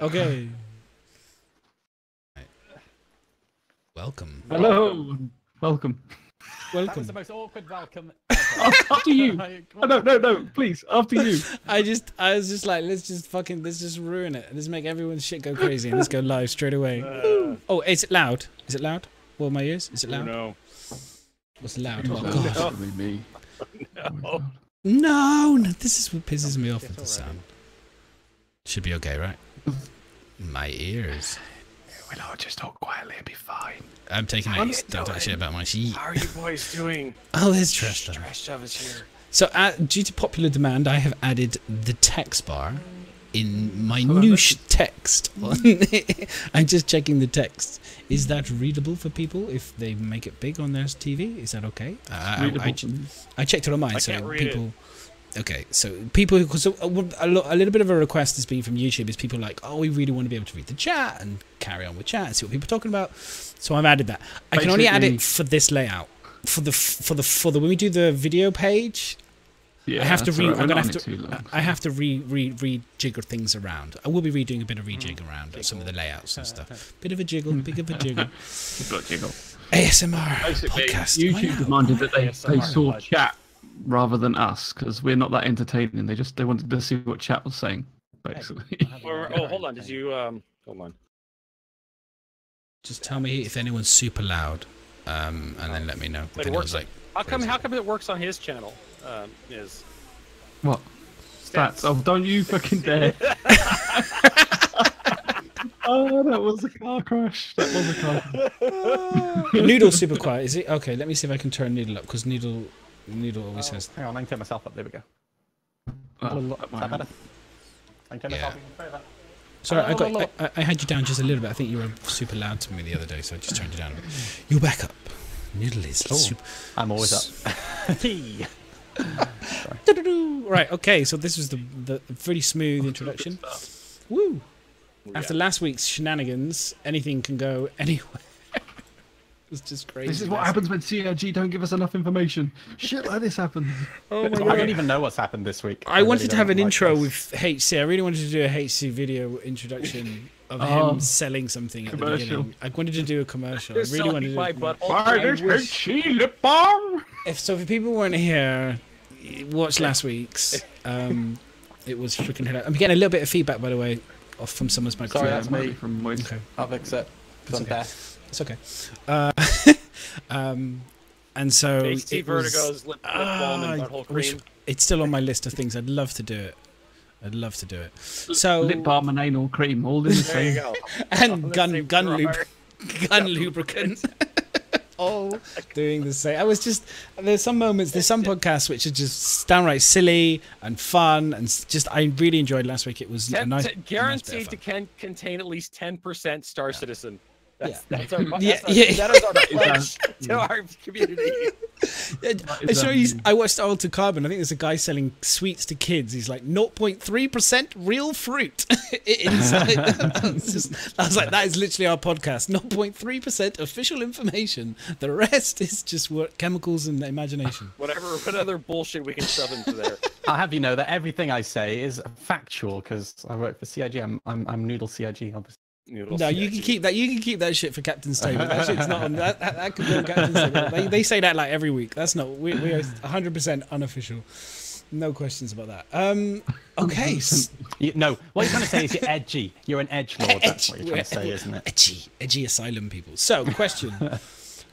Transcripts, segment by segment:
Okay. Welcome. Hello. Welcome. That was the most awkward welcome. After you. No, please. After you. I was just like, let's just ruin it. Let's make everyone's shit go crazy and let's go live straight away. Oh, is it loud? Is it loud? Well, my ears? Is it loud? No. What's loud? Oh, God. God. Definitely me. No, this is what pisses me off with the sound. Should be okay, right? My ears. Well, I'll just talk quietly and be fine. I'm taking it. Don't talk shit about my sheet. How are you boys doing? Oh, there's Trash. Trash is here. So, due to popular demand, I have added the text bar in minute text. I'm just checking the text. Is that readable for people if they make it big on their TV? Is that okay? I checked it on mine, so people. Okay, so people, because a little bit of a request has been from YouTube is people like, oh, we really want to be able to read the chat and carry on with chat and see what people are talking about. So I've added that. I can only add it for this layout. For the when we do the video page, yeah, I have to rejigger things around. I will be redoing a bit of rejig around some of the layouts and stuff. Bit of a jiggle, big of a jiggle. ASMR podcast. YouTube demanded that they saw chat rather than us, because we're not that entertaining. They wanted to see what chat was saying, basically. Oh, hold on. Did you hold on? Just tell me if anyone's super loud, and then let me know. But it works. Like, how come it works on his channel? Is what? Stats. Oh, don't you fucking dare! Oh, that was a car crash. That was a car crash. Noodle's super quiet. Is it okay? Let me see if I can turn Noodle up, because Noodle always has. Hang on, I can turn myself up. There we go. Sorry, I had you down just a little bit. I think you were super loud to me the other day, so I just turned you down. You're back up. Noodle is super. I'm always up. Right. Okay. So this was the pretty smooth introduction. Woo! After last week's shenanigans, anything can go anywhere. It's just crazy. This is what happens when CRG don't give us enough information. Shit like this happens. Oh my God. I don't even know what's happened this week. I wanted to have an intro with HC. I really wanted to do a HCVertigo introduction of him selling something at the beginning. I wanted to do a commercial. I really wanted to. Buy this HC lip balm. So if people weren't here, watch last week's. It was freaking hilarious. I'm getting a little bit of feedback, by the way, off from someone's microphone. Sorry, that's me. From okay. I'll fix it. I'm deaf. It's okay. And so HCVertigo's lip balm and butthole cream. It's still on my list of things. I'd love to do it. I'd love to do it. So lip balm and anal cream, all in the same. There you go. And gun lubricant. All doing the same. There's some moments, there's some podcasts which are just downright silly and fun, and just I really enjoyed last week. It was guaranteed to contain at least 10% Star Citizen. That is our pledge to our community. I watched Altered Carbon. I think there's a guy selling sweets to kids. He's like 0.3% real fruit inside. I was like, that is literally our podcast. 0.3% official information. The rest is just chemicals and imagination. What other bullshit we can shove into there. I'll have you know that everything I say is factual because I work for CIG. I'm Noodle CIG, obviously. No, you can keep that. You can keep that shit for Captain's Table. That shit's not on. That could be on Captain's Table. They say that like every week. That's not. We are 100% unofficial. No questions about that. Okay. No, what you're trying to say is you're edgy. You're an edgelord. That's what you're trying to say, isn't it? Edgy asylum people. So, question.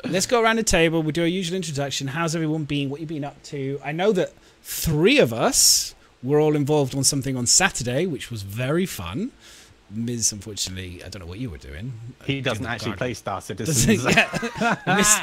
Let's go around the table. We'll do a usual introduction. How's everyone been? What you been up to? I know that 3 of us were all involved on something on Saturday, which was very fun. Miz, unfortunately, I don't know what you were doing. He doesn't actually play Star Citizen.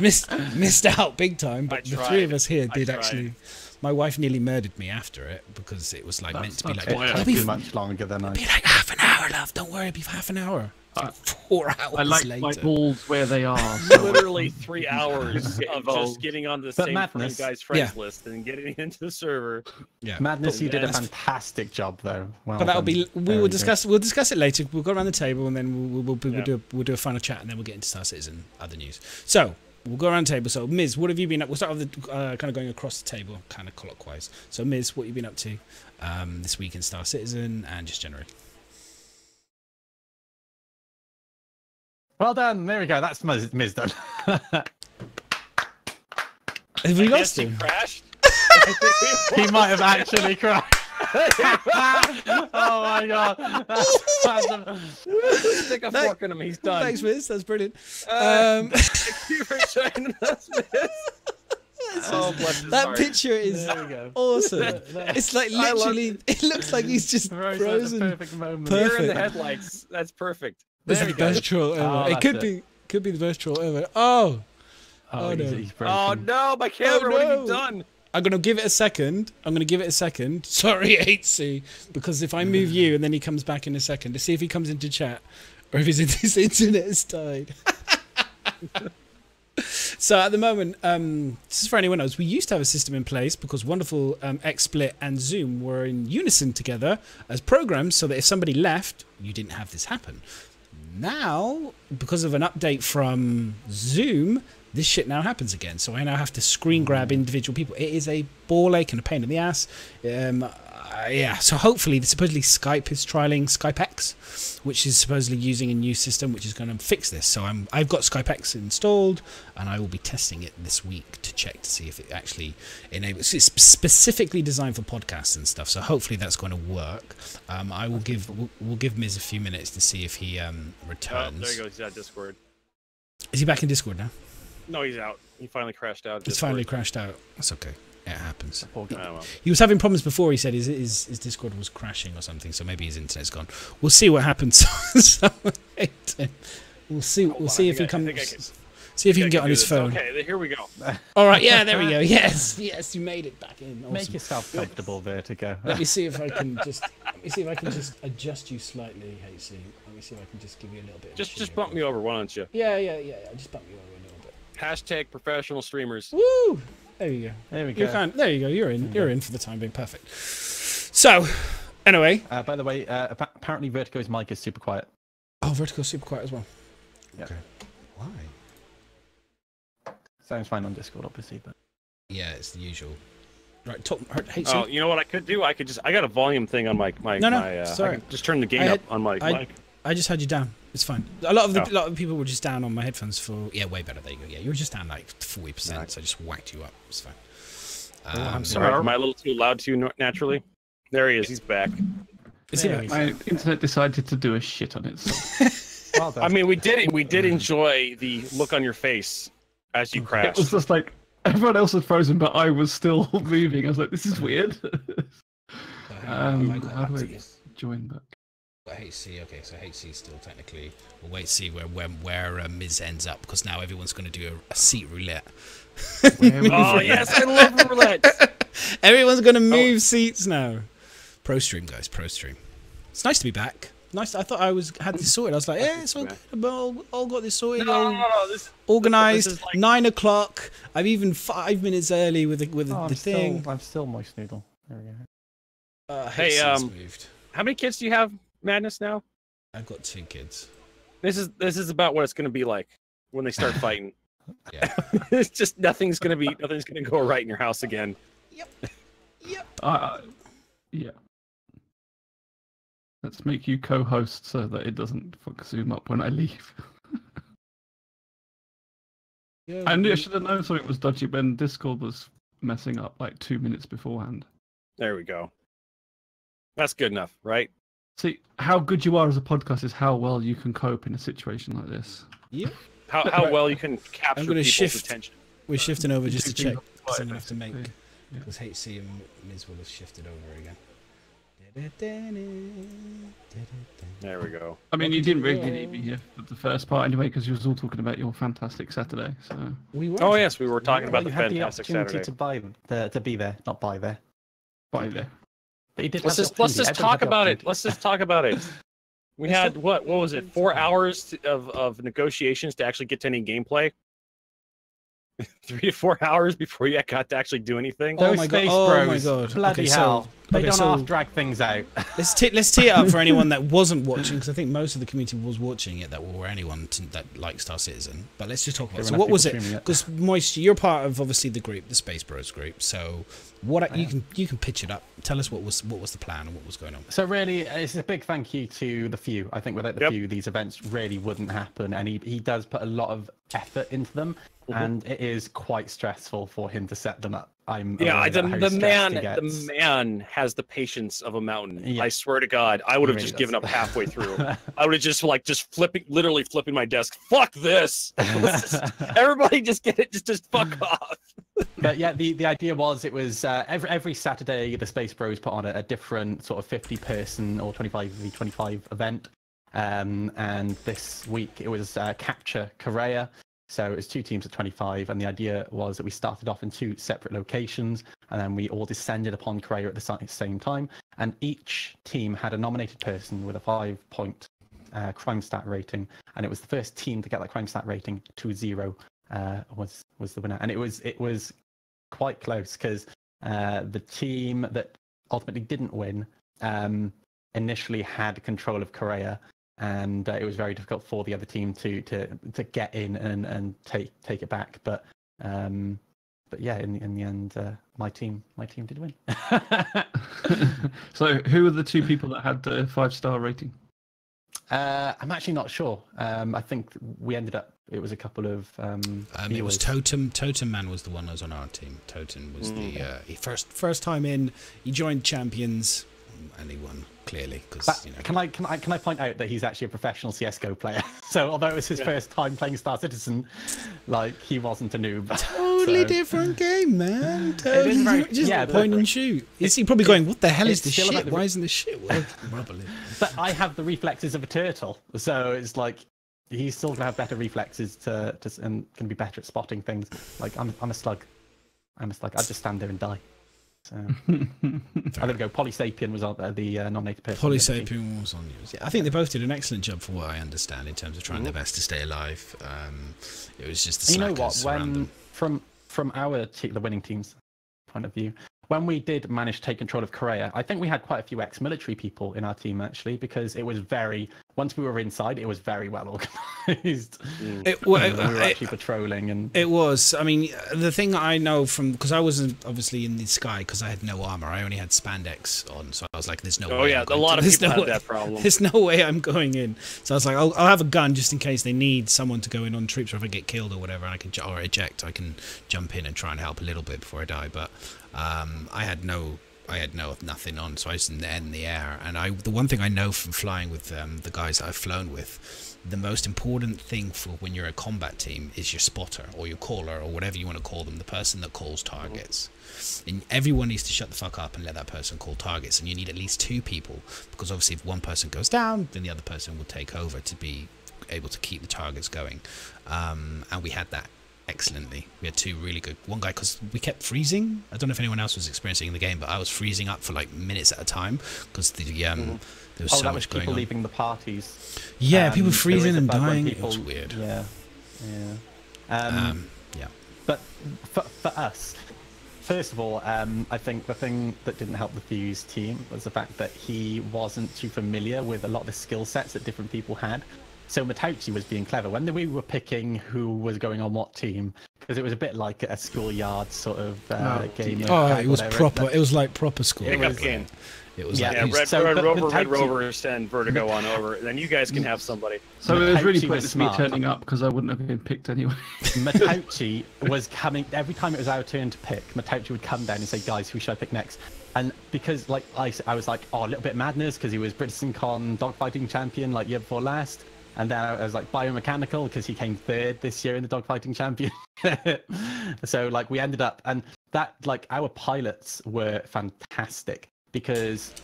Missed out big time, but the 3 of us here did actually. My wife nearly murdered me after it because it was like meant to be like. It'll be much longer than I. It'll be like half an hour, love. Don't worry, it'll be half an hour. 4 hours I like later. my balls where they are. So literally 3 hours of just getting on the same guy's friends list and getting into the server. Yeah, Madness, you did a fantastic job though. Well but that'll be. We'll discuss it later. We'll go around the table and then we'll do a final chat and then we'll get into Star Citizen other news. So we'll go around the table. So, Miz, what have you been up? We'll start with the kind of going across the table, kind of clockwise. So, Miz, what have you been up to this week in Star Citizen and just generally? Well done. There we go. That's Miz done. Have we lost him? Crashed. He might have actually crashed. Oh my god. Stick a fork in him. He's done. Thanks, Miz. That's brilliant. Thank you for joining us, Miz. Oh, bless his that heart. picture is awesome. It's like literally, it looks like he's just frozen. Perfect moment. Perfect. You're in the headlights. That's perfect. This is the best troll ever. It could be the best troll ever. Oh no. He's Oh no, my camera! What have you done? I'm gonna give it a second. Sorry, HC, because if I move you and then he comes back in a second to see if he comes into chat or if his internet has died. So at the moment, this is for anyone else. We used to have a system in place because wonderful XSplit and Zoom were in unison together as programs, so that if somebody left, you didn't have this happen. Now, because of an update from Zoom, this shit now happens again. So I now have to screen grab individual people. It is a ball ache and a pain in the ass. Yeah, so hopefully, supposedly Skype is trialing SkypeX, which is supposedly using a new system which is going to fix this. So I've got SkypeX installed, and I will be testing it this week to check to see if it actually enables. It's specifically designed for podcasts and stuff, so hopefully that's going to work. We'll give Miz a few minutes to see if he returns. Oh, there he goes. He's out of Discord. Is he back in Discord now? No, he's out. He finally crashed out. It's finally crashed out. That's okay. It happens. Oh, well. He was having problems before. He said his Discord was crashing or something, so maybe his internet's gone. We'll see what happens. We'll see if he comes. See if he can get on his phone. Okay, here we go. All right, yeah, there we go. Yes, you made it back in. Awesome. Make yourself comfortable, Vertigo. Let me see if I can just. Adjust you slightly, HC. Let me see if I can just give you a little bit. Just bump me over, why don't you? Yeah. Just bump me over a little bit. Hashtag professional streamers. Woo! There you go. There we go. There you go. You're in. You're in for the time being. Perfect. So, anyway. By the way, apparently Vertigo's mic is super quiet. Oh, Vertigo's super quiet as well. Yep. Okay. Why? Sounds fine on Discord, obviously, but yeah, it's the usual. Right, HC. Oh, you know what I could do? I got a volume thing on my sorry. I can just turn the gain up on my mic. I just had you down. It's fine. A lot of people were just down on my headphones for way better. There you go. Yeah, you were just down like 40%, Nice. so I just whacked you up. It's fine. I'm sorry. Am I a little too loud too naturally? There he is. He's back. Is he back? My internet decided to do a shit on itself. well done. I mean, we did enjoy the look on your face as you crashed. It was just like everyone else was frozen, but I was still moving. I was like, "This is weird." How do I join back? HC, okay, so HC still technically. We'll wait to see where Miz ends up, because now everyone's going to do a seat roulette. Oh yes, I love roulette. Everyone's going to move seats now. Pro stream, guys, pro stream. It's nice to be back. Nice. I thought had this sorted. I was like, yeah, it's all good. All got this sorted. No, organised. This is like... 9 o'clock. I'm even 5 minutes early with the thing. I'm still moist noodle. There we go. Hey, moved. How many kids do you have, Madness? Now I've got 2 kids. This is about what it's going to be like when they start fighting. Yeah. It's just nothing's going to go right in your house again. Yep. Yeah. Let's make you co-host so that it doesn't fuck Zoom up when I leave. Yeah, I should have known something was dodgy when Discord was messing up like 2 minutes beforehand. There we go. That's good enough, right? See, how good you are as a podcast is how well you can cope in a situation like this. Yeah. How well you can capture people's attention. We're shifting over just to check, because I'm Right, going to have to make... yeah. Because HC and Miz will have shifted over again. There we go. I mean, you didn't really need me here for the first part anyway, because you was all talking about your fantastic Saturday. So We were. Oh yes, we were talking about you the had fantastic the opportunity Saturday. to be there, not buy there. bye there. But you did Let's have the just opportunity. talk Everyone about had it. Let's just talk about it. We had what was it? 4 hours of negotiations to actually get to any gameplay. 3 to 4 hours before you got to actually do anything. Those Oh my god! space Oh my bros. god! Bloody Okay, hell. so They don't half drag things out. let's tee it up for anyone that wasn't watching, because I think most of the community was watching it, or anyone that likes Star Citizen. But let's just talk about it. So what was it? Because Moist, you're part of obviously the group, the Space Bros group. So you can pitch it up. Tell us what was the plan and what was going on. So really, it's a big thank you to the few. I think without the few, these events really wouldn't happen. And he does put a lot of effort into them, and it is quite stressful for him to set them up. The man has the patience of a mountain. Yeah. I swear to God, I would have just given up halfway through. I would have just literally flipping my desk. Fuck this! Everybody just get it. Just fuck off. But yeah, the idea was it was every Saturday the Space Bros put on a different sort of 50-person or 25v25 event, and this week it was Capture Korea. So it was 2 teams of 25, and the idea was that we started off in 2 separate locations, and then we all descended upon Korea at the same time, and each team had a nominated person with a 5-point crime stat rating, and it was the first team to get that crime stat rating to 0 was the winner. And it was quite close, because the team that ultimately didn't win initially had control of Korea, and it was very difficult for the other team to get in and take it back. But yeah, in the end, my team did win. So who were the 2 people that had the 5-star rating? I'm actually not sure. I think we ended up. It was a couple of. It was Totem. Totem Man was the one that was on our team. Totem was the first time in. He joined Champions, and he won clearly. Because can I point out that he's actually a professional CS:GO player? So although it was his first time playing Star Citizen, like he wasn't a noob. Totally different game, man. Totally just point and shoot. Is he probably going, what the hell is this shit? Why isn't this shit working properly? But I have the reflexes of a turtle, so it's like he's still gonna have better reflexes and can be better at spotting things. Like I'm a slug. I just stand there and die. So there we go. Polysapien was on the nominated person. Polysapien was on yours. Yeah, I think they both did an excellent job, for what I understand, in terms of trying their best to stay alive. It was just the slackers around them. From the winning team's point of view, when we did manage to take control of Korea, I think we had quite a few ex-military people in our team, actually, because it was once we were inside, it was very well organized. We were actually patrolling. And it was, I mean, the thing I know from, because I wasn't obviously in the sky, because I had no armor, I only had spandex on, so I was like, there's no way. Oh yeah, a lot of people have that problem. There's no way I'm going in. So I was like, I'll have a gun just in case they need someone to go in on troops, or if I get killed or whatever, and I can, or eject, I can jump in and try and help a little bit before I die. But I had nothing on, so I was in the air. And the one thing I know from flying with the guys that I've flown with, the most important thing for when you're a combat team is your spotter or your caller or whatever you want to call them, the person that calls targets. And everyone needs to shut the fuck up and let that person call targets. And you need at least 2 people, because obviously if one person goes down, then the other person will take over to be able to keep the targets going. And we had that excellently. We had 2 really good. One guy, because we kept freezing. I don't know if anyone else was experiencing in the game, but I was freezing up for like minutes at a a because there was so much going on. People leaving the parties. Yeah, people freezing and dying. It was weird. Yeah. But for us, first of all, I think the thing that didn't help the Fuse team was the fact that he wasn't too familiar with a lot of the skill sets that different people had. So Matauchi was being clever when we were picking who was going on what team, because it was a bit like a schoolyard sort of game. Oh, it was proper. It was like proper school. Game. It was Red Rover send Vertigo on over, then you guys can have somebody. So it was really pointless me turning up, because I wouldn't have been picked anyway. Matauchi was coming every time it was our turn to pick. Matauchi would come down and say, "Guys, who should I pick next?" And because like I was like, "Oh, a little bit madness," because he was BritainCon dogfighting champion like year before last. And then I was like biomechanical, because he came 3rd this year in the dogfighting champion. So like we ended up, and that, like, our pilots were fantastic, because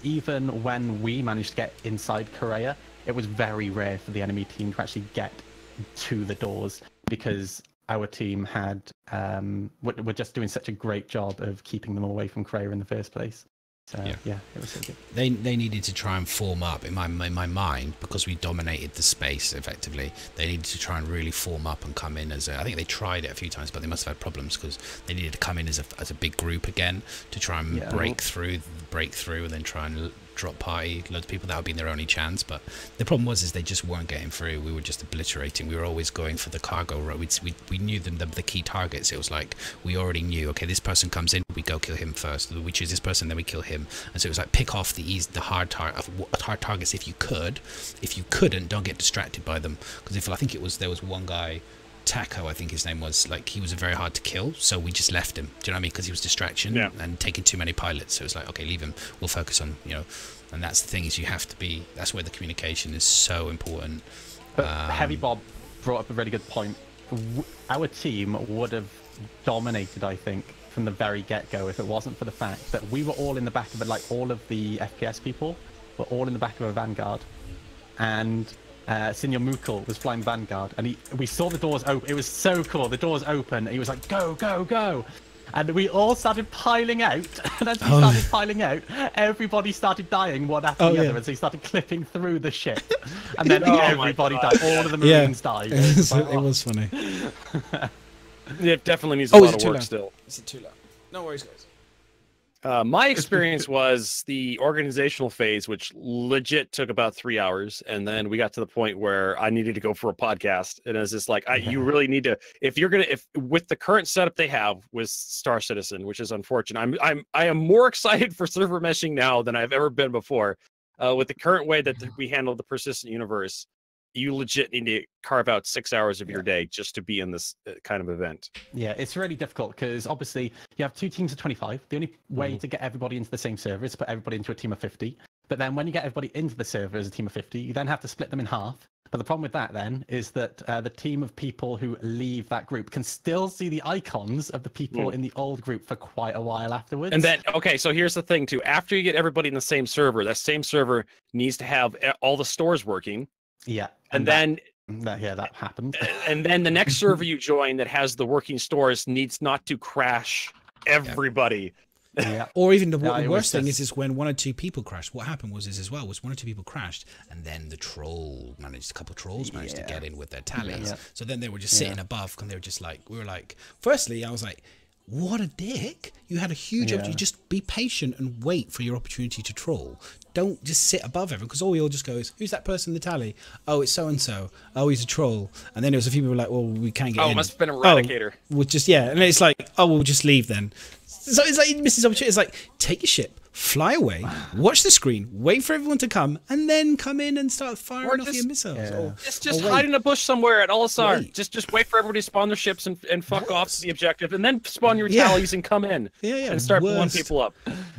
even when we managed to get inside Korea, it was very rare for the enemy team to actually get to the doors, because our team had were just doing such a great job of keeping them away from Korea in the first place. So, yeah, it was so good. They needed to try and form up in my mind, because we dominated the space effectively. They needed to try and really form up and come in as I think they tried it a few times, but they must have had problems because they needed to come in as a big group again to try and break through, and then try and drop party loads of people. That would be their only chance. But the problem was they just weren't getting through. We were just obliterating. We were always going for the cargo road. We knew the key targets. It was like we already knew, okay, this person comes in, we go kill him first. We choose this person, then we kill him. And so it was like pick off the hard targets if you could. If you couldn't, don't get distracted by them. Because I think there was one guy, Taco, I think his name was, like, he was very hard to kill, so we just left him. Do you know what I mean? Because he was distraction and taking too many pilots. So it was like, okay, leave him. We'll focus on, and that's the thing, is you have to be, that's where the communication is so important. But Heavy Bob brought up a really good point. Our team would have dominated, I think, from the very get-go if it wasn't for the fact that we were all in the back of it, like all of the FPS people were all in the back of a Vanguard, and Senior Mukul was flying Vanguard, and we saw the doors open. It was so cool. The doors open, and he was like, go, go, go. And we all started piling out. And as we started piling out, everybody started dying one after the other. And so he started clipping through the ship. And then everybody died. All of the Marines died. It was funny. It definitely needs a lot of work still. Is it too loud? No worries, guys. My experience was the organizational phase, which legit took about 3 hours, and then we got to the point where I needed to go for a podcast, and it was just like, you really need to, if with the current setup they have with Star Citizen, which is unfortunate. I am more excited for server meshing now than I've ever been before. With the current way that we handle the persistent universe, you legit need to carve out 6 hours of your day just to be in this kind of event. Yeah, it's really difficult because obviously you have 2 teams of 25. The only way to get everybody into the same server is to put everybody into a team of 50. But then when you get everybody into the server as a team of 50, you then have to split them in half. But the problem with that then is that the team of people who leave that group can still see the icons of the people in the old group for quite a while afterwards. And then, okay, so here's the thing too. After you get everybody in the same server, that same server needs to have all the stores working. Yeah. And then that happened. And then the next server you join that has the working stores needs not to crash everybody. Yeah. Or even the worst thing is when 1 or 2 people crashed. What happened was 1 or 2 people crashed, and then a couple of trolls managed to get in with their tallies. So then they were just sitting above, and they were just like, firstly, I was like, what a dick. You had a huge opportunity. Just be patient and wait for your opportunity to troll. Don't just sit above everyone, because all you'll just go is, who's that person in the tally? Oh, it's so-and-so. Oh, he's a troll. And then there was a few people like, well, we can't get in. Oh, it must have been Eradicator. We'll just, and it's like, oh, we'll just leave then. So it's like, it misses opportunity. It's like, take your ship, fly away, watch the screen, wait for everyone to come, and then come in and start firing off your missiles. Yeah. Just hide in a bush somewhere at Al-Asar. Just wait for everybody to spawn their ships and fuck off to the objective, and then spawn your tallies and come in and start blowing people up.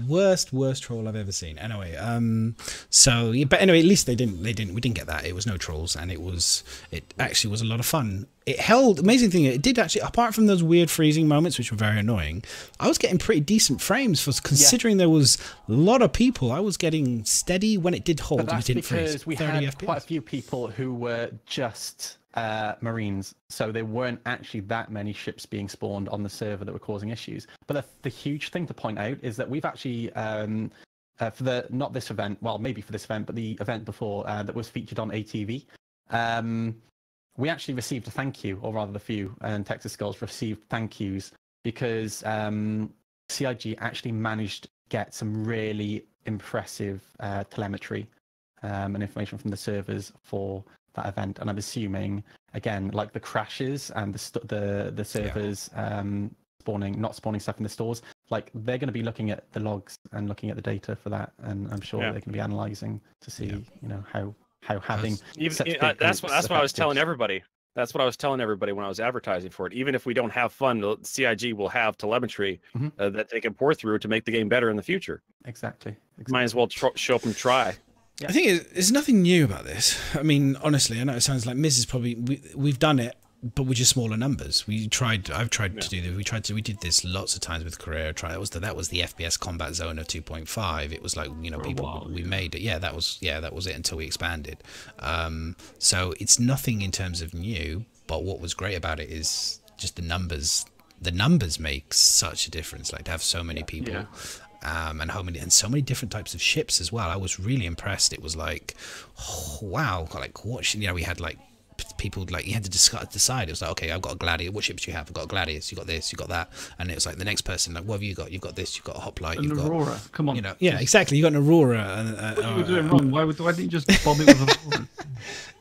Worst troll I've ever seen. Anyway, but anyway, at least we didn't get that. It was no trolls, and it actually was a lot of fun. It held, amazing thing, it did actually, apart from those weird freezing moments, which were very annoying, I was getting pretty decent frames for considering there was a lot of people. I was getting steady when it did hold. But that's and it didn't because freeze. we had FPS. quite a few people who were just Marines, so there weren't actually that many ships being spawned on the server that were causing issues. But the huge thing to point out is that we've actually, for not this event, well, maybe for this event, but the event before that was featured on ATV, we actually received a thank you, or rather the few, and Texas Skulls received thank yous because CIG actually managed to get some really impressive telemetry and information from the servers for that event. And I'm assuming, again, like the crashes and the servers not spawning stuff in the stores, like they're going to be looking at the logs and looking at the data for that, and I'm sure they're going to be analyzing to see, how having that's what I was telling everybody. That's what I was telling everybody when I was advertising for it. Even if we don't have fun, the CIG will have telemetry that they can pour through to make the game better in the future. Exactly. Might as well show up and try. Yeah. I think there's nothing new about this. I mean, honestly, I know it sounds like Miz is probably we've done it, but with just smaller numbers. I've tried to do this. We did this lots of times with Career. That was the FPS combat zone of 2.5. It was like, we made it. That was it until we expanded. So it's nothing in terms of new, but what was great about it is just the numbers. The numbers make such a difference. Like to have so many people. and so many different types of ships as well. I was really impressed. It was like, oh, wow, like watching. We had like people, like you had to decide. It was like, okay, I've got a gladiator. What ships do you have? I've got a gladiator. You got this. You got that. And it was like the next person, like, what have you got? You've got this. You've got a hoplite. You've got Aurora. Come on. Yeah, exactly. You got an Aurora. What were doing wrong? Why didn't you just bomb it with Aurora?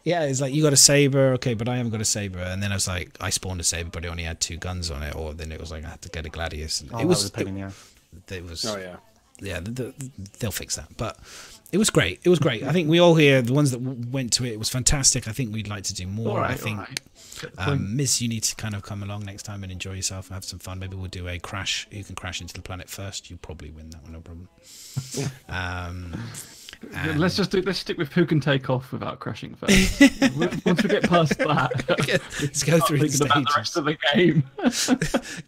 Yeah, it's like you got a saber, okay, but I haven't got a saber. And then I was like, I spawned a saber, but it only had 2 guns on it. Or then it was like I had to get a gladius. It was oh yeah, they'll fix that. But it was great. It was great. I think we all here, the ones that went to it was fantastic. I think we'd like to do more. I think, Miss, you need to kind of come along next time and enjoy yourself and have some fun. Maybe we'll do a crash. You can crash into the planet first. You'll probably win that one, no problem. Let's stick with who can take off without crashing first. Once we get past that, let's go through the stages. The rest of the game.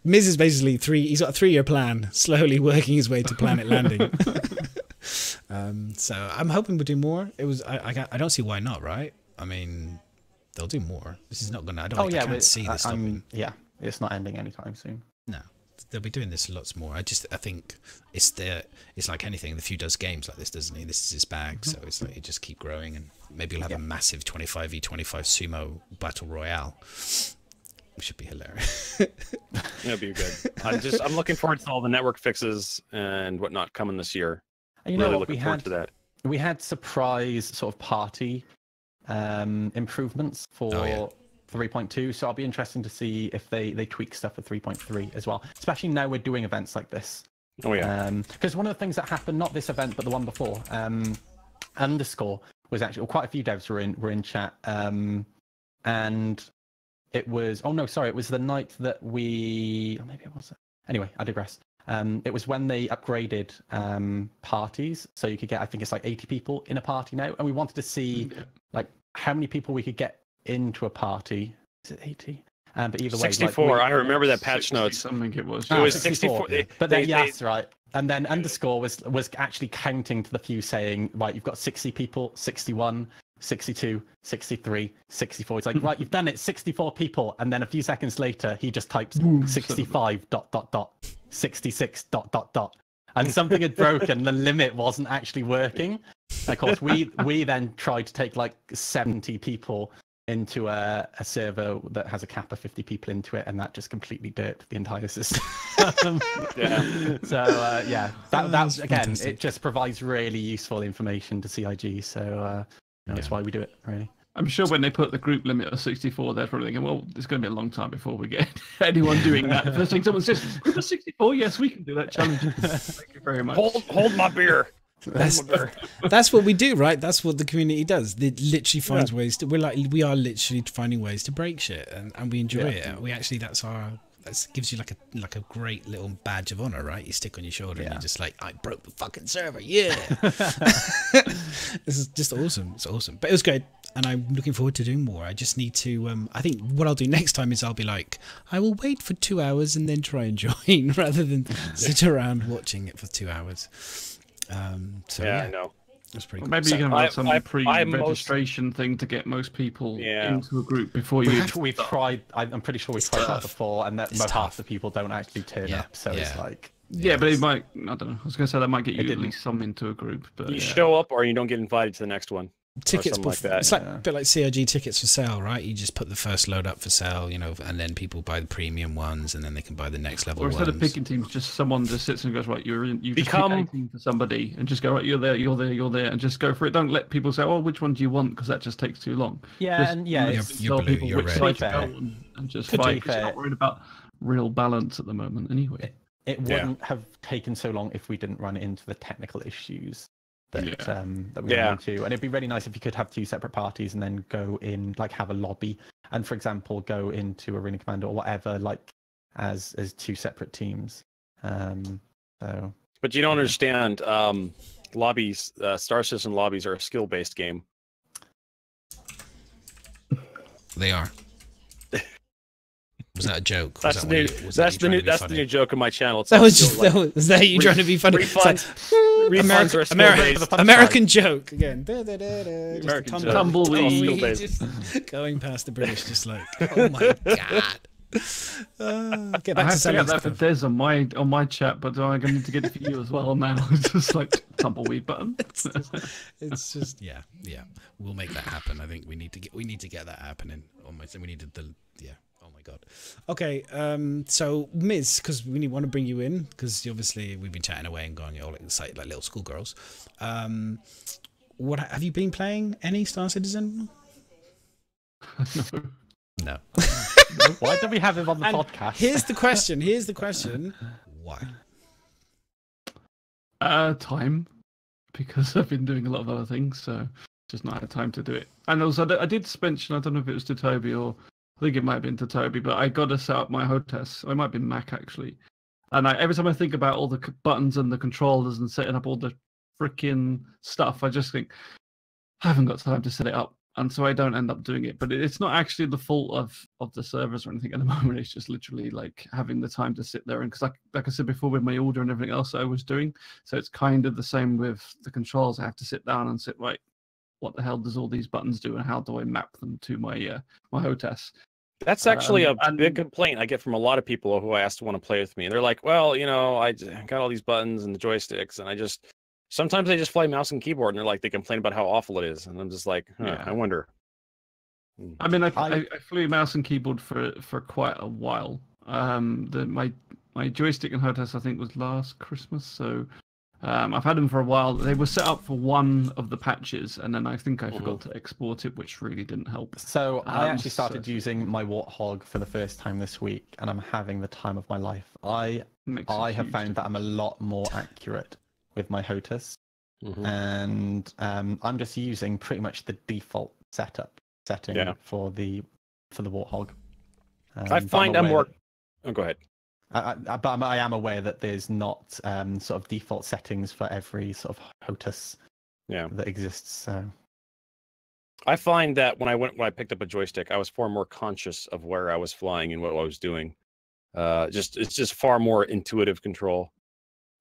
Miz is basically he's got a 3-year plan, slowly working his way to planet landing. So I'm hoping we'll do more. I don't see why not, right? I mean, they'll do more. This is not gonna. I can't see this stopping. Yeah, it's not ending anytime soon. No. They'll be doing this lots more. I think it's like anything. The Few does games like this, doesn't he? This is his bag, so it's like you just keep growing, and maybe you'll have a massive 25v25 sumo battle royale, which should be hilarious. That'd be good. I'm looking forward to all the network fixes and whatnot coming this year. And really looking forward to that. We had surprise sort of party improvements for 3.2, so I'll be interested to see if they tweak stuff for 3.3 as well, especially now we're doing events like this. Oh yeah, because one of the things that happened, not this event but the one before, Underscore was actually, quite a few devs were in chat, and it was it was the night that maybe it wasn't. Anyway, I digress. It was when they upgraded parties, so you could get, I think it's like 80 people in a party now, and we wanted to see like how many people we could get into a party. Is it 80? But either way, 64. I remember that patch notes. Something it was. It was 64. But then yes, right. And then Underscore was actually counting to the few, saying, right, you've got 60 people, 61, 62, 63, 64. It's like, right, you've done it, 64 people. And then a few seconds later, he just types 65 ... 66 ... And something had broken. The limit wasn't actually working. And of course, we then tried to take like 70 people into a server that has a cap of 50 people into it, and that just completely dirted the entire system. Yeah. So that again, it just provides really useful information to CIG. So that's why we do it, really. I'm sure when they put the group limit of 64, they're probably thinking, well, it's going to be a long time before we get anyone doing that. First thing someone says, group of 64, yes, we can do that challenge. Thank you very much. Hold my beer. That's what we do, right? That's what the community does. They literally finds ways to. We are literally finding ways to break shit, and we enjoy it. We actually, that gives you like a great little badge of honor, right? You stick on your shoulder and you're just like, I broke the fucking server, yeah. This is just awesome. It's awesome, but it was good, and I'm looking forward to doing more. I just need to. I think what I'll do next time is I'll be like, I will wait for 2 hours and then try and join, rather than sit around watching it for 2 hours. I know. That's pretty cool. Maybe you can have some pre-registration thing to get most people into a group before you. We've tried. I'm pretty sure we've tried that before, and that half the people don't actually turn up. So it's like. Yeah, but it might. I don't know. I was going to say that might get you at least some into a group. But you show up, or you don't get invited to the next one. Tickets like that. It's like a bit like CIG tickets for sale, right? You just put the first load up for sale, and then people buy the premium ones, and then they can buy the next level ones. Or instead of picking teams, just someone just sits and goes, right, you become a team for somebody, and just go, right, you're there, and just go for it. Don't let people say, oh, which one do you want? Because that just takes too long. Yeah, you're blue, you're red. And just fight. You're not worried about real balance at the moment, anyway. It wouldn't have taken so long if we didn't run into the technical issues that we went into, and it'd be really nice if you could have 2 separate parties and then go in, like have a lobby, and for example go into Arena Commander or whatever, like as 2 separate teams. But you don't understand, lobbies, Star Citizen lobbies are a skill-based game. They are. Was that a joke? That's the new joke on my channel. Was that you trying to be funny? American joke again. Tumbleweed. Just going past the British, just like, oh my god. Get I back to have to get selling that for stuff. Des on my chat, but I'm going to need to get it for you as well now. It's just like tumbleweed button. It's just yeah. We'll make that happen. I think we need to get that happening. Almost, and we needed the yeah. Oh my god. Okay. So Miz, because we want to bring you in because obviously we've been chatting away and going all excited like little schoolgirls. What have you been playing? Any Star Citizen? No. Why do we have him on the And podcast? Here's the question. Why? Time, because I've been doing a lot of other things, so just not had time to do it. And also, I did mention, I don't know if it was to Toby or I think it might have been to Toby, but I got to set up my hotess. It might have been Mac actually. And every time I think about all the buttons and the controllers and setting up all the freaking stuff, I just think I haven't got time to set it up. And so I don't end up doing it. But it's not actually the fault of the servers or anything at the moment. It's just literally like having the time to sit there. And because like I said before with my order and everything else I was doing, so it's kind of the same with the controls. I have to sit down and sit, right, what the hell does all these buttons do and how do I map them to my my hotess? That's actually a big complaint I get from a lot of people who I asked to want to play with me. And they're like, well, you know, I got all these buttons and the joysticks and sometimes they just play mouse and keyboard and they're like, they complain about how awful it is. And I'm just like, yeah. I wonder. I mean, I flew mouse and keyboard for quite a while. My joystick and hotess I think was last Christmas, so I've had them for a while. They were set up for one of the patches, and then I think I forgot to export it, which really didn't help. So I actually started using my Warthog for the first time this week, and I'm having the time of my life. I have found that I'm a lot more accurate with my hotess, and I'm just using pretty much the default setting for the Warthog. I find I'm more. Oh, go ahead. But I am aware that there's not sort of default settings for every sort of hotess that exists. So I find that when I picked up a joystick, I was far more conscious of where I was flying and what I was doing. It's just far more intuitive control.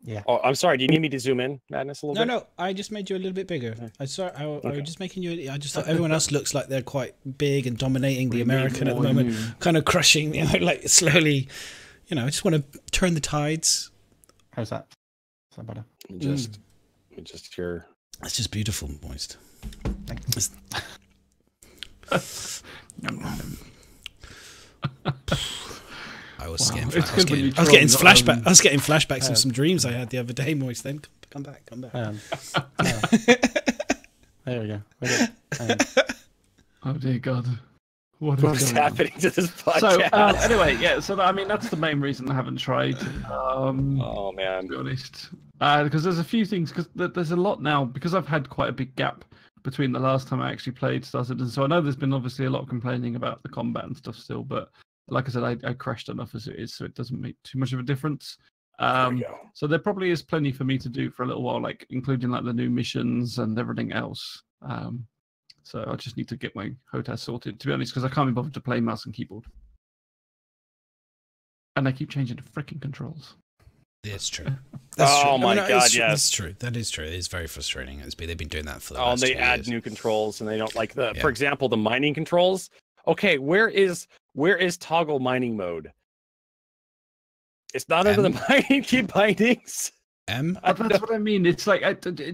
Yeah. Oh, I'm sorry. Do you need me to zoom in, Madness, a little bit? No. I just made you a little bit bigger. I was just making you. I just thought everyone else looks like they're quite big and dominating the American at the moment, kind of crushing, like slowly. I just want to turn the tides. How's that? Is that better? Just here. That's just beautiful, moist. Thanks. I was getting flashbacks of some dreams I had the other day, moist. Then come back. There we go. Oh dear God. What is happening to this podcast? So anyway, so I mean that's the main reason I haven't tried. Oh man, to be honest, because there's a few things. Because there's a lot now. Because I've had quite a big gap between the last time I actually played Star Citizen. So I know there's been obviously a lot of complaining about the combat and stuff still. But like I said, I crashed enough as it is, so it doesn't make too much of a difference. So there probably is plenty for me to do for a little while, like including like the new missions and everything else. So I just need to get my hotess sorted, to be honest, because I can't be bothered to play mouse and keyboard. And I keep changing the freaking controls. It's true. God, yes. That's true. That is true. It's very frustrating. They've been doing that for the last 2 years. They add new controls, and they don't like for example, the mining controls. Okay, where is toggle mining mode? It's not under the mining key bindings. But that's what I mean. It's like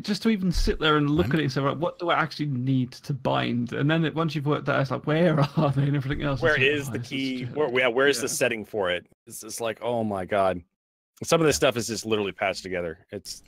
just to even sit there and look at it. So, like, what do I actually need to bind? And then once you've worked out, it's like, where are they and everything else? Where is the key? Where is the setting for it? It's just like, oh my God. Some of this stuff is just literally patched together. It's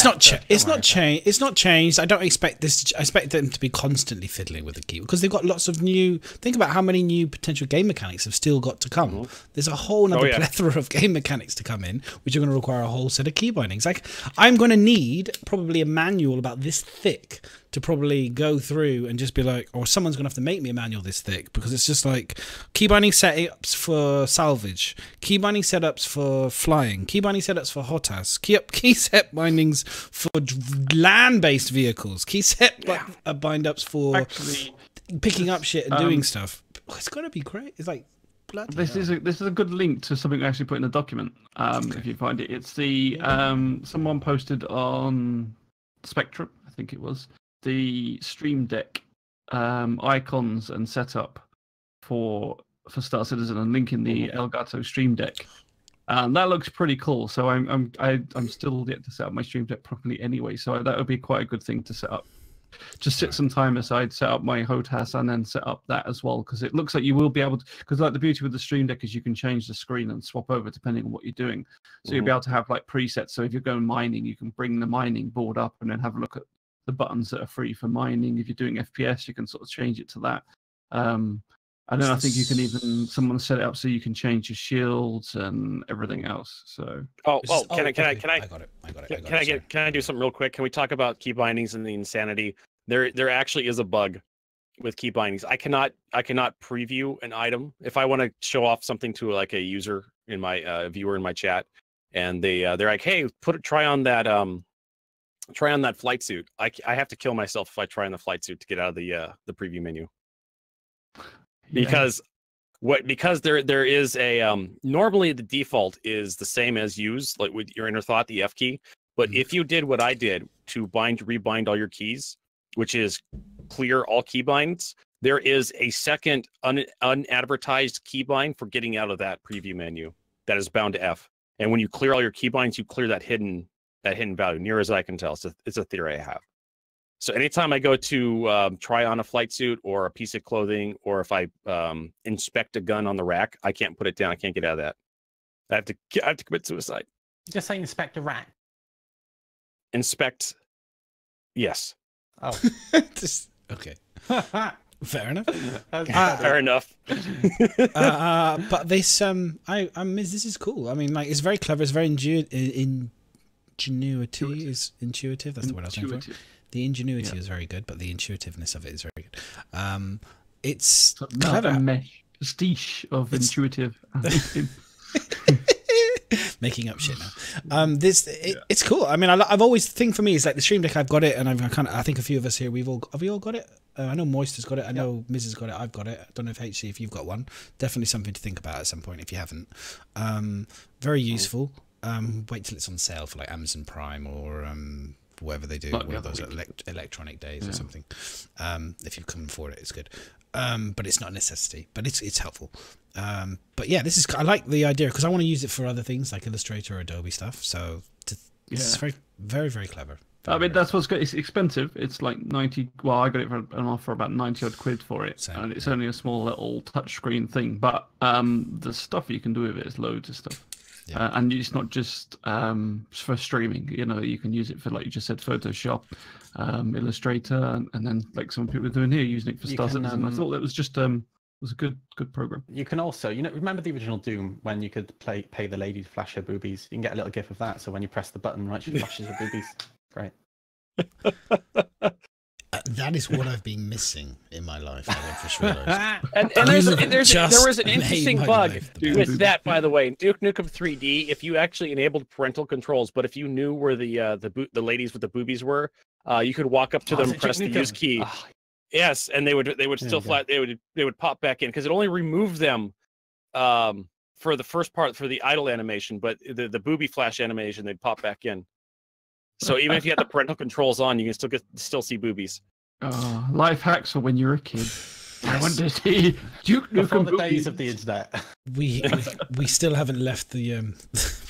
not changed. I don't expect this. I expect them to be constantly fiddling with the key because they've got lots of new. Think about how many new potential game mechanics have still got to come. There's a whole other plethora of game mechanics to come in, which are going to require a whole set of key bindings. Like I'm going to need probably a manual about this thick to probably go through and just be like, or someone's going to have to make me a manual this thick because it's just like key binding setups for salvage, key binding setups for flying, key binding setups for hotess, key set bindings for land-based vehicles, key set bind-ups for picking up shit and doing stuff. It's got to be great. It's like this is a good link to something I actually put in the document. If you find it, it's the someone posted on Spectrum, I think it was, the Stream Deck icons and setup for for Star Citizen and linking the Elgato Stream Deck. And that looks pretty cool. So I'm still yet to set up my Stream Deck properly anyway. So that would be quite a good thing to set up. Just set some time aside, set up my HOTAS, and then set up that as well, because it looks like you will be able to. Because like the beauty with the Stream Deck is you can change the screen and swap over depending on what you're doing. So you'll be able to have like presets. So if you're going mining, you can bring the mining board up and then have a look at the buttons that are free for mining. If you're doing FPS, you can sort of change it to that. And then I think you can even someone set it up so you can change your shields and everything else. So can I got it. Can I do something real quick? Can we talk about key bindings and the insanity? There actually is a bug with key bindings. I cannot preview an item if I want to show off something to like a user in my viewer in my chat, and they're like, hey, try on that flight suit. I have to kill myself if I try on the flight suit to get out of the preview menu. Because there is a normally the default is the same as use, like with your inner thought, the F key. But if you did what I did to rebind all your keys, which is clear all keybinds, there is a second unadvertised keybind for getting out of that preview menu that is bound to F. And when you clear all your keybinds, you clear that hidden value, near as I can tell. It's a theory I have. So anytime I go to try on a flight suit or a piece of clothing, or if I inspect a gun on the rack, I can't put it down. I can't get out of that. I have to commit suicide. Just say inspect a rack. Inspect. Yes. Oh. Okay. Fair enough. Fair enough. But this this is cool. I mean, like, it's very clever. It's very intuitive. That's the word I was looking for. The ingenuity is very good, but the intuitiveness of it is very good. It's clever. A mesh pastiche of intuitive. Making up shit now. It's cool. I mean, I've always, the thing for me is like the Stream Deck. I've got it, and I think a few of us here have we all got it? I know Moist has got it. I know Miz has got it. I've got it. I don't know if HC, if you've got one. Definitely something to think about at some point if you haven't. Very useful. Wait till it's on sale for like Amazon Prime or whatever they do, one of those electronic days or something. If you can afford it, it's good. But it's not a necessity, but it's helpful. But yeah, I like the idea because I want to use it for other things like Illustrator or Adobe stuff. So it's very, very, very clever. I mean, that's what's good. It's expensive. It's like 90. Well, I got it for an offer about 90 odd quid for it, and it's only a small little touchscreen thing. But the stuff you can do with it is loads of stuff. Yeah. And it's not just for streaming. You know, you can use it for, like you just said, Photoshop, Illustrator, and then like some people are doing here, using it for Star Citizen. I thought that was just was a good program. You can also, remember the original Doom when you could pay the lady to flash her boobies? You can get a little gif of that. So when you press the button, right, she flashes her boobies. Great. That is what I've been missing in my life. I just realized. and there was an interesting bug with that, by the way. Duke Nukem 3D, if you actually enabled parental controls, but if you knew where the ladies with the boobies were, you could walk up to them, press the use key. Yes, and they would still they would pop back in because it only removed them for the first part for the idle animation, but the booby flash animation they'd pop back in. So even if you had the parental controls on, you can still see boobies. Life hacks for when you're a kid. I want to see Duke Nukem the days of the internet. We still haven't left the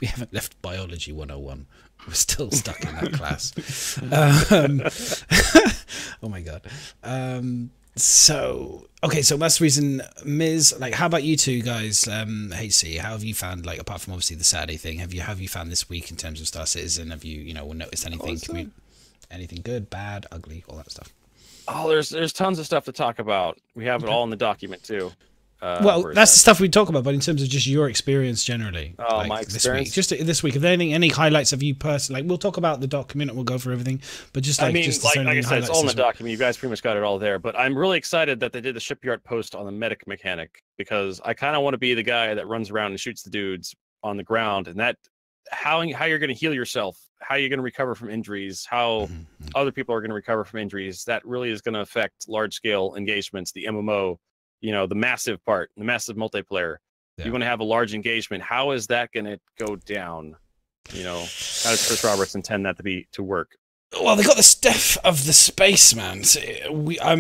we haven't left biology 101. We're still stuck in that class. Oh my god. So that's the reason, Miz. Like, how about you two guys? HC, how have you found, like, apart from obviously the Saturday thing, have you found this week in terms of Star Citizen? Have you noticed anything? Anything good, bad, ugly, all that stuff? Oh, there's tons of stuff to talk about. We have it all in the document too. Well, that's the stuff we talk about, but in terms of just your experience generally. Oh, my experience. This week, if there any highlights of you personally, like, we'll talk about the document and we'll go for everything, but just like, like I said, it's all in the document. You guys pretty much got it all there, but I'm really excited that they did the shipyard post on the medic mechanic, because I kind of want to be the guy that runs around and shoots the dudes on the ground, and that how you're going to heal yourself, how you're going to recover from injuries, how other people are going to recover from injuries. That really is going to affect large scale engagements, the MMO. The massive part, the massive multiplayer. Yeah. You want to have a large engagement. How is that going to go down? How does Chris Roberts intend that to work? Well, they got the stuff of the spaceman. So I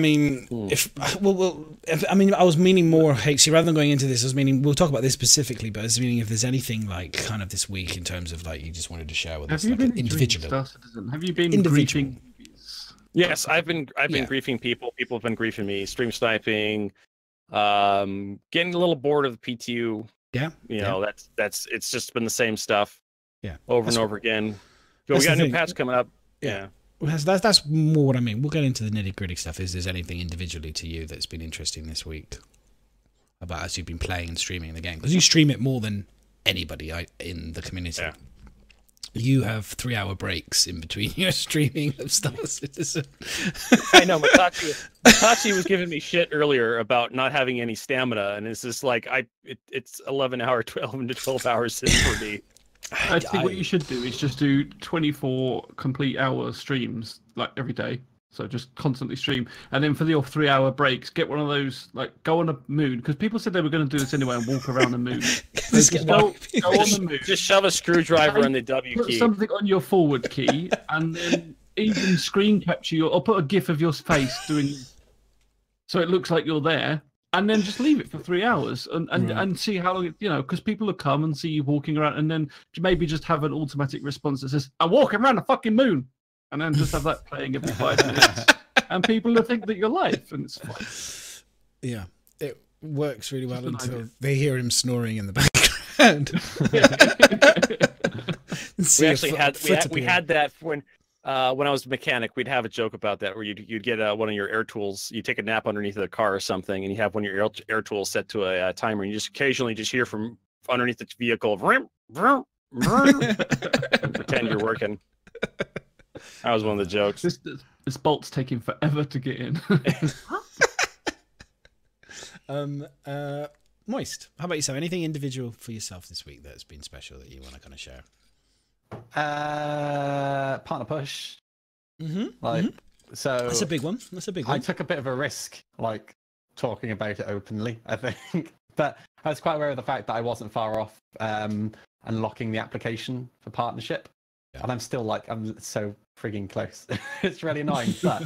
was meaning more HC rather than going into this. I was meaning we'll talk about this specifically, but I was meaning if there's anything like kind of this week in terms of like you just wanted to share with us, like individually. Have you been griefing? Yes, I've been griefing people. People have been griefing me. Stream sniping, getting a little bored of the PTU. Yeah, you know that's it's just been the same stuff. Yeah, over and over again. But we got a new patch coming up. Yeah. That's more what I mean. We'll get into the nitty-gritty stuff. Is there anything individually to you that's been interesting this week about as you've been playing and streaming the game? Because you stream it more than anybody in the community. Yeah. You have 3-hour breaks in between your streaming of stuff. I know. Matachi was giving me shit earlier about not having any stamina, and it's just like it's 11 to 12 hours for me. I think what you should do is just do 24 complete hour streams like every day. So just constantly stream, and then for your 3-hour breaks, get one of those like go on a moon because people said they were going to do this anyway and walk around the moon. Just go on the moon. Just shove a screwdriver on the W put key. Something on your forward key, and then even screen capture or put a GIF of your face doing, so it looks like you're there. And then just leave it for 3 hours and see how long, because people will come and see you walking around and then maybe just have an automatic response that says, I'm walking around the fucking moon. And then just have that playing every 5 minutes. And people will think that you're live and it's fine. Yeah, it works really well until they hear him snoring in the background. we had that when I was a mechanic, we'd have a joke about that where you'd get one of your air tools, you take a nap underneath the car or something, and you have one of your air tools set to a timer, and you just occasionally just hear from underneath the vehicle, vroom, vroom, vroom, and pretend you're working. That was one of the jokes. This bolt's taking forever to get in. Moist, how about yourself? Anything individual for yourself this week that's been special that you want to kind of share? Partner push. So that's a big one. I took a bit of a risk, like talking about it openly, I think, but I was quite aware of the fact that I wasn't far off unlocking the application for partnership, and I'm still like I'm so frigging close. It's really annoying, but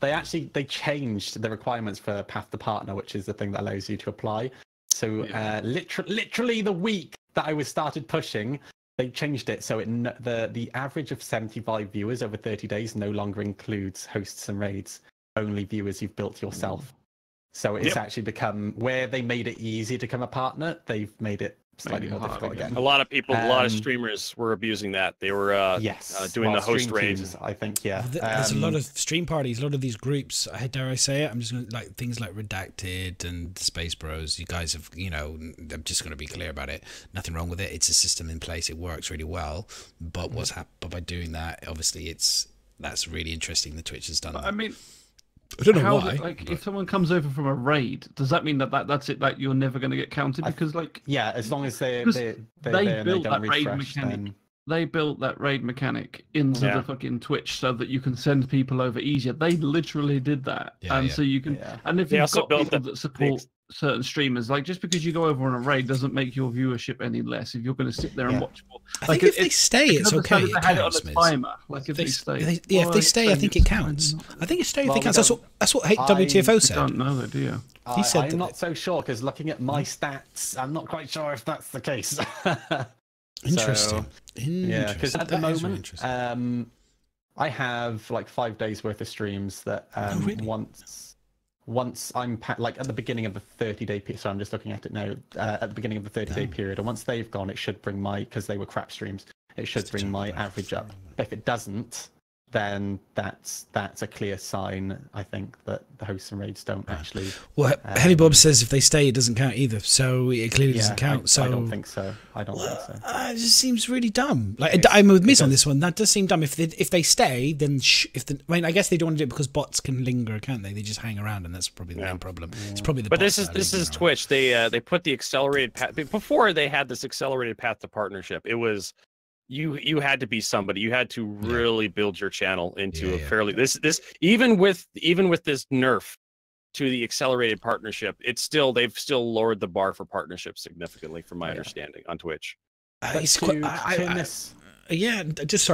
they changed the requirements for Path to Partner, which is the thing that allows you to apply. So literally the week that I started pushing, they changed it so the average of 75 viewers over 30 days no longer includes hosts and raids, only viewers you've built yourself. So it's actually become, where they made it easy to become a partner, they've made it slightly more difficult again. A lot of people, a lot of streamers were abusing that. They were doing the host raids. I think, there's a lot of stream parties, a lot of these groups. Dare I say it? I'm just going to like things like Redacted and Space Bros. You guys have, I'm just going to be clear about it. Nothing wrong with it. It's a system in place. It works really well. But but by doing that, obviously, that's really interesting. The Twitch has done. I mean, I don't know why. If someone comes over from a raid, does that mean that's it? Like you're never going to get counted because, as long as they built that raid refresh, mechanic. They built that raid mechanic into the fucking Twitch so that you can send people over easier. They literally did that, so you can. And if you've got people that support certain streamers, like just because you go over on a raid doesn't make your viewership any less. If you're going to sit there and watch, I think if they stay, it's okay. It counts, if they stay, if they stay, I think it counts. I think it stays. I think it counts. That's what WTFO said. I don't know that, do you? He said I'm not so sure because looking at my stats, I'm not quite sure if that's the case. Interesting. Yeah, because at the moment, I have like 5 days worth of streams that once I'm like at the beginning of the 30-day period. So I'm just looking at it now. At the beginning of the 30-day period, and once they've gone, it should bring because they were crap streams, it should bring my average up. If it doesn't, then that's a clear sign, I think, that the hosts and raids don't actually. Well, Heavy Bob says if they stay, it doesn't count either. So it clearly doesn't count. I don't think so. It just seems really dumb. Like I'm with Miz on this one. That does seem dumb. If they stay, then I guess they don't want to do it because bots can linger, can't they? They just hang around, and that's probably the main problem. It's probably the. But this is Twitch. They put the accelerated path before they had this accelerated path to partnership. It was. You had to be somebody. You had to really build your channel into a fairly this even with this nerf to the accelerated partnership, they've still lowered the bar for partnership significantly, from my understanding, on Twitch. Yeah, just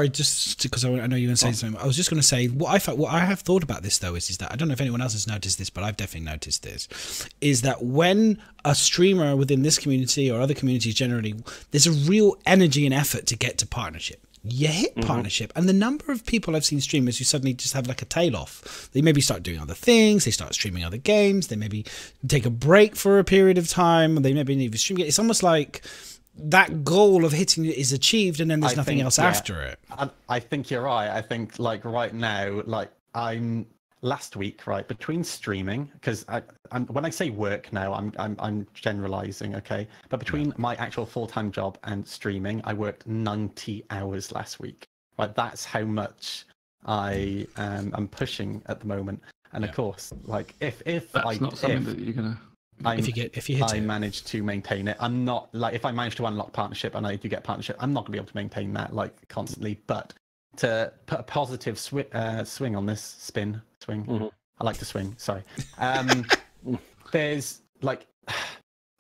because I know you were going to say something. I was just going to say what I have thought about this though is that I don't know if anyone else has noticed this, but I've definitely noticed this, is that when a streamer within this community or other communities generally, there's a real energy and effort to get to partnership. You hit partnership, and the number of people I've seen streamers who suddenly just have like a tail off. They maybe start doing other things, they start streaming other games, they maybe take a break for a period of time, they maybe even stream. It's almost like that goal of hitting it is achieved, and then there's nothing else after it. I think you're right. I think like right now, like I'm last week, right, between streaming, because I'm when I say work now, I'm generalizing, okay, but between my actual full-time job and streaming, I worked 90 hours last week. Right, that's how much I'm pushing at the moment. And of course, like if that's not something that you're gonna. If I manage to maintain it. I'm not like if I manage to unlock partnership and I do get partnership, I'm not gonna be able to maintain that like constantly. But to put a positive swing on this swing. I like to swing. Sorry. There's like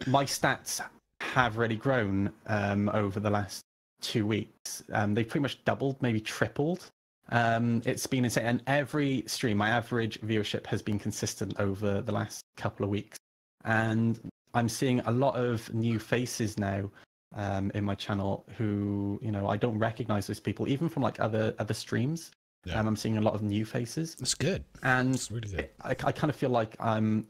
my stats have really grown over the last 2 weeks. They've pretty much doubled, maybe tripled. It's been insane, and every stream, my average viewership has been consistent over the last couple of weeks. And I'm seeing a lot of new faces now in my channel who, you know, I don't recognize those people, even from like other streams. Yeah. I'm seeing a lot of new faces. That's good. And that's really good. I kind of feel like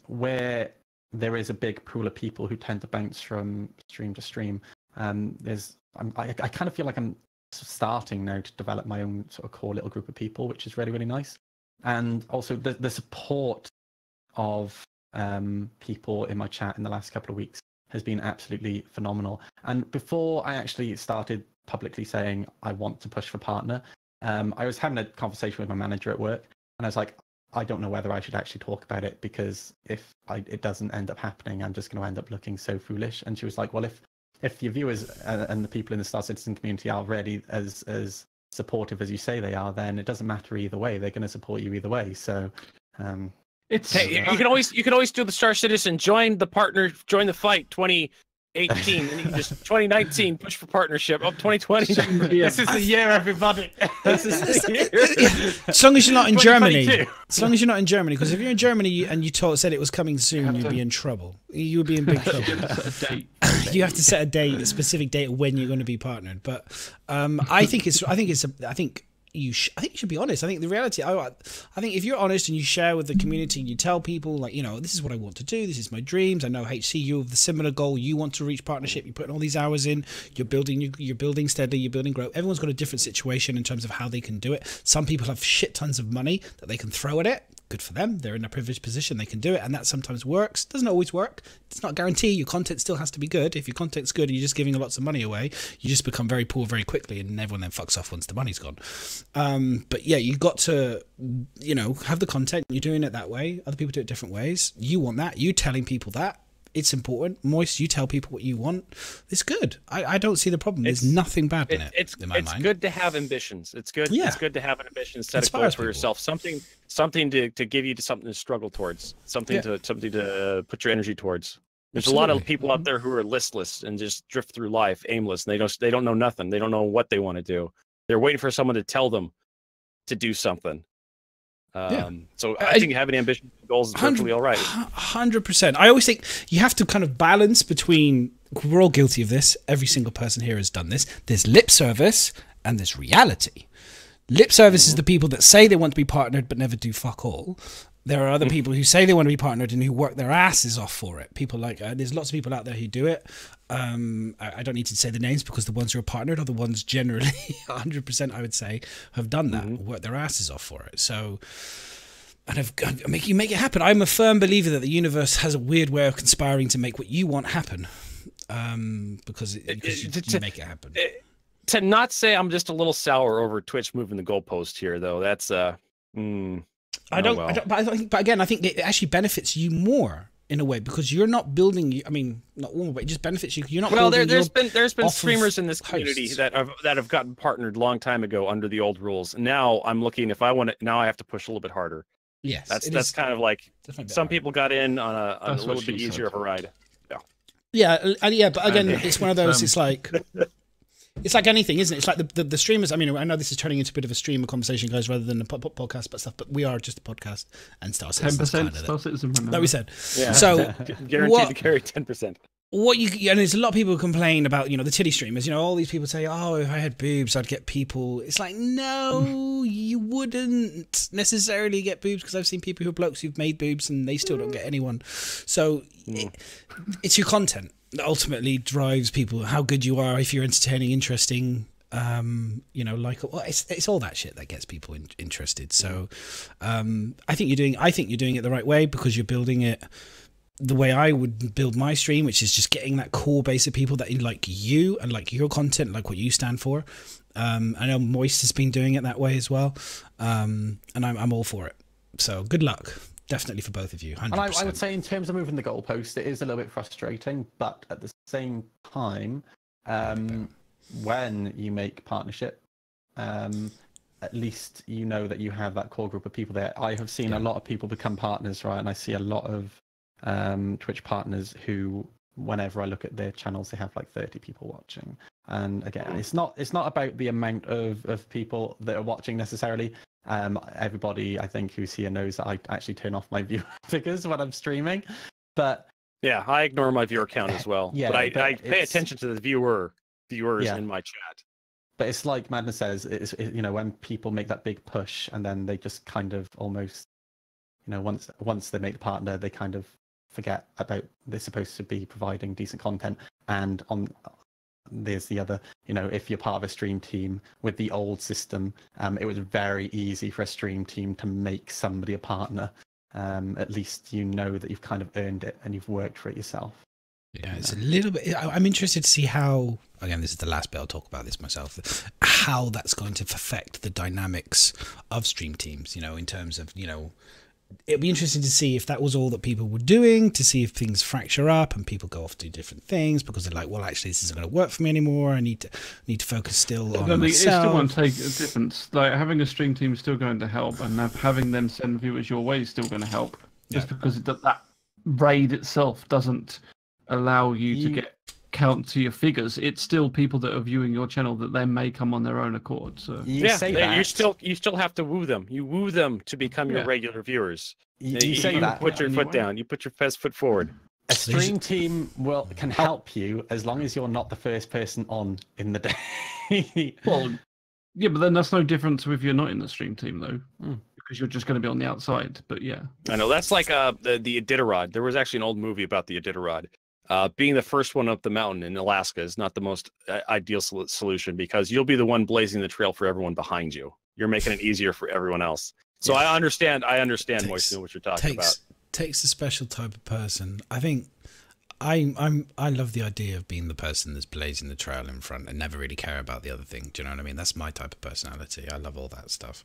where there is a big pool of people who tend to bounce from stream to stream. I kind of feel like I'm starting now to develop my own sort of core little group of people, which is really, really nice. And also the support of people in my chat in the last couple of weeks has been absolutely phenomenal. And before I actually started publicly saying I want to push for partner, I was having a conversation with my manager at work, and I was like, I don't know whether I should actually talk about it, because if it doesn't end up happening, I'm just going to end up looking so foolish. And she was like, well, if your viewers and the people in the Star Citizen community are already as supportive as you say they are, then it doesn't matter either way. They're going to support you either way. So you can always do the Star Citizen, join the fight 2018, and you can just 2019 push for partnership. 2020. This is the year, everybody. This is the year. As long as you're not in Germany. As long as you're not in Germany, because if you're in Germany and you said it was coming soon, you'd be in trouble. You would be in big trouble. You have to set a date, a specific date when you're going to be partnered. But I think you should be honest. I think the reality, I think if you're honest and you share with the community and you tell people, like, you know, this is what I want to do, this is my dreams. I know HC, you have the similar goal. You want to reach partnership. You're putting all these hours in. You're building steadily. You're building growth. Everyone's got a different situation in terms of how they can do it. Some people have shit tons of money that they can throw at it. Good for them. They're in a privileged position. They can do it, and that sometimes works. Doesn't always work. It's not a guarantee. Your content still has to be good. If your content's good and you're just giving lots of money away, you just become very poor very quickly, and everyone then fucks off once the money's gone. But yeah, you got to, you know, have the content. You're doing it that way. Other people do it different ways. You want that. You telling people that. It's important. Moist, you tell people what you want. It's good. I don't see the problem. There's nothing bad in it. It's good to have ambitions. It's good. Yeah. It's good to have an ambition, set a goal for yourself. Something to give you to something to struggle towards. Something to put your energy towards. There's a lot of people out there who are listless and just drift through life aimless. And they don't know nothing. They don't know what they want to do. They're waiting for someone to tell them to do something. So I think having ambition goals is perfectly all right. 100%. I always think you have to kind of balance between, we're all guilty of this, every single person here has done this, there's lip service and there's reality. Lip service is the people that say they want to be partnered but never do fuck all. There are other people who say they want to be partnered and who work their asses off for it. People like, there's lots of people out there who do it. I don't need to say the names, because the ones who are partnered are the ones generally 100% I would say have done that, worked their asses off for it. So, and make it happen. I'm a firm believer that the universe has a weird way of conspiring to make what you want happen, because you make it happen. To not say I'm just a little sour over Twitch moving the goalpost here, though, that's but again, I think it actually benefits you more in a way, because you're not building. I mean, not all, but it just benefits you. You're not. Well, there's been streamers in this community that have gotten partnered long time ago under the old rules. Now I'm looking. If I want to, now I have to push a little bit harder. Yes, that's kind of like some people got in on a little bit easier of a ride. Yeah. But again, it's one of those. It's like It's like anything, isn't it? It's like the streamers. I mean, I know this is turning into a bit of a streamer conversation, guys, rather than a podcast, but we are just a podcast and Star Citizen. 10% Star Citizen. That we said. Yeah. So guaranteed to carry 10%. What and there's a lot of people who complain about, the titty streamers. All these people say, oh, if I had boobs, I'd get people. It's like, no, you wouldn't necessarily get boobs, because I've seen people who are blokes who've made boobs and they still don't get anyone. So it's your content that ultimately drives people, how good you are, if you're entertaining, interesting, it's all that shit that gets people interested. So I think you're doing it the right way, because you're building it the way I would build my stream, which is just getting that core base of people that like you and like your content, like what you stand for. I know Moist has been doing it that way as well, and I'm all for it. So good luck, definitely, for both of you. 100%. And I would say, in terms of moving the goalpost, it is a little bit frustrating, but at the same time, when you make partnership, at least you know that you have that core group of people there. I have seen a lot of people become partners, right? And I see a lot of Twitch partners who, whenever I look at their channels, they have like 30 people watching. And again, it's not about the amount of people that are watching necessarily. Everybody, I think, who's here knows that I actually turn off my viewer figures when I'm streaming. But yeah, I ignore my viewer count as well. Yeah, but I pay attention to the viewers in my chat. But it's like Madness says, when people make that big push and then they just kind of almost, once they make the partner, they kind of forget about they're supposed to be providing decent content. And there's the other, if you're part of a stream team with the old system, it was very easy for a stream team to make somebody a partner. At least that you've kind of earned it and you've worked for it yourself. Yeah, it's a little bit. I'm interested to see how. Again, this is the last bit. I'll talk about this myself. How that's going to affect the dynamics of stream teams. In terms of it'd be interesting to see if that was all that people were doing, to see if things fracture up and people go off to do different things because they're like, well, actually, this isn't going to work for me anymore. I need to focus still on myself. It still won't take a difference. Like, having a stream team is still going to help, and having them send viewers your way is still going to help. Just because that raid itself doesn't allow you to get count to your figures. It's still people that are viewing your channel that they may come on their own accord. So you still have to woo them. You woo them to become your regular viewers. You put your foot down. You put your best foot forward. A stream team can help you as long as you're not the first person on in the day. Well, yeah, but then that's no different to if you're not in the stream team, though. Because you're just going to be on the outside. But yeah, I know that's like the Iditarod. There was actually an old movie about the Iditarod. Being the first one up the mountain in Alaska is not the most ideal solution, because you'll be the one blazing the trail for everyone behind you. You're making it easier for everyone else. So I understand, Moisty, what you're talking about. Takes a special type of person. I think I love the idea of being the person that's blazing the trail in front and never really care about the other thing. Do you know what I mean? That's my type of personality. I love all that stuff.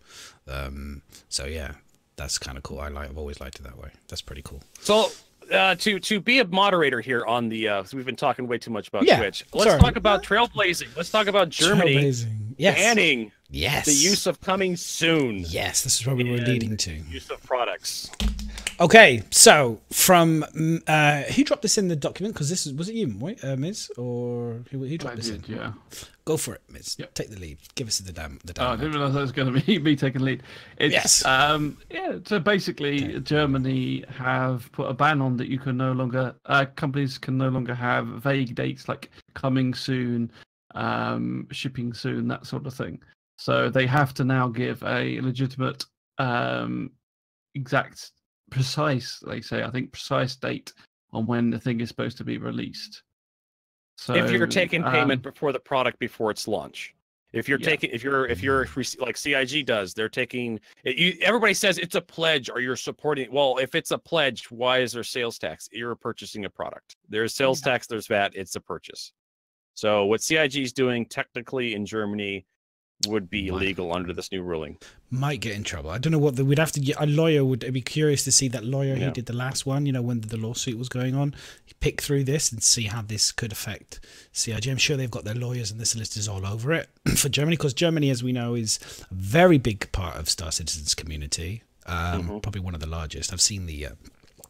So yeah, that's kind of cool. I've always liked it that way. That's pretty cool. So to be a moderator here on the so we've been talking way too much about Twitch. Let's talk about trailblazing. Let's talk about Germany banning the use of coming soon. Yes, this is what we were leading to. Use of products. Okay, so from who dropped this in the document? Because this was it you, Miz, or who dropped this in? Yeah. Go for it, Miz. Yep. Take the lead. Give us the damn. Oh, I didn't realize that was going to be me taking the lead. Yes. So basically, Germany have put a ban on that you can no longer, companies can no longer have vague dates like coming soon, shipping soon, that sort of thing. So they have to now give a legitimate, exact, precise date on when the thing is supposed to be released. So if you're taking payment for the product before its launch, if you're taking, if you're like CIG does, they're taking. Everybody says it's a pledge or you're supporting. Well, if it's a pledge, why is there sales tax? You're purchasing a product. There's sales tax. There's VAT. It's a purchase. So what CIG is doing technically in Germany would be illegal under this new ruling. Might get in trouble. I don't know what we'd have to get. A lawyer would be curious to see that lawyer who did the last one, when the lawsuit was going on, pick through this and see how this could affect CIG. I'm sure they've got their lawyers and the solicitors all over it for Germany, because Germany, as we know, is a very big part of Star Citizen's community. Probably one of the largest. I've seen the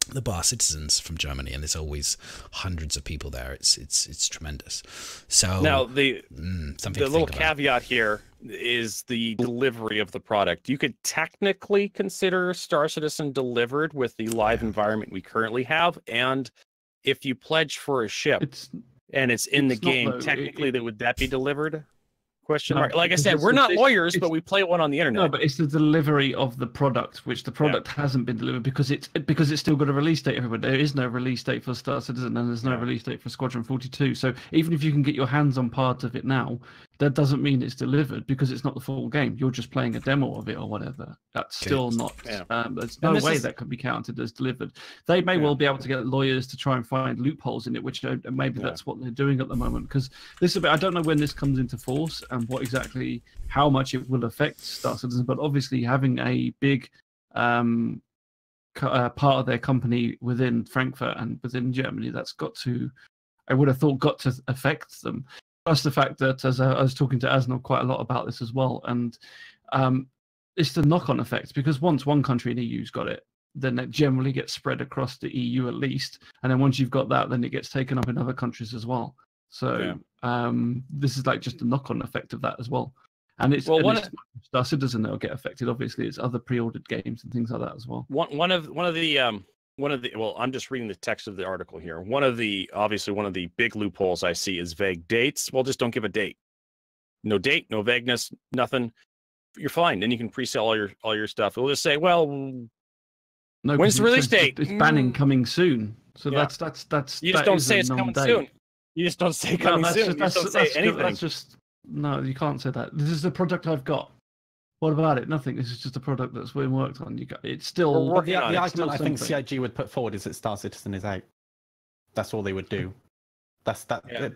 the bar citizens from Germany, and there's always hundreds of people there. It's tremendous. So now the little about. caveat here is the delivery of the product. You could technically consider Star Citizen delivered with the live environment we currently have, and if you pledge for a ship and it's in the game, technically would that be delivered? Question mark. Like I said, we're not lawyers, but we play one on the internet. No, but it's the delivery of the product, which the product hasn't been delivered because it's still got a release date. Everybody, there is no release date for Star Citizen, and there's no release date for Squadron 42. So even if you can get your hands on part of it now, that doesn't mean it's delivered because it's not the full game. You're just playing a demo of it or whatever. That's still not. There's no way that can be counted as delivered. They may well be able to get lawyers to try and find loopholes in it, which maybe that's what they're doing at the moment. Because I don't know when this comes into force and what exactly how much it will affect Star Citizen, but obviously having a big part of their company within Frankfurt and within Germany, that's got to affect them. Plus the fact that, as I was talking to Asnel quite a lot about this as well, and it's the knock-on effect, because once one country in the EU's got it, then it generally gets spread across the EU at least, and then once you've got that, then it gets taken up in other countries as well. So this is like just a knock-on effect of that as well. And it's Star Citizen that will get affected. Obviously, it's other pre-ordered games and things like that as well. One of the well, I'm just reading the text of the article here. One of the big loopholes I see is vague dates. Well, just don't give a date. No date, no vagueness, nothing. You're fine. Then you can pre-sell all your stuff. It'll just say, well, when's the release date? It's banning coming soon. So that's you just don't say it's coming soon. You just don't say coming soon. You just don't say anything. That's just no. You can't say that. This is the product I've got. What about it? Nothing. This is just a product that's been worked on. It's still the argument I think CIG would put forward is that Star Citizen is out. That's all they would do. That's that. Yeah.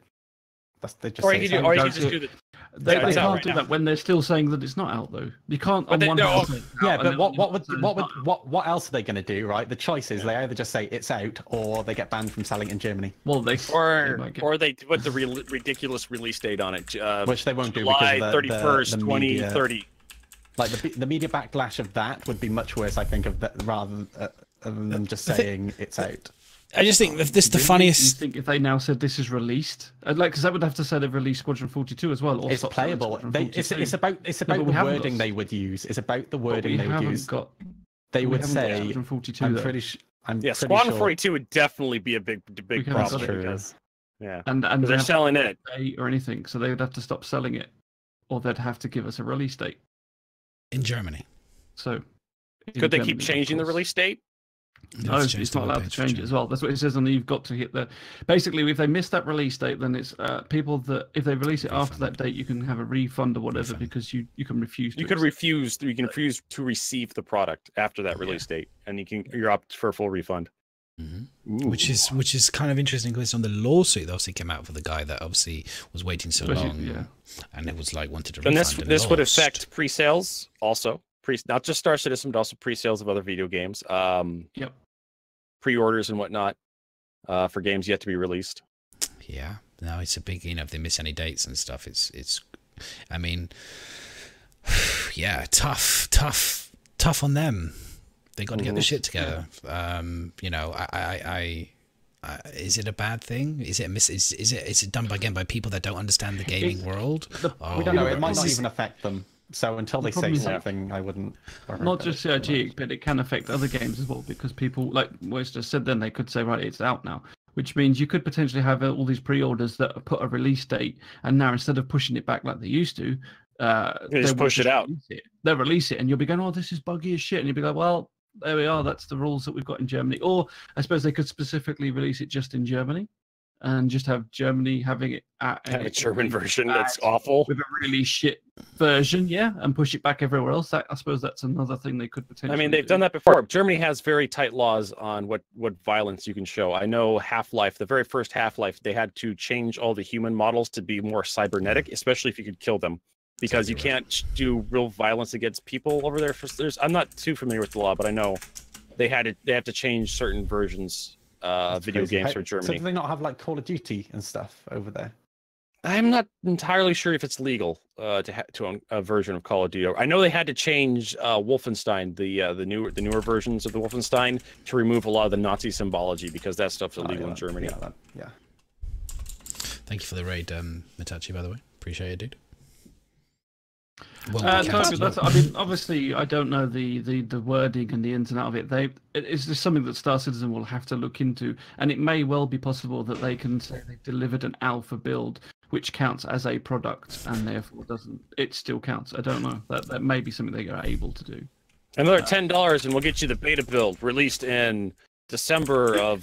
They just or you could just do the. They can't do that when they're still saying that it's not out though. You can't. But what else are they going to do? Right. The choice is they either just say it's out or they get banned from selling in Germany. Well, they put the ridiculous release date on it, which they won't July do because July 31st, 2030. Like the media backlash of that would be much worse, I think, rather than just saying it's out. I just think that this is the funniest. You think if they now said this is released, because that would have to say they've released Squadron 42 as well. Or it's playable. It's about the wording they would use. It's about the wording they would use. They would say Squadron 42. I'm pretty sure. Squadron 42 would definitely be a big problem. Because, and they're selling it or anything, so they would have to stop selling it, or they'd have to give us a release date in Germany. So could they keep changing the release date? No, it's not allowed to change it as well. That's what it says, and you've got to hit the. Basically, if they miss that release date, then it's people that if they release it after that date, you can have a refund or whatever because you can refuse. You can refuse to receive the product after that release date, and you're up for a full refund. Mm-hmm. Which is kind of interesting because on the lawsuit that obviously came out for the guy that obviously was waiting so long, and it was like wanted to refund. And this would affect pre-sales also. Not just Star Citizen, but also pre-sales of other video games. Pre-orders and whatnot for games yet to be released. Yeah, no, it's a big. If they miss any dates and stuff, it's. I mean, yeah, tough on them. They got to get the shit together. Is it a bad thing? Is it done by people that don't understand the gaming world? We don't know. It might not even affect them. So until they say something, I wouldn't. Not just CIG, but it can affect other games as well because people, like Wes just said, then they could say, right, it's out now, which means you could potentially have all these pre-orders that put a release date, and now instead of pushing it back like they used to, they just push it out. They'll release it, and you'll be going, oh, this is buggy as shit, and you'll be like, well, there we are. That's the rules that we've got in Germany. Or I suppose they could specifically release it just in Germany. And just have Germany having it at a German version that's awful with a really shit version, and push it back everywhere else. I suppose that's another thing they could potentially. I mean, they've done that before. Germany has very tight laws on what violence you can show. I know Half-Life, the very first Half-Life, they had to change all the human models to be more cybernetic, especially if you could kill them, because you can't do real violence against people over there. I'm not too familiar with the law, but I know they have to change certain versions. Video games for Germany. So do they not have like Call of Duty and stuff over there? I'm not entirely sure if it's legal to own a version of Call of Duty. I know they had to change Wolfenstein, the newer versions of the Wolfenstein, to remove a lot of the Nazi symbology because that stuff's illegal in Germany. Yeah. Thank you for the raid, Mitachi, by the way. Appreciate it, dude. I mean, obviously, I don't know the wording and the ins and out of it. It's just something that Star Citizen will have to look into, and it may well be possible that they can say they delivered an alpha build, which counts as a product, and therefore it still counts. I don't know. That may be something they are able to do. Another $10, and we'll get you the beta build released in December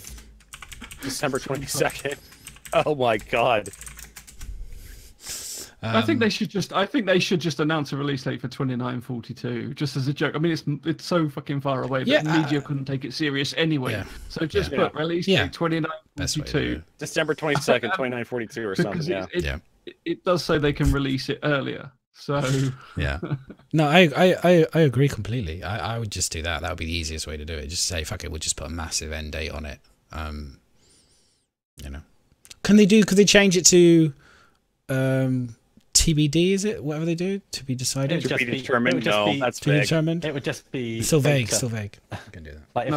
22nd. Oh my god. I think they should just announce a release date for 2942, just as a joke. I mean, it's so fucking far away that media couldn't take it serious anyway. Yeah. So just put release date 2942, December 22nd, 2942 or something. It does say they can release it earlier. So yeah, no, I agree completely. I would just do that. That would be the easiest way to do it. Just say fuck it. We'll just put a massive end date on it. You know, could they change it to TBD, is it? Whatever they do, to be decided. To be determined. No, that's vague. Determined. It would just be still vague. Still vague. I can do that. Like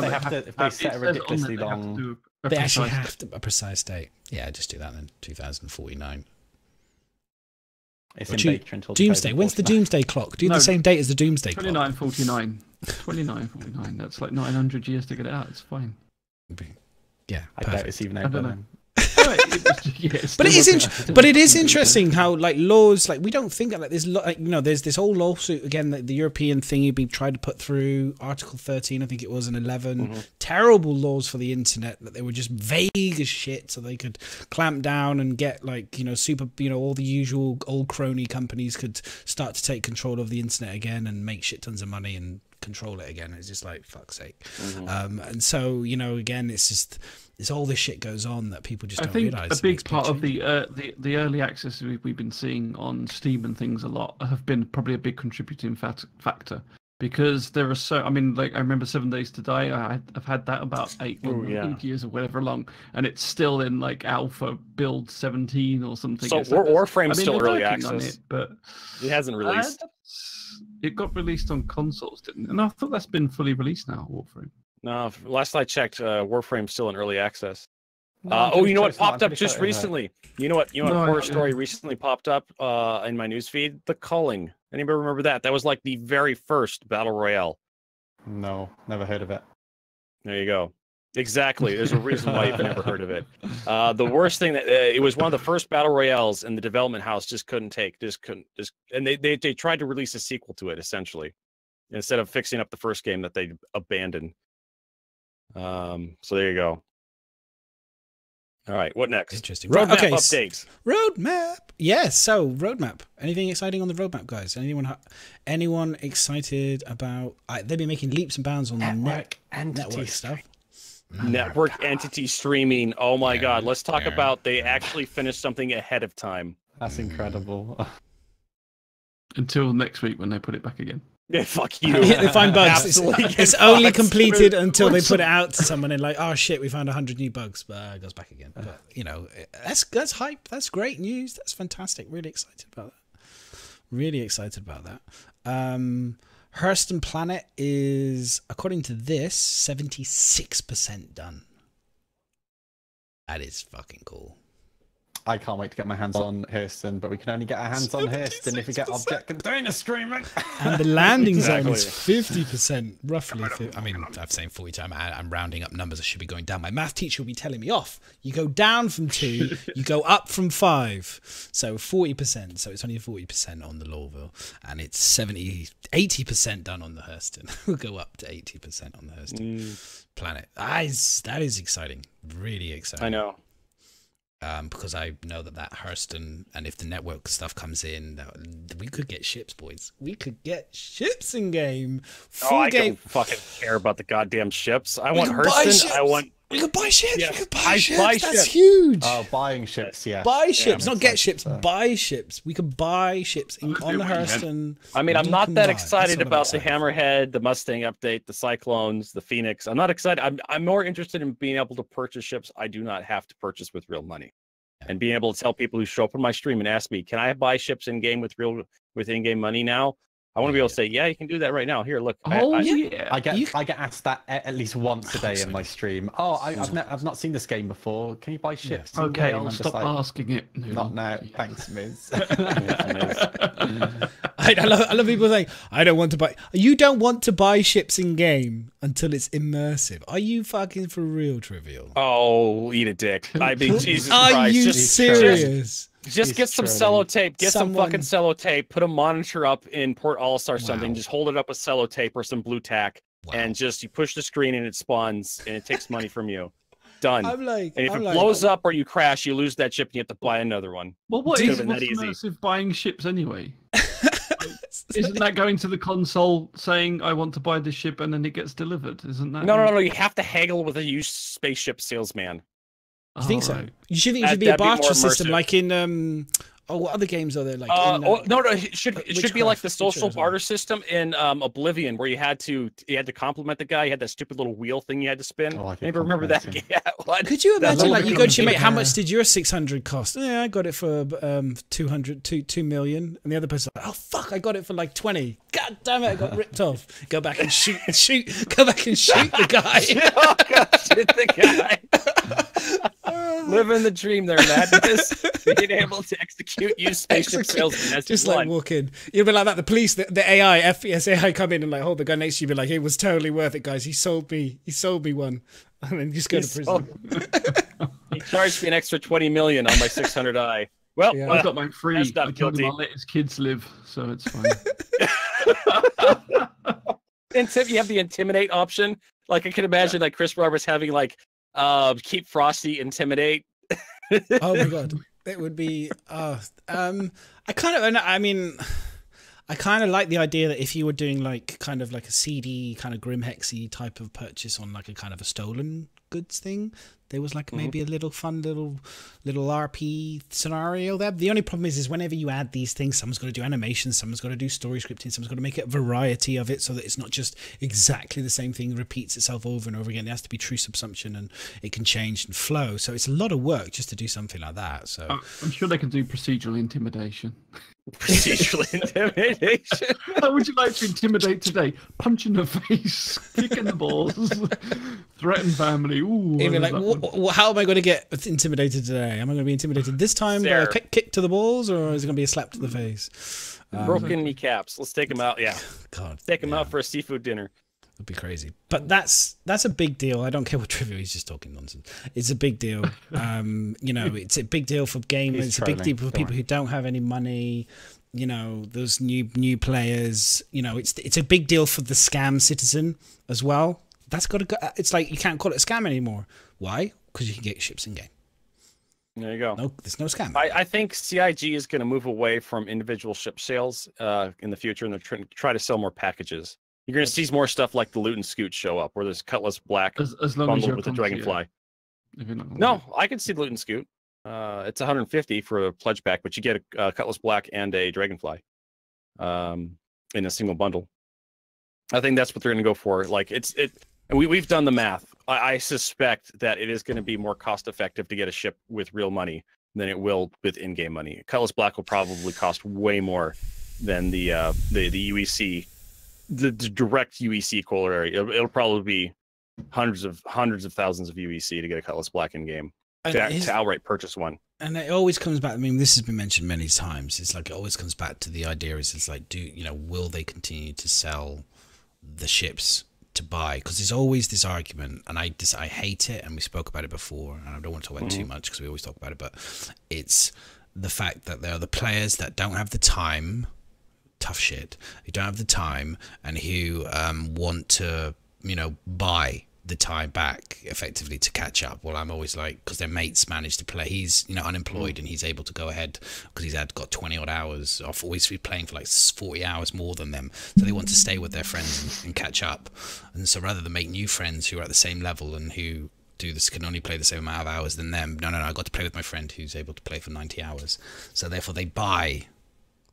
if they set a ridiculously long, they actually have a precise date. Yeah, just do that then. 2049. It's in beta until Doomsday. When's the Doomsday clock? Do the same date as the Doomsday clock. 2949. 2949. That's like 900 years to get it out. It's fine. Yeah, I doubt it's even out then. But it is interesting how like laws, like we don't think like there's there's this whole lawsuit again, the European thingy being tried to put through Article 13, I think it was, and 11 terrible laws for the internet that they were just vague as shit, so they could clamp down and get like super all the usual old crony companies could start to take control of the internet again and make shit tons of money and control it again. It's just like fuck's sake. And so again, it's all this shit goes on that people just don't realize. I think a big part of the early access we've been seeing on Steam and things a lot have been probably a big contributing factor, because there are I remember 7 Days to Die. I've had that about 8 years or whatever long, and it's still in like alpha build 17 or something. So Warframe's still early access, but it hasn't released. It got released on consoles, didn't it? And I thought that's been fully released now, Warframe. No, last I checked, Warframe's still in early access. You know what popped up just recently? You know what horror story recently popped up in my newsfeed? The Culling. Anybody remember that? That was like the very first battle royale. No, never heard of it. There you go. Exactly. There's a reason why you've never heard of it. The worst thing that it was one of the first battle royales, and the development house just couldn't, and they tried to release a sequel to it essentially, instead of fixing up the first game that they abandoned. So there you go. All right, what next? Interesting. Roadmap updates. Roadmap. Yes. So roadmap. Anything exciting on the roadmap, guys? Anyone excited about? They've been making leaps and bounds on the network stuff. Network entity streaming. Oh my god. Let's talk about they actually finished something ahead of time. That's incredible. Until next week when they put it back again. Yeah, fuck you. They find bugs. It's only completed until they put it out to someone and like, oh shit, we found 100 new bugs, but it goes back again. But that's hype. That's great news. That's fantastic. Really excited about that. Hurston Planet is, according to this, 76% done. That is fucking cool. I can't wait to get my hands on Hurston, but we can only get our hands on Hurston if we get object container streaming. And the landing zone is 50%, roughly. I mean, I've saying 40 times. I'm rounding up numbers. I should be going down. My math teacher will be telling me off. You go down from 2, you go up from 5. So 40%. So it's only 40% on the Lawville, and it's 80% done on the Hurston. We'll go up to 80% on the Hurston Planet. That is exciting. Really exciting. I know. Because I know that Hurston, and if the network stuff comes in, we could get ships, boys. We could get ships in game. I don't fucking care about the goddamn ships. I want Hurston. We could buy ships. Yes. We could buy ships. That's huge. Oh, buying ships, yeah. Buy ships, not get ships. Buy ships. We could buy ships on the Hurston. I mean, I'm not that excited about the Hammerhead, the Mustang update, the Cyclones, the Phoenix. I'm not excited. I'm more interested in being able to purchase ships I do not have to purchase with real money. and being able to tell people who show up on my stream and ask me, can I buy ships in game with in-game money now? I want to be able to say, yeah, you can do that right now. Here, look. I get asked that at least once a day in my stream. Oh, I've not seen this game before. Can you buy ships? Okay, I'll stop asking it. Not now. Thanks, Miz. I love people saying, I don't want to buy. You don't want to buy ships in game until it's immersive. Are you fucking for real, Trivial? Oh, eat a dick. I mean, Jesus Christ. Are you serious? Just get some sellotape. Get some fucking sellotape. Put a monitor up in Port All-Star something. Just hold it up with sellotape or some blue tack, and just you push the screen and it spawns and it takes money from you. Done. And if it blows up or you crash, you lose that ship and you have to buy another one. Well, what's immersive buying ships anyway? Isn't that going to the console saying I want to buy this ship and then it gets delivered? Isn't that? No. You have to haggle with a used spaceship salesman. You think so? You should think it should be a barter system like in what other games are there? Like it should be like the social barter system in Oblivion, where you had to compliment the guy. You had that stupid little wheel thing you had to spin. I never remember that. Yeah, could you imagine like you go to your mate, how much did your 600 cost? Yeah, I got it for 2 million, and the other person like, oh fuck, I got it for like 20. God damn it, I got ripped off. Go back and shoot. Go back and shoot the guy. Oh god, shoot the guy. Living the dream there, Madness. Being able to execute used spaceship salesman. Just like walk in. You'll be like that. The police, the AI, FPS AI come in and like hold the guy next to you, be like, it was totally worth it, guys. He sold me one. And then you just go to prison. He charged me an extra 20 million on my 600i. Well, I got mine free. I told him I'll let his kids live, so it's fine. You have the intimidate option. Like I can imagine like Chris Roberts having like keep Frosty intimidate. Oh my god, it would be. I kind of like the idea that if you were doing like kind of like a CD kind of Grimhexy type of purchase on like a kind of a stolen goods thing, there was like maybe a little fun little RP scenario there. The only problem is whenever you add these things, someone's got to do animations, someone's got to do story scripting, someone's got to make it a variety of it so that it's not just exactly the same thing repeats itself over and over again. It has to be true subsumption and it can change and flow. So it's a lot of work just to do something like that. So I'm sure they can do procedural intimidation. Procedural intimidation. How would you like to intimidate today? Punch in the face, kick in the balls, threaten family. Ooh, even like, how am I going to get intimidated today? Am I going to be intimidated this time by a kick to the balls, or is it going to be a slap to the face? Broken kneecaps. Let's take him out. Yeah. God. Take him out for a seafood dinner. It'd be crazy. But that's a big deal. I don't care what trivia. He's just talking nonsense. It's a big deal. It's a big deal for gamers. It's a big deal for people who don't have any money. You know, those new players. You know, it's a big deal for the scam citizen as well. That's got to go. It's like you can't call it a scam anymore. Why? Because you can get ships in game. There you go. No, there's no scam. I think CIG is going to move away from individual ship sales in the future, and they're try to sell more packages. You're going to see more stuff like the Loot and Scoot show up, where there's Cutlass Black as bundled with the Dragonfly. No, I can see the Loot and Scoot. It's 150 for a pledge pack, but you get a Cutlass Black and a Dragonfly in a single bundle. I think that's what they're going to go for. Like and we've done the math. I suspect that it is going to be more cost effective to get a ship with real money than it will with in-game money. Cutlass Black will probably cost way more than the UEC. The direct UEC corollary, it'll probably be hundreds of thousands of UEC to get a Cutlass Black in game to outright purchase one. And it always comes back. I mean, this has been mentioned many times. It's like it always comes back to the idea: it's like, will they continue to sell the ships to buy? Because there's always this argument, and I hate it. And we spoke about it before, and I don't want to talk about it too much because we always talk about it. But it's the fact that there are the players that don't have the time. Tough shit, who don't have the time and who want to, buy the time back effectively to catch up. Well, I'm always like, because their mates managed to play. He's unemployed and he's able to go ahead because he's got 20 odd hours off. Always be playing for like 40 hours more than them. So they want to stay with their friends and catch up. And so rather than make new friends who are at the same level and who do this can only play the same amount of hours than them. No, I got to play with my friend who's able to play for 90 hours. So therefore they buy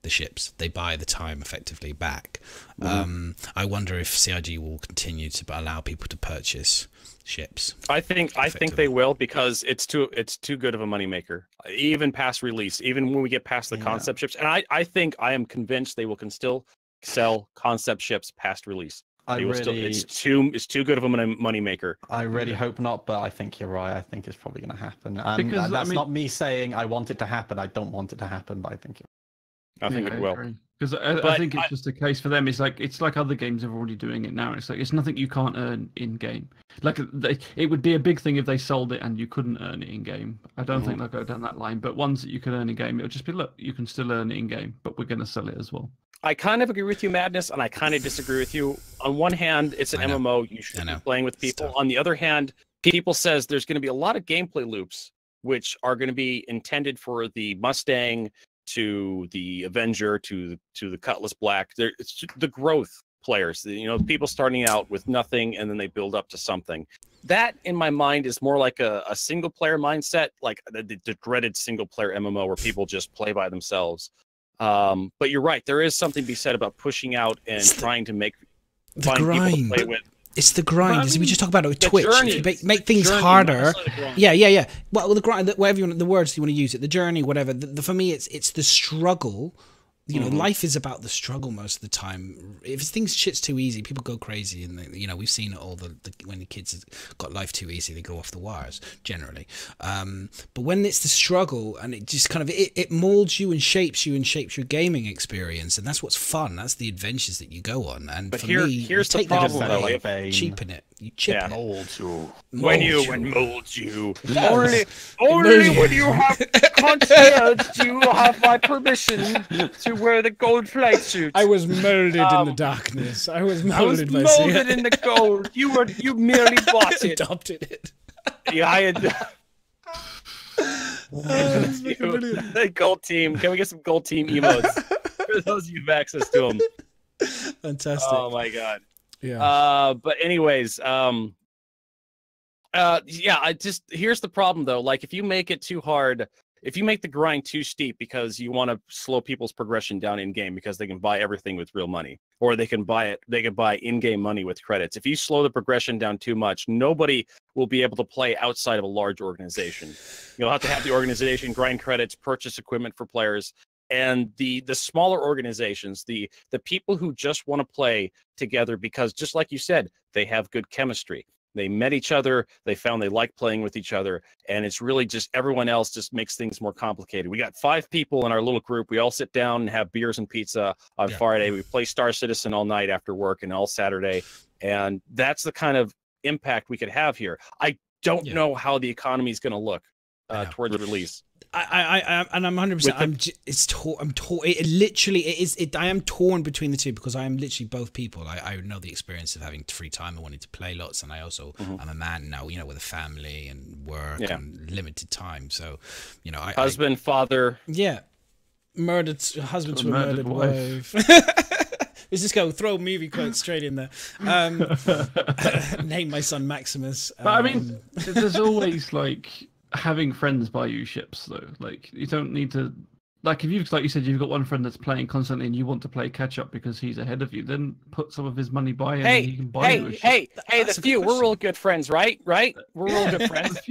the ships. They buy the time effectively back. I wonder if CIG will continue to allow people to purchase ships. I think they will, because it's too good of a moneymaker. Even past release, even when we get past the concept ships, and I am convinced they can still sell concept ships past release. It's too good of a money maker. I really hope not, but I think you're right. I think it's probably going to happen. And Because, that's not me saying I want it to happen. I don't want it to happen, but I think it will. Because I think it's just a case for them. It's like other games are already doing it now. It's like it's nothing you can't earn in game. Like it would be a big thing if they sold it and you couldn't earn it in game. I don't think they'll go down that line. But ones that you can earn in game, it'll just be, look, you can still earn it in game, but we're going to sell it as well. I kind of agree with you, Madness, and I kind of disagree with you. On one hand, it's an MMO. You should be playing with people. On the other hand, people says there's going to be a lot of gameplay loops, which are going to be intended for the Mustang, to the Avenger, to the Cutlass Black. It's the growth players. People starting out with nothing and then they build up to something. That, in my mind, is more like a single player mindset, like the dreaded single player MMO where people just play by themselves. But you're right. There is something to be said about pushing out and trying to find people to play with. It's the grind. We just talk about it with Twitch. If you make things harder. Yeah. Well, the grind, whatever the words you want to use it, the journey, whatever. For me, it's the struggle. Life is about the struggle most of the time. If shit's too easy, people go crazy, and we've seen it all. When the kids have got life too easy, they go off the wires generally. But when it's the struggle, and it just kind of it molds you and shapes your gaming experience, and that's what's fun. That's the adventures that you go on. And but for here's the problem, though. Cheapen it. You chip it. Molds you. Molds you. Only when you have concierge do you have my permission to wear the gold flight suit. I was molded in the darkness. I was molded in the gold. You merely bought it. Adopted it. Yeah, I had. The gold team. Can we get some gold team emotes for those of you who have access to them? Fantastic. Oh my god. Yeah. But anyways, here's the problem though. Like, if you make it too hard, if you make the grind too steep because you want to slow people's progression down in game because they can buy everything with real money, or they can buy in-game money with credits. If you slow the progression down too much, nobody will be able to play outside of a large organization. You'll have to have the organization grind credits, purchase equipment for players. And the smaller organizations, the people who just want to play together because, just like you said, they have good chemistry. They met each other. They found they like playing with each other. And it's really just everyone else just makes things more complicated. We got 5 people in our little group. We all sit down and have beers and pizza on Friday. We play Star Citizen all night after work and all Saturday. And that's the kind of impact we could have here. I don't know how the economy is going to look towards the release. I'm 100%. I'm torn. It literally is. I am torn between the two because I am literally both people. I know the experience of having free time and wanting to play lots, and I also I'm a man now. With a family and work and limited time. So, husband, father. Yeah, murdered husband to a murdered wife. Let's just go throw movie quotes straight in there. Name my son Maximus. But I mean, there's always having friends buy you ships though. Like, you don't need to, like, if you've, like you said, you've got one friend that's playing constantly and you want to play catch up because he's ahead of you, then put some of his money by him and he can buy you a ship. The few, we're real good friends, right? We're real good friends. That's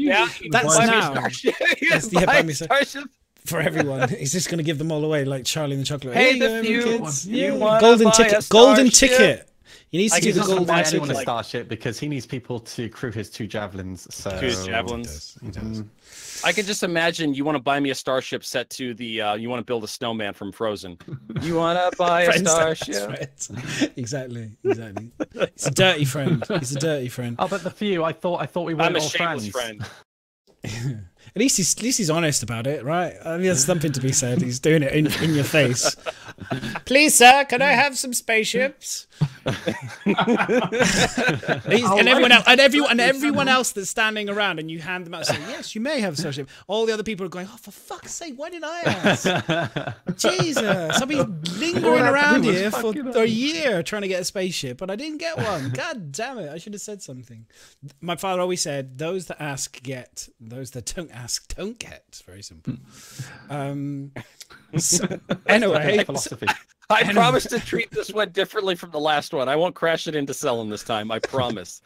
now. That's the buy me Starship for everyone. He's just going to give them all away like Charlie and the Chocolate. Hey, the few, kids. Golden ticket. Golden ticket. He needs to do the golden ticket. Anyone a starship because he needs people to crew his 2 javelins. So his javelins. He does. I can just imagine you want to buy me a starship set to the you want to build a snowman from Frozen. You want to buy a starship? Right. Exactly. He's a dirty friend. Oh, but the few, I thought we were all shameless friends. Friend. At least he's honest about it, right? I mean, there's something to be said. He's doing it in your face. Please, sir, can I have some spaceships? and everyone else that's standing around, and you hand them out saying, yes, you may have a spaceship. All the other people are going, oh, for fuck's sake, why did I ask? Jesus, I've been lingering around here for a year trying to get a spaceship, but I didn't get one. God damn it, I should have said something. My father always said, those that ask get, those that don't ask don't get. It's very simple. So, anyway, philosophy. I promise to treat this one differently from the last one. I won't crash it into Cellum this time. I promise.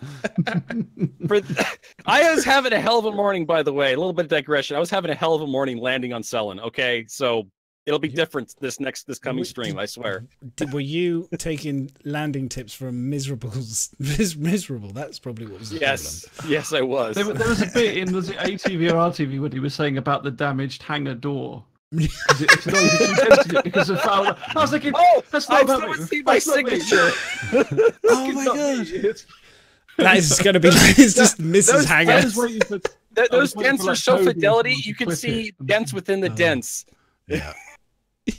I was having a hell of a morning, by the way. A little bit of digression. I was having a hell of a morning landing on Cellum. Okay, so it'll be different this coming stream. I swear. Were you taking landing tips from Miserable? That's probably what was the problem. Yes, I was. There was a bit in the ATV or RTV when he was saying about the damaged hangar door. Because of foul. I was thinking, oh, that's not about me. My signature. Oh my god, that is going to be. It's just Mrs. Hanger. Those dents are so fidelity. You can see dents within the dents. Yeah. He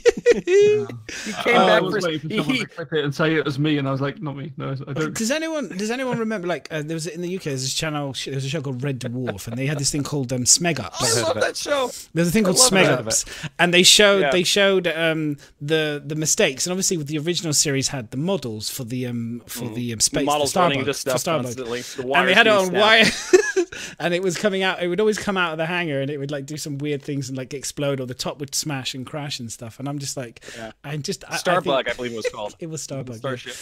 came back for someone to clip it and say it was me, and I was like, not me. No, I don't. Does anyone remember? Like, there was in the UK. There's a show called Red Dwarf, and they had this thing called Smeg Ups. I love that show. There's a thing called Smeg Ups, and they showed the mistakes, and obviously with the original series had the models for the space models running into stuff constantly. And they had it on wire. And it was coming out. It would always come out of the hangar, and it would like do some weird things and like explode, or the top would smash and crash and stuff. And I'm just like, Starbug, I believe it was called. It was Starbug. Starship.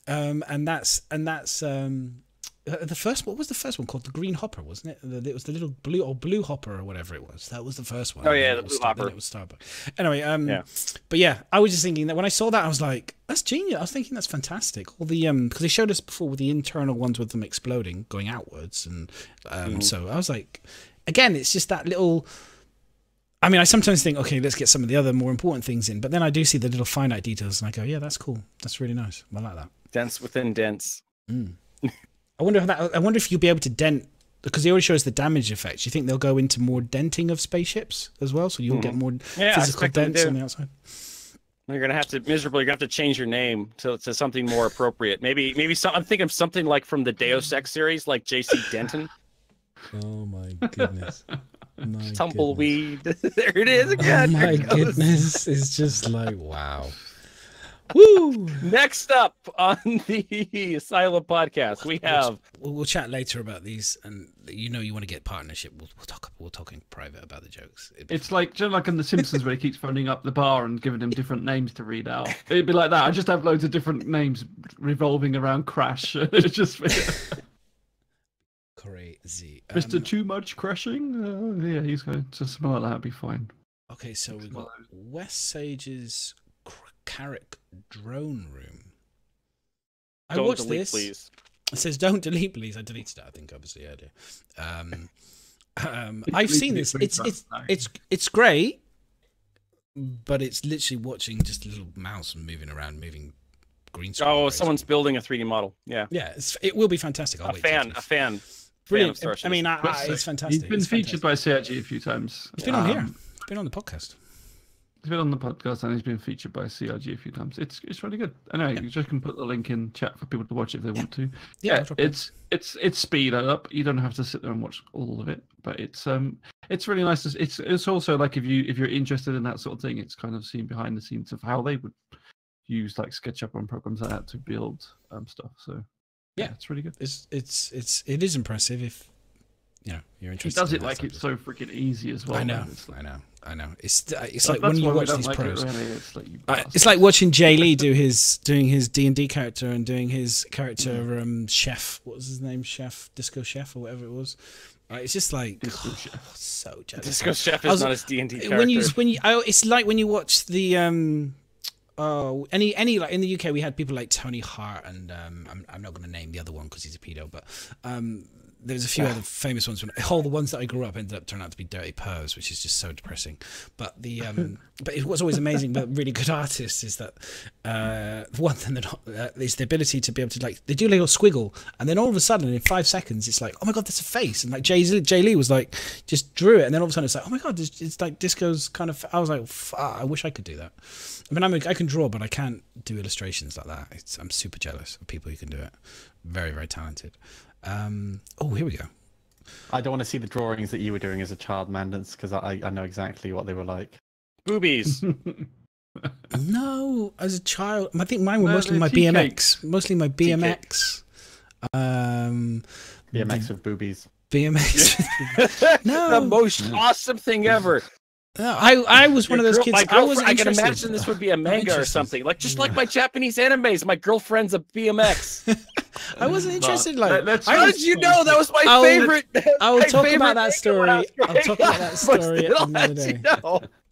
And that's the first. What was the first one called? The Green Hopper, wasn't it? It was the little blue hopper or whatever it was. That was the first one. Oh yeah, the blue hopper. Then it was Starbug. Anyway, but yeah, I was just thinking that when I saw that, I was like, that's genius. I was thinking that's fantastic. All the because they showed us before with the internal ones with them exploding, going outwards, and so I was like, again, it's just that little. I mean, I sometimes think, okay, let's get some of the other more important things in, but then I do see the little finite details, and I go, yeah, that's cool. That's really nice. I like that. Dents within dents. I wonder if you'll be able to dent, because they already show us the damage effects. You think they'll go into more denting of spaceships as well, so you'll get more physical dents on the outside. You're gonna have to change your name to something more appropriate. Maybe I'm thinking of something like from the Deus Ex series, like J.C. Denton. Oh my goodness. Tumbleweed. There it is again. Oh my goodness. It's just like, wow. Woo! Next up on the Asylum podcast, we have. We'll chat later about these, and you want to get partnership. We'll talk in private about the jokes. It's like, like in The Simpsons where he keeps phoning up the bar and giving him different names to read out. It'd be like that. I just have loads of different names revolving around Crash. It's just crazy. Mr. Too Much Crashing. Yeah, he's going to smell that. Be fine. Okay, so we've got West Sage's Carrick drone room. I watched delete, this. Please. It says don't delete, please. I deleted it. I think obviously I do. I've seen this. It's great, but it's literally watching just a little mouse moving around, moving green screen. Oh, someone's building a 3D model. Yeah. Yeah, it will be fantastic. A fan. Brilliant. I mean, it's fantastic. He's been featured by CRG a few times. He's been on here. He's been on the podcast. He's been on the podcast and he's been featured by CRG a few times. It's really good. I know you just can put the link in chat for people to watch if they want to. Yeah, it's speed up. You don't have to sit there and watch all of it, but it's really nice. It's also like if you're interested in that sort of thing, it's kind of seeing behind the scenes of how they would use like SketchUp and programs like that to build stuff. So yeah, it's really good. It is impressive if you're interested. He does it like it's so freaking easy as well. I know. It's like when you watch these pros. It's like watching Jay Lee doing his D&D character and doing his character Chef. What was his name? Disco Chef or whatever it was. It's just like so jealous. Disco Chef is not his D&D character. It's like when you watch the any like in the UK we had people like Tony Hart and I'm not going to name the other one because he's a pedo, but there's a few other famous ones. All the ones that I grew up ended up turning out to be dirty pervs, which is just so depressing. But the but it was always amazing. But really good artists is that one thing that is the ability to be able to, like, they do a little squiggle, and then all of a sudden in 5 seconds it's like, oh my god, that's a face. And like Jay Lee was like, just drew it, and then all of a sudden it's like, oh my god, it's like Disco's kind of. I was like, I wish I could do that. I mean, I can draw, but I can't do illustrations like that. I'm super jealous of people who can do it. Very, very talented. Oh, here we go. I don't want to see the drawings that you were doing as a child, Mandance, because I know exactly what they were like. Boobies. No, as a child, I think mine were mostly my BMX. Mostly my BMX. BMX with boobies. BMX. No. The most awesome thing ever. No, I was one of those kids. I can imagine this would be a manga or something. Like, just like my Japanese animes, my girlfriend's a BMX. I wasn't interested. Like, how did you know that was my favorite? I will talk about that story. I'll talk about that story another day.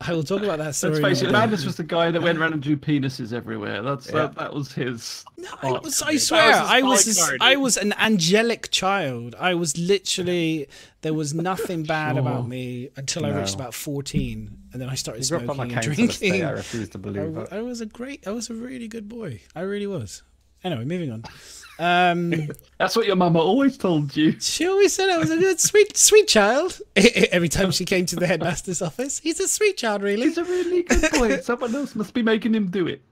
I will talk about that story. Let's face it, Madness was the guy that went around and drew penises everywhere. That was his. No, I swear, I was an angelic child. I was literally, there was nothing bad about me until I reached about 14, and then I started smoking and drinking. I refuse to believe it. I was a really good boy. I really was. Anyway, moving on. That's what your mama always told you. She always said I was a good, sweet child. Every time she came to the headmaster's office, he's a sweet child, really. He's a really good boy. Someone else must be making him do it.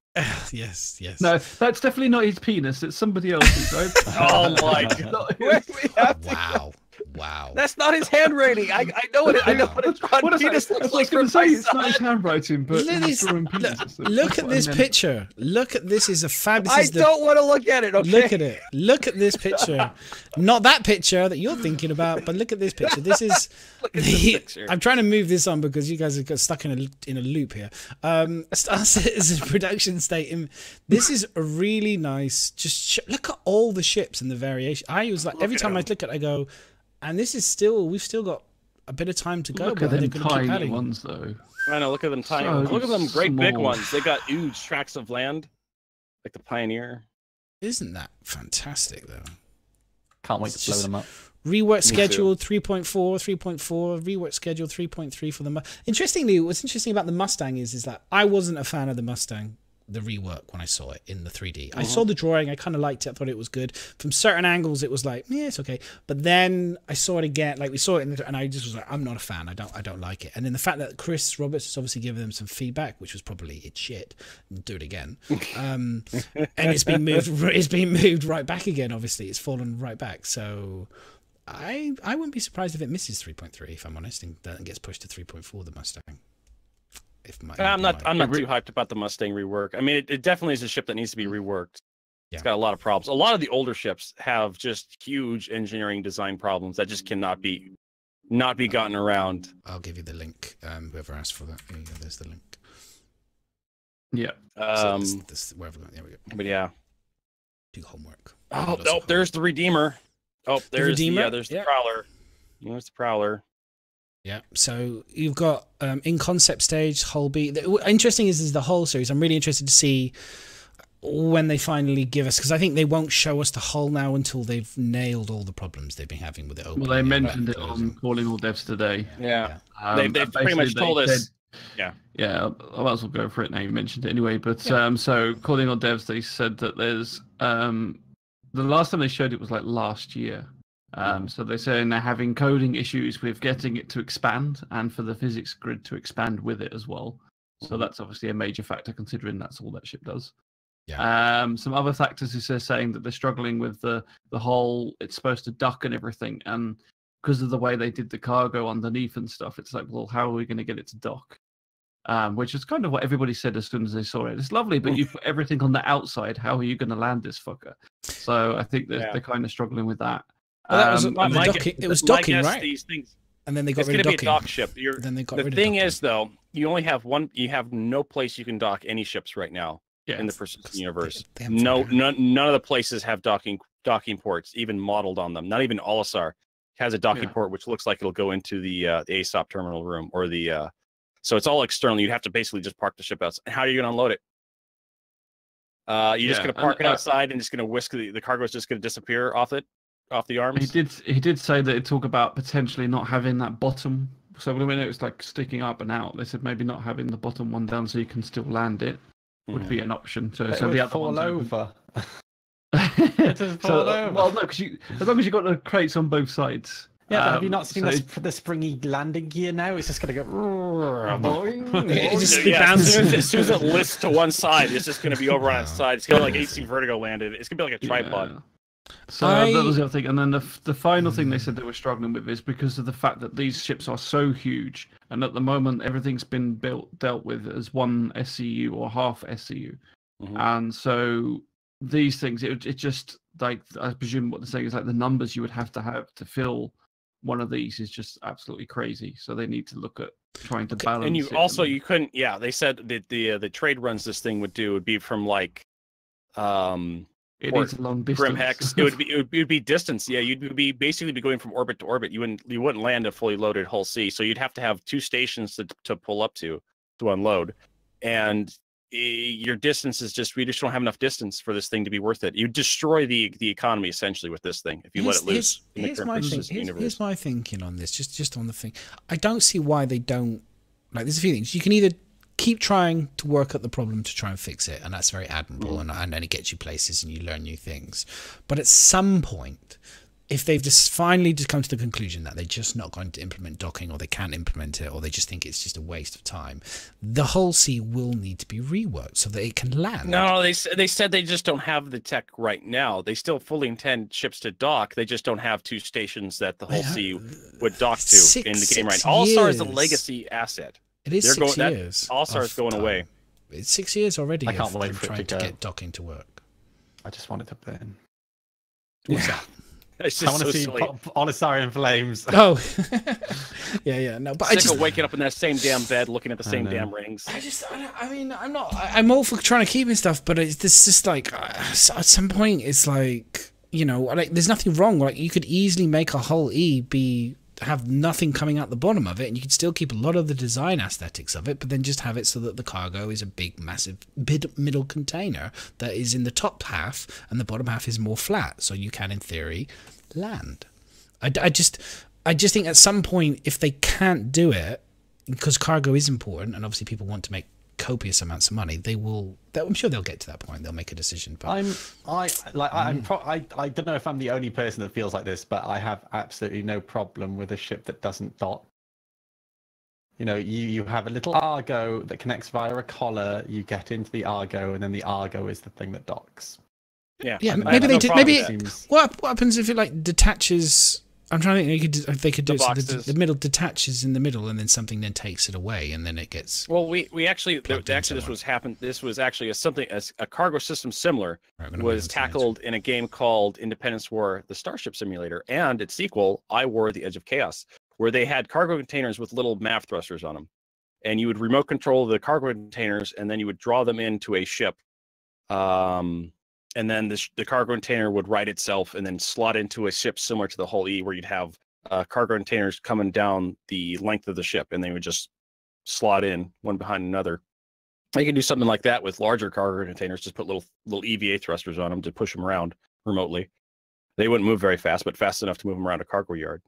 Yes. No, that's definitely not his penis. It's somebody else's. Oh my god! Wow. That's not his handwriting. I know it. I know what a drawn penis looks like. It's not his handwriting, but look at this picture. Look at this. Is a fabulous. I don't want to look at it. Okay. Look at it. Look at this picture. Not that picture that you're thinking about, but look at this picture. This is. I'm trying to move this on because you guys have got stuck in a loop here. Star Citizen production state. This is a really nice. Look at all the ships and the variation. I was like, every time I look at it, I go. And this is still, we've still got a bit of time to go. Look at them tiny ones, though. I know, look at them tiny ones. Look at them great big ones. They got huge tracts of land, like the Pioneer. Isn't that fantastic, though? Can't wait to blow them up. Rework schedule 3.4, 3.4, rework schedule 3.3 for the Interestingly, what's interesting about the Mustang is that I wasn't a fan of the Mustang, the rework, when I saw it in the 3D. I saw the drawing, I kind of liked it, I thought it was good. From certain angles, it was like, yeah, it's okay. But then I saw it again, like we saw it, and I just was like, I'm not a fan. I don't like it. And then the fact that Chris Roberts has obviously given them some feedback, which was probably it's shit, do it again. And it's been moved right back again. Obviously, it's fallen right back. So I wouldn't be surprised if it misses 3.3, if I'm honest, and then gets pushed to 3.4. The Mustang. I'm not too hyped about the Mustang rework. I mean, it definitely is a ship that needs to be reworked. Yeah. It's got a lot of problems. A lot of the older ships have just huge engineering design problems that just cannot be gotten around. I'll give you the link. Whoever asked for that, there you go, there's the link. Yeah. Wherever. There we go. But yeah. Do homework. Oh no, there's the Redeemer. Oh, there's the Prowler. There's the Prowler. Yeah, so you've got in concept stage, Hull B. Interesting is the whole series. I'm really interested to see when they finally give us, because I think they won't show us the hull now until they've nailed all the problems they've been having with it. Well, they mentioned it on Calling All Devs today. Yeah, they've pretty much told us. Yeah, I might as well go for it now. You mentioned it anyway, but so Calling All Devs, they said that there's the last time they showed it was like last year. So they're saying they're having coding issues with getting it to expand and for the physics grid to expand with it as well. So that's obviously a major factor considering that's all that ship does. Yeah. Some other factors is they're saying that they're struggling with the whole, it's supposed to duck and everything. And because of the way they did the cargo underneath and stuff, it's like, well, how are we going to get it to dock? Which is kind of what everybody said as soon as they saw it. It's lovely, but you put everything on the outside. How are you going to land this fucker? So I think that they're kind of struggling with that. Well, it was docking, right? These things, and then they got rid of docking. It's going to be a dock ship. Then they got rid of the thing is, though, you only have one. You have no place you can dock any ships right now in the Persistent universe. None of the places have docking ports even modeled on them. Not even Olisar has a docking port, which looks like it'll go into the ASOP terminal room or the. So it's all external. You'd have to basically just park the ship outside. How are you going to unload it? You're just going to park it outside and just going to whisk the cargo is just going to disappear off it. off the arms. He did say that it talk about potentially not having that bottom. So when it was like sticking up and out, they said maybe not having the bottom one down so you can still land it would be an option. So the other fall over. Well, no, because as long as you've got the crates on both sides. Yeah, but have you not seen the springy landing gear now? It's just going to go... It just as soon as it lifts to one side, it's just going to be over on its side. It's going to like HCVertigo landed. It's going to be like a tripod. Yeah. So that was the other thing. And then the final thing they said they were struggling with is because of the fact that these ships are so huge, and at the moment everything's been dealt with as one SCU or half SCU. And so these things, it just, like, I presume what they're saying is like the numbers you would have to fill one of these is just absolutely crazy. So they need to look at trying to balance. And you couldn't. Yeah, they said that the trade runs this thing would do would be from like, it needs a long distance. Grim Hex. It would be distance. Yeah, you'd be basically going from orbit to orbit. You wouldn't land a fully loaded hull C. So you'd have to have 2 stations to pull up to unload, and your distance is we just don't have enough distance for this thing to be worth it. You destroy the economy essentially with this thing if you let it loose. Here's my thinking on this. Just on the thing, I don't see why they don't. Like, there's a few things you can either keep trying to work at the problem to try and fix it, and that's very admirable, and it gets you places and you learn new things. But at some point, if they've just finally come to the conclusion that they're just not going to implement docking, or they can't implement it, or they just think it's just a waste of time, the hull C will need to be reworked so that it can land. No, they said they just don't have the tech right now. They still fully intend ships to dock. They just don't have 2 stations that the hull C would dock to in the game right now. All-Star is a legacy asset. It is 6 years. All-Star is going away. It's 6 years already. I can't wait for trying it to get docking to work. I just want it to burn. What's that? It's just I want to see Olisari in flames. Oh, yeah. No, but sick of waking up in that same damn bed, looking at the same damn rings. I'm all for trying to keep and stuff, but it's just like at some point it's like, like there's nothing wrong. Like, you could easily make a hull E have nothing coming out the bottom of it, and you could still keep a lot of the design aesthetics of it, but then just have it so that the cargo is a big, massive middle container that is in the top half, and the bottom half is more flat, so you can, in theory, land. I just think at some point, if they can't do it, because cargo is important, and obviously people want to make copious amounts of money, I'm sure they'll get to that point. They'll make a decision. But I don't know if I'm the only person that feels like this, but I have absolutely no problem with a ship that doesn't dock. You have a little Argo that connects via a collar. You get into the Argo, and then the Argo is the thing that docks. Yeah. Maybe they did. Maybe what happens if it detaches? I'm trying to think. They could do it so the middle detaches in the middle, and then something then takes it away, and then it gets. Well, we actually this was actually a cargo system similar was tackled in a game called Independence War: The Starship Simulator, and its sequel, I War: The Edge of Chaos, where they had cargo containers with little MAV thrusters on them, and you would remote control the cargo containers, and then you would draw them into a ship. And then the cargo container would right itself and then slot into a ship similar to the hull E, where you'd have cargo containers coming down the length of the ship, and they would just slot in one behind another. You can do something like that with larger cargo containers. Just put little EVA thrusters on them to push them around remotely. They wouldn't move very fast, but fast enough to move them around a cargo yard.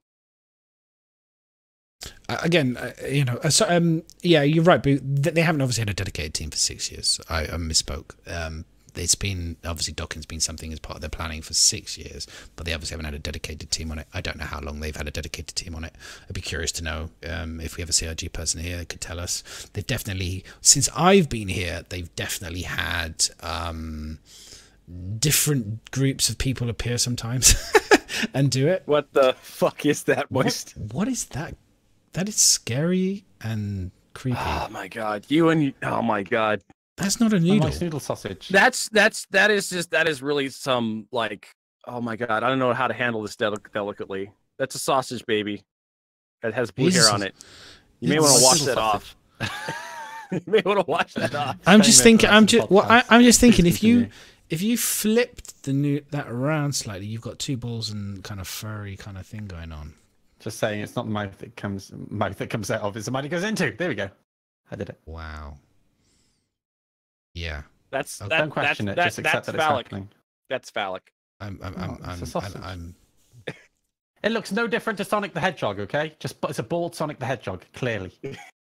Again, yeah, you're right. But they haven't obviously had a dedicated team for 6 years. I misspoke. It's been, obviously docking's been something as part of their planning for 6 years, but they obviously haven't had a dedicated team on it. I don't know how long they've had a dedicated team on it. I'd be curious to know if we have a CRG person here that could tell us. They've definitely, since I've been here, they've definitely had different groups of people appear sometimes and do it. What the fuck is that, Moist? What is that? That is scary and creepy. Oh my god, oh my god. That's not a noodle. A nice noodle sausage. That is really some, like, oh my god, I don't know how to handle this delicately. That's a sausage, baby. That has blue hair on it. You may want to wash that off. You may want to wash that off. I'm just thinking. If you flipped that around slightly, you've got 2 balls and kind of furry kind of thing going on. Just saying, it's not the mouth that comes out of, it's the mouth it goes into. There we go. I did it. Wow. Yeah. Don't question it. Just accept that it's happening. That's phallic. I'm It looks no different to Sonic the Hedgehog, okay? It's a bald Sonic the Hedgehog, clearly.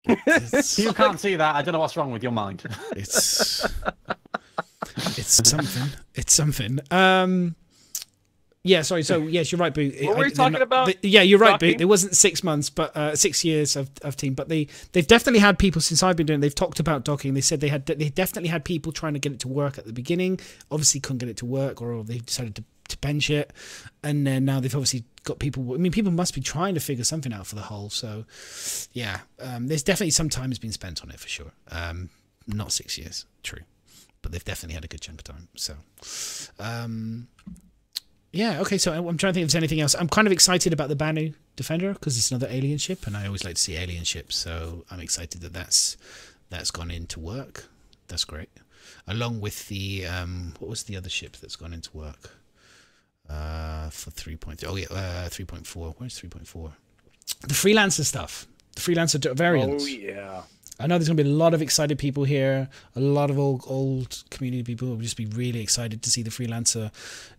If you can't see that, I don't know what's wrong with your mind. It's something. It's something. Yeah, sorry. So yes, you're right, Boo. What were we talking about? Yeah, you're right, Docking? Boo. It wasn't 6 months, but 6 years of team. But they've definitely had people since I've been doing it. They've talked about docking. They said they definitely had people trying to get it to work at the beginning. Obviously, couldn't get it to work, or they decided to bench it. And then now they've obviously got people. I mean, people must be trying to figure something out for the whole. So, yeah, there's definitely some time has been spent on it for sure. Not 6 years, true, but they've definitely had a good chunk of time. So, yeah, okay, so I'm trying to think if there's anything else. I'm kind of excited about the Banu Defender because it's another alien ship, and I always like to see alien ships, so I'm excited that that's gone into work. That's great. Along with the, what was the other ship that's gone into work? For 3.3. Oh, yeah, 3.4. Where's 3.4? The Freelancer stuff. The Freelancer variants. Oh, yeah. I know there's going to be a lot of excited people here. A lot of old community people will just be really excited to see the Freelancer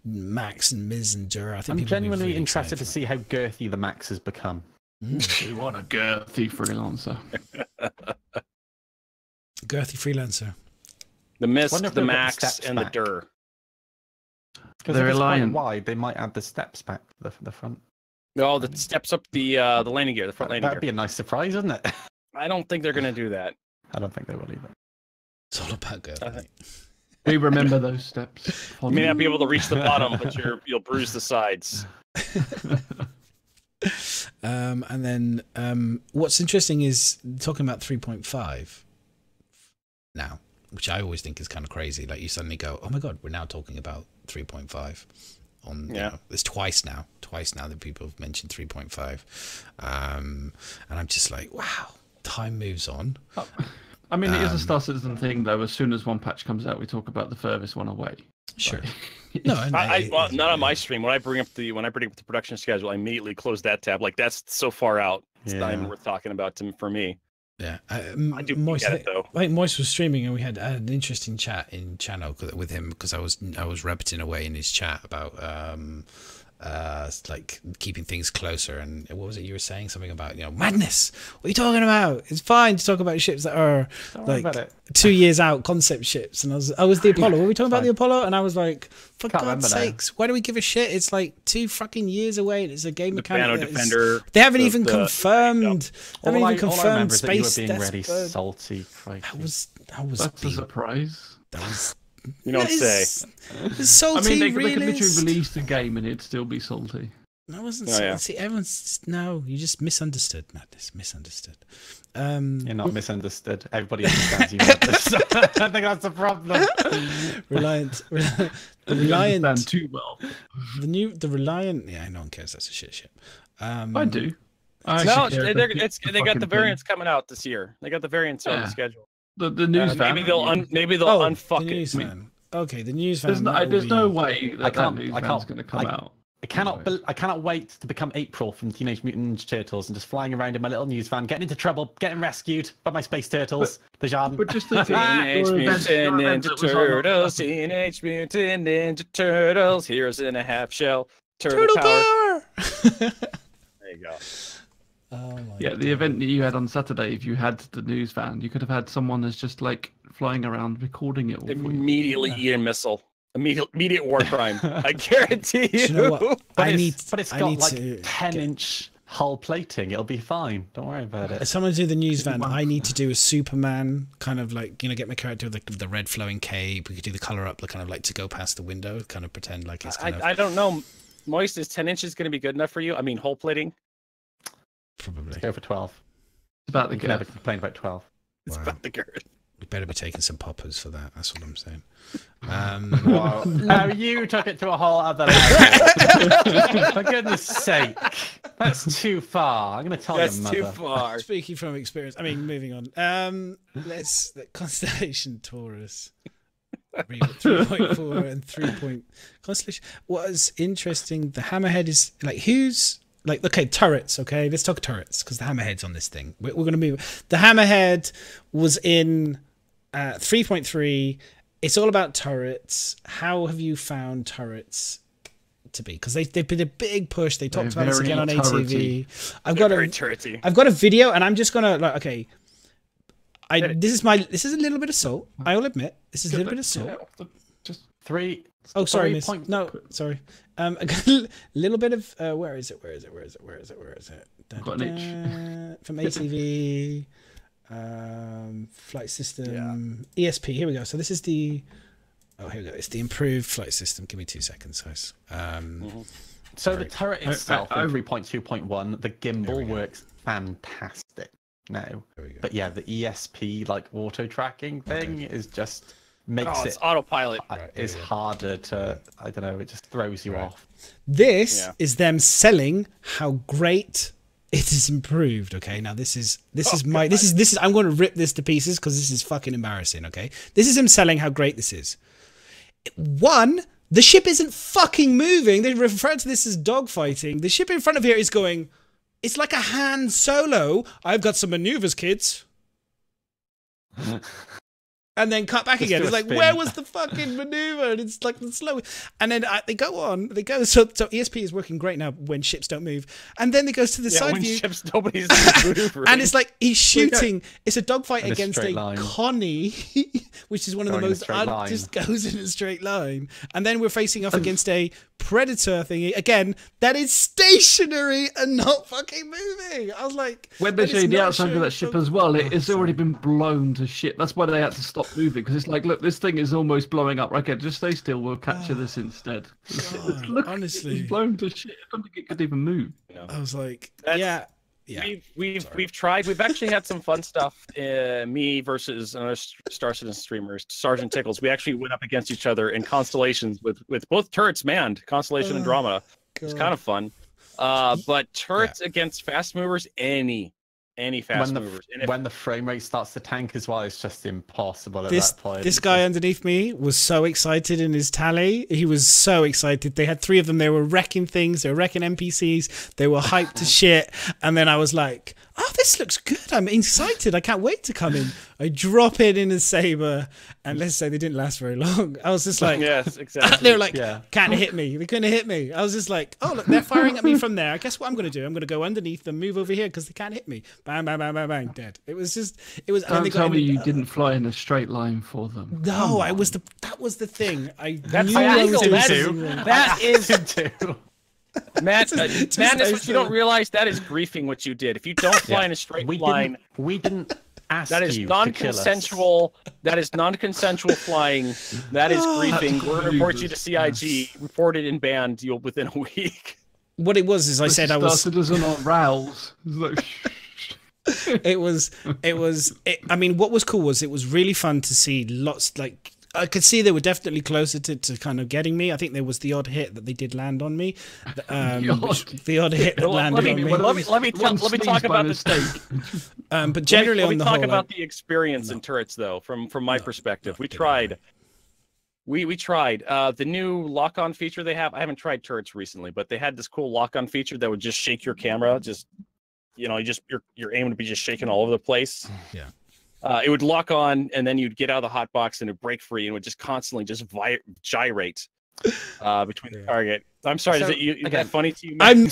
Max and Miz and Dur. I think I'm genuinely really interested to see how girthy the Max has become. We want a girthy Freelancer. Girthy Freelancer. The Mist, the Max, and the Dur. Because if it's quite wide, they might add the steps back to the front. No, the steps up the landing gear, the front landing gear. That'd be a nice surprise, wouldn't it? I don't think they're going to do that. I don't think they will either. It's all about girth. We remember those steps. You may not be able to reach the bottom, but you'll bruise the sides. And then what's interesting is talking about 3.5 now, which I always think is kind of crazy. Like you suddenly go, oh my God, we're now talking about 3.5 on, you know, it's twice now that people have mentioned 3.5. And I'm just like, wow, time moves on. I mean, it is a Star Citizen thing, though. As soon as one patch comes out, we talk about the furthest one away. Sure. Like, No, well, not on my stream. When I bring up the production schedule, I immediately close that tab. Like that's so far out. It's not even worth talking about for me. Yeah, I do get it though. I think Moise was streaming, and we had an interesting chat in channel with him because I was rabbiting away in his chat about like keeping things closer. And what was it you were saying? Something about, you know, madness. What are you talking about? It's fine to talk about ships that are like 2 years out, concept ships. And I was the Apollo. Were we talking about the Apollo? And I was like, for God's sakes, why do we give a shit? It's like 2 fucking years away, and it's a game mechanic. Defender. They haven't even confirmed. They haven't even confirmed space. You were being really salty. That's a surprise. That was. You don't say. Salty, I mean, they could literally realist. release the game and it'd still be salty. That wasn't salty. Everyone's you just misunderstood. Madness, misunderstood. You're not misunderstood. Everybody understands you. I think that's the problem. Reliant. The Reliant. Understand too well. The Reliant. Yeah, no one cares. That's a shit. I do. They got the variants coming out this year. They got the variants on the schedule. The news van. Maybe they'll unfuck the news it. Van. Okay, the news van. There's no way that news van's going to come out. I cannot wait to become April from Teenage Mutant Ninja Turtles and just flying around in my little news van, getting into trouble, getting rescued by my space turtles. The Jardin. But just think, Teenage Mutant Ninja Turtles, Teenage Mutant Ninja Turtles, Heroes in a Half Shell, Turtle Power. There you go. Oh my God. The event that you had on Saturday, if you had the news van, you could have had someone that's just like flying around recording it all. Immediately eat a missile. Immediate war crime. I guarantee you. You know what? But it's got like 10-inch hull plating. It'll be fine. Don't worry about it. As someone do the news van, I need to do a Superman kind of like, you know, get my character with the red flowing cape. We could do the color up, kind of like to go past the window, kind of pretend like it's kind of. I don't know. Moist, is 10 inches going to be good enough for you? I mean, hull plating. Probably. Let's go for 12. It's about the girth. Never complain about 12. It's about the girth. We better be taking some poppers for that. That's what I'm saying. Wow. Now you took it to a whole other level. For goodness sake. That's too far. I'm going to tell your mother. That's too far. Speaking from experience. I mean, moving on. Constellation Taurus. 3.4 and 3. Constellation. What's interesting, the Hammerhead is like, who's like, okay, turrets, okay? Let's talk turrets, because the Hammerhead's on this thing. We're going to move. The Hammerhead was in 3.3. It's all about turrets. How have you found turrets to be, because they've been a big push. They talked about this very again on turrety. ATV. I've got a video, and I'm just gonna like, okay. This is a little bit of salt. I will admit, this is a little bit of salt. Just 3. Oh, sorry, miss. No, sorry. I got a little bit of where is it? Got an itch. From ACV, flight system, ESP. Here we go. So this is the. Oh, here we go. It's the improved flight system. Give me 2 seconds, guys. So the turret itself in 3.2.1, the gimbal works fantastic now. But yeah, the ESP like auto tracking thing is just makes it's autopilot. It's harder to, I don't know, it just throws you off. This is them selling how great it is improved. Okay, now this is I'm going to rip this to pieces because this is fucking embarrassing. Okay, this is him selling how great this is. One, the ship isn't fucking moving. They refer to this as dogfighting. The ship in front of here is going. It's like a Han Solo. I've got some maneuvers, kids. And then cut back again. It's like, where was the fucking maneuver? And it's like the slow. And then they go on. They go. So ESP is working great now when ships don't move. And then it goes to the side view. Ships, nobody's maneuvering. And it's like he's shooting. It's a dogfight against a Connie, which is one of the most. Just goes in a straight line. And then we're facing off against a Predator thingy again that is stationary and not fucking moving. I was like, when they showed the outside of that ship as well, it's already been blown to shit. That's why they had to stop moving, because it's like, look, this thing is almost blowing up. Okay, just stay still. We'll capture this instead. God, look, honestly, it's blown to shit. I don't think it could even move. I was like, We've tried. We've actually had some fun stuff. Me versus another Star Citizen streamer, Sergeant Tickles. We actually went up against each other in constellations with both turrets manned, Constellation and Andromeda. It's kind of fun. But turrets against fast movers, any fast movers. When the frame rate starts to tank as well, it's just impossible at that point. This guy underneath me was so excited in his tally. He was so excited. They had 3 of them. They were wrecking things. They were wrecking NPCs. They were hyped to shit. And then I was like, oh, this looks good. I'm excited. I can't wait to come in. I drop it in a saber. And let's say they didn't last very long. I was just like, yes, exactly. They were like, can't hit me. They couldn't hit me. I was just like, oh, look, they're firing at me from there. Guess what I'm going to do? I'm going to go underneath them, move over here because they can't hit me. Bang, bang, bang, bang, bang, dead. It was. Don't tell me you didn't fly in a straight line for them. No, that was the thing. That is too. Madness, what you don't realize, that is griefing what you did. If you don't fly in a straight line, we didn't ask that is you non-consensual. That is non-consensual flying. That is griefing. We're going to report you to CIG. Reported and banned you within a week. What it was is I said I was. Citizen on Rowls. I mean, what was cool was it was really fun to see lots, like, I could see they were definitely closer to kind of getting me. I think there was the odd hit that they did land on me. The odd hit that landed on me. Let me talk about the stake. But generally, let me talk about the experience in turrets, though, from my perspective. We tried. We tried the new lock-on feature they have. I haven't tried turrets recently, but they had this cool lock-on feature that would just shake your camera. Just, you know, your aim would be just shaking all over the place. Yeah. It would lock on, and then you'd get out of the hot box and it'd break free, and it would just constantly just gyrate between the target. I'm sorry, so, is that funny to you? I'm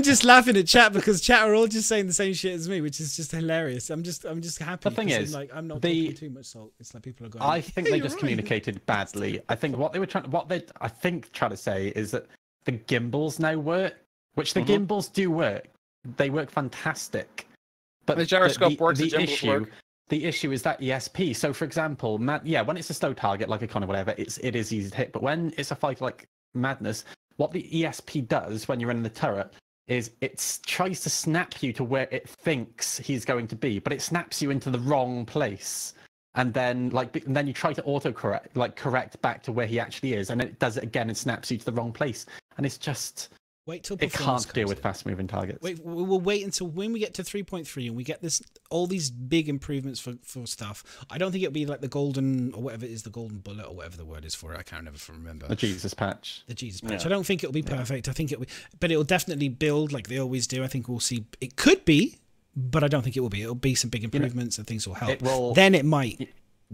just laughing at chat because chat are all just saying the same shit as me, which is just hilarious. I'm just happy. The thing is, I'm not talking too much salt. It's like people are going. I think they just communicated badly. I think what they were trying to say is that the gimbals now work, which the gimbals do work. They work fantastic. But the gyroscope works. The gimbals work. The issue is that ESP. So, for example, when it's a slow target like a Con or whatever, it is easy to hit. But when it's a fight like Madness, what the ESP does when you're in the turret is it tries to snap you to where it thinks he's going to be, but it snaps you into the wrong place. And then you try to correct back to where he actually is, and it does it again and snaps you to the wrong place. And it's just. Wait till it can't deal with fast-moving targets. We'll wait until when we get to 3.3 and we get all these big improvements for stuff. I don't think it'll be like the golden or whatever it is, the golden bullet or whatever the word is for it. I can't never remember. The Jesus patch. The Jesus patch. I don't think it'll be perfect. I think but it'll definitely build like they always do. I think we'll see. It could be, but I don't think it will be. It'll be some big improvements and things will help. Then it might.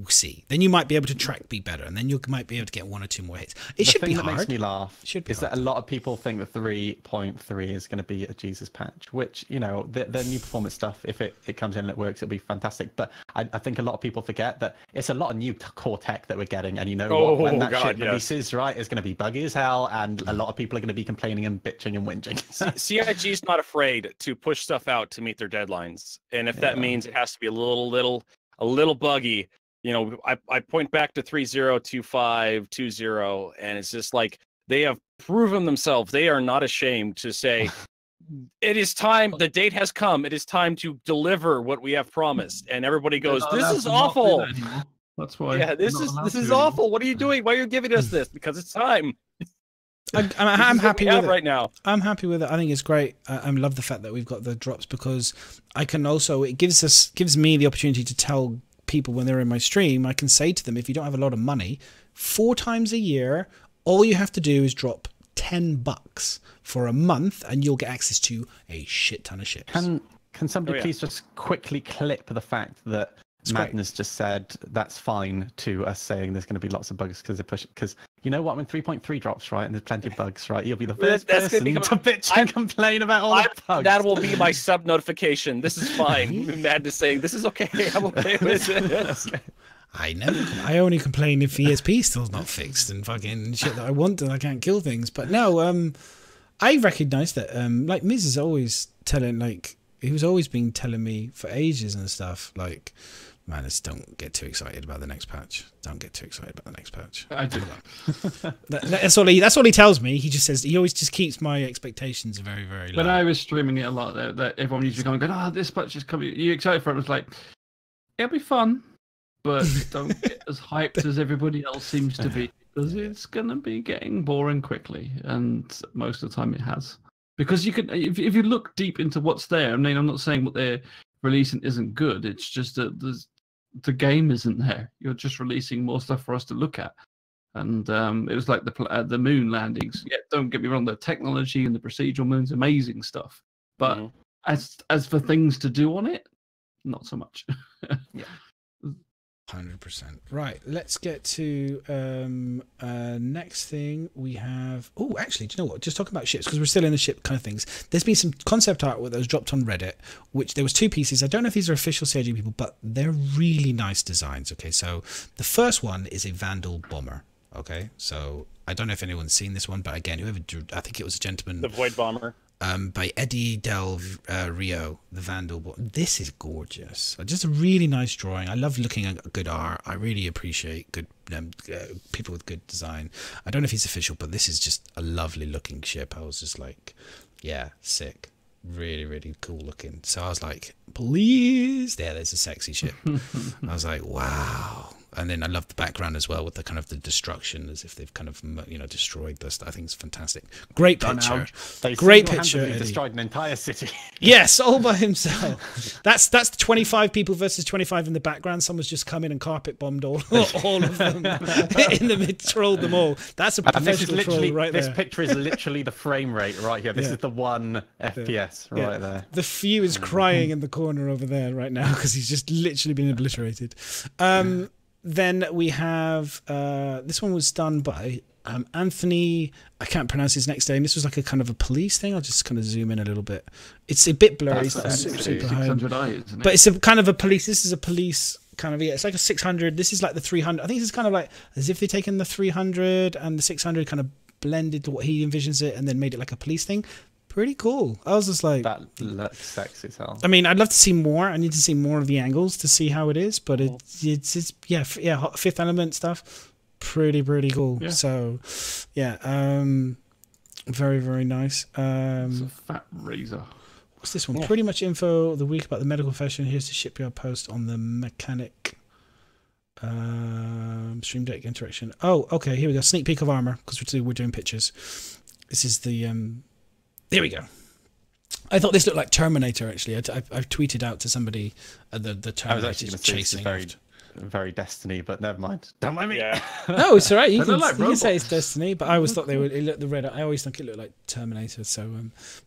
see. Then you might be able to track B better, and then you might be able to get 1 or 2 more hits. It should be hard. The thing that makes me laugh is that a lot of people think that 3.3 is going to be a Jesus patch, which, you know, the new performance stuff, if it comes in and it works, it'll be fantastic. But I think a lot of people forget that it's a lot of new core tech that we're getting, and you know what? When that shit releases, right, it's going to be buggy as hell, and a lot of people are going to be complaining and bitching and whinging. CIG's not afraid to push stuff out to meet their deadlines, and if that means it has to be a little buggy, you know, I point back to 302520, and it's just like they have proven themselves. They are not ashamed to say, it is time. The date has come. It is time to deliver what we have promised. And everybody goes, "This is awful." That's why. Yeah, this is awful. What are you doing? Why are you giving us this? Because it's time. I'm happy with it right now. I'm happy with it. I think it's great. I love the fact that we've got the drops, because I can also, it gives me the opportunity to tell people when they're in my stream, I can say to them, if you don't have a lot of money, 4 times a year, all you have to do is drop $10 for a month, and you'll get access to a shit ton of ships. Can somebody please just quickly clip the fact that Madness just said that's fine to us saying there's going to be lots of bugs because they're pushing, because you know what, when 3.3 drops, right, and there's plenty of bugs, right, you'll be the first person to bitch and complain about all the bugs. That will be my sub notification. This is fine. Madness saying this is okay. I'm okay with it. I only complain if ESP still's not fixed and fucking shit that I want and I can't kill things. But no, I recognise that like Miz is always telling, like, he was always been telling me for ages and stuff, like, man, don't get too excited about the next patch. Don't get too excited about the next patch. I do that. That's all he tells me. He just says, he always just keeps my expectations very, very low. When I was streaming it a lot, that everyone used to come and go, this patch is coming. Are you excited for it? I was like, it'll be fun, but don't get as hyped as everybody else seems to be, because it's going to be getting boring quickly, and most of the time it has. Because you can, if you look deep into what's there, I mean, I'm not saying what they're releasing isn't good. It's just that the game isn't there. You're just releasing more stuff for us to look at. And it was like the moon landings. Yeah, don't get me wrong, the technology and the procedural moon's amazing stuff. But as for things to do on it, not so much. Yeah. 100%. Right, let's get to next thing we have. Oh, actually, do you know what? Just talking about ships, because we're still in the ship kind of things. There's been some concept art that was dropped on Reddit, which there was 2 pieces. I don't know if these are official CIG people, but they're really nice designs. Okay, so the first one is a Vandal bomber. Okay, so I don't know if anyone's seen this one, but again, whoever drew, I think it was a gentleman. The Void Bomber. By Eddie Del Rio, the Vandal. This is gorgeous. Just a really nice drawing. I love looking at good art. I really appreciate good people with good design. I don't know if he's official, but this is just a lovely looking ship. I was just like, yeah, sick. Really, really cool looking. So I was like, please. There's a sexy ship. I was like, wow. And then I love the background as well, with the kind of the destruction, as if they've kind of, you know, destroyed this. I think it's fantastic. Great picture. Great picture. Destroyed an entire city. Yes, all by himself. That's 25 people versus 25 in the background. Someone's just come in and carpet bombed all of them in the mid, trolled them all. That's a professional troll right there. This picture is literally the frame rate right here. This is the 1 FPS right there. The Few is crying in the corner over there right now because he's just literally been obliterated. Then we have, this one was done by Anthony, I can't pronounce his next name. This was like a kind of a police thing. I'll just kind of zoom in a little bit. It's a bit blurry. It's not super high. But it's a kind of a police, this is a police kind of, yeah, it's like a 600. This is like the 300. I think this is kind of like as if they've taken the 300 and the 600 kind of blended to what he envisions it and then made it like a police thing. Pretty cool. I was just like, that looks sexy as hell. I mean, I'd love to see more. I need to see more of the angles to see how it is, but it's yeah, Fifth Element stuff, pretty cool. Yeah. So yeah, very, very nice. It's a fat razor. What's this one? Yeah. Pretty much info of the week about the medical profession. Here's the shipyard post on the mechanic stream deck interaction. Oh, okay, here we go. Sneak peek of Armour, because we're doing pictures. This is the there we go. I thought this looked like Terminator, actually. I tweeted out to somebody the Terminator chasing. very Destiny, but never mind. Don't mind me. Yeah. No, it's alright. You They can, look like you can say robots. it's Destiny, but I always thought the red. I always think it looked like Terminator. So,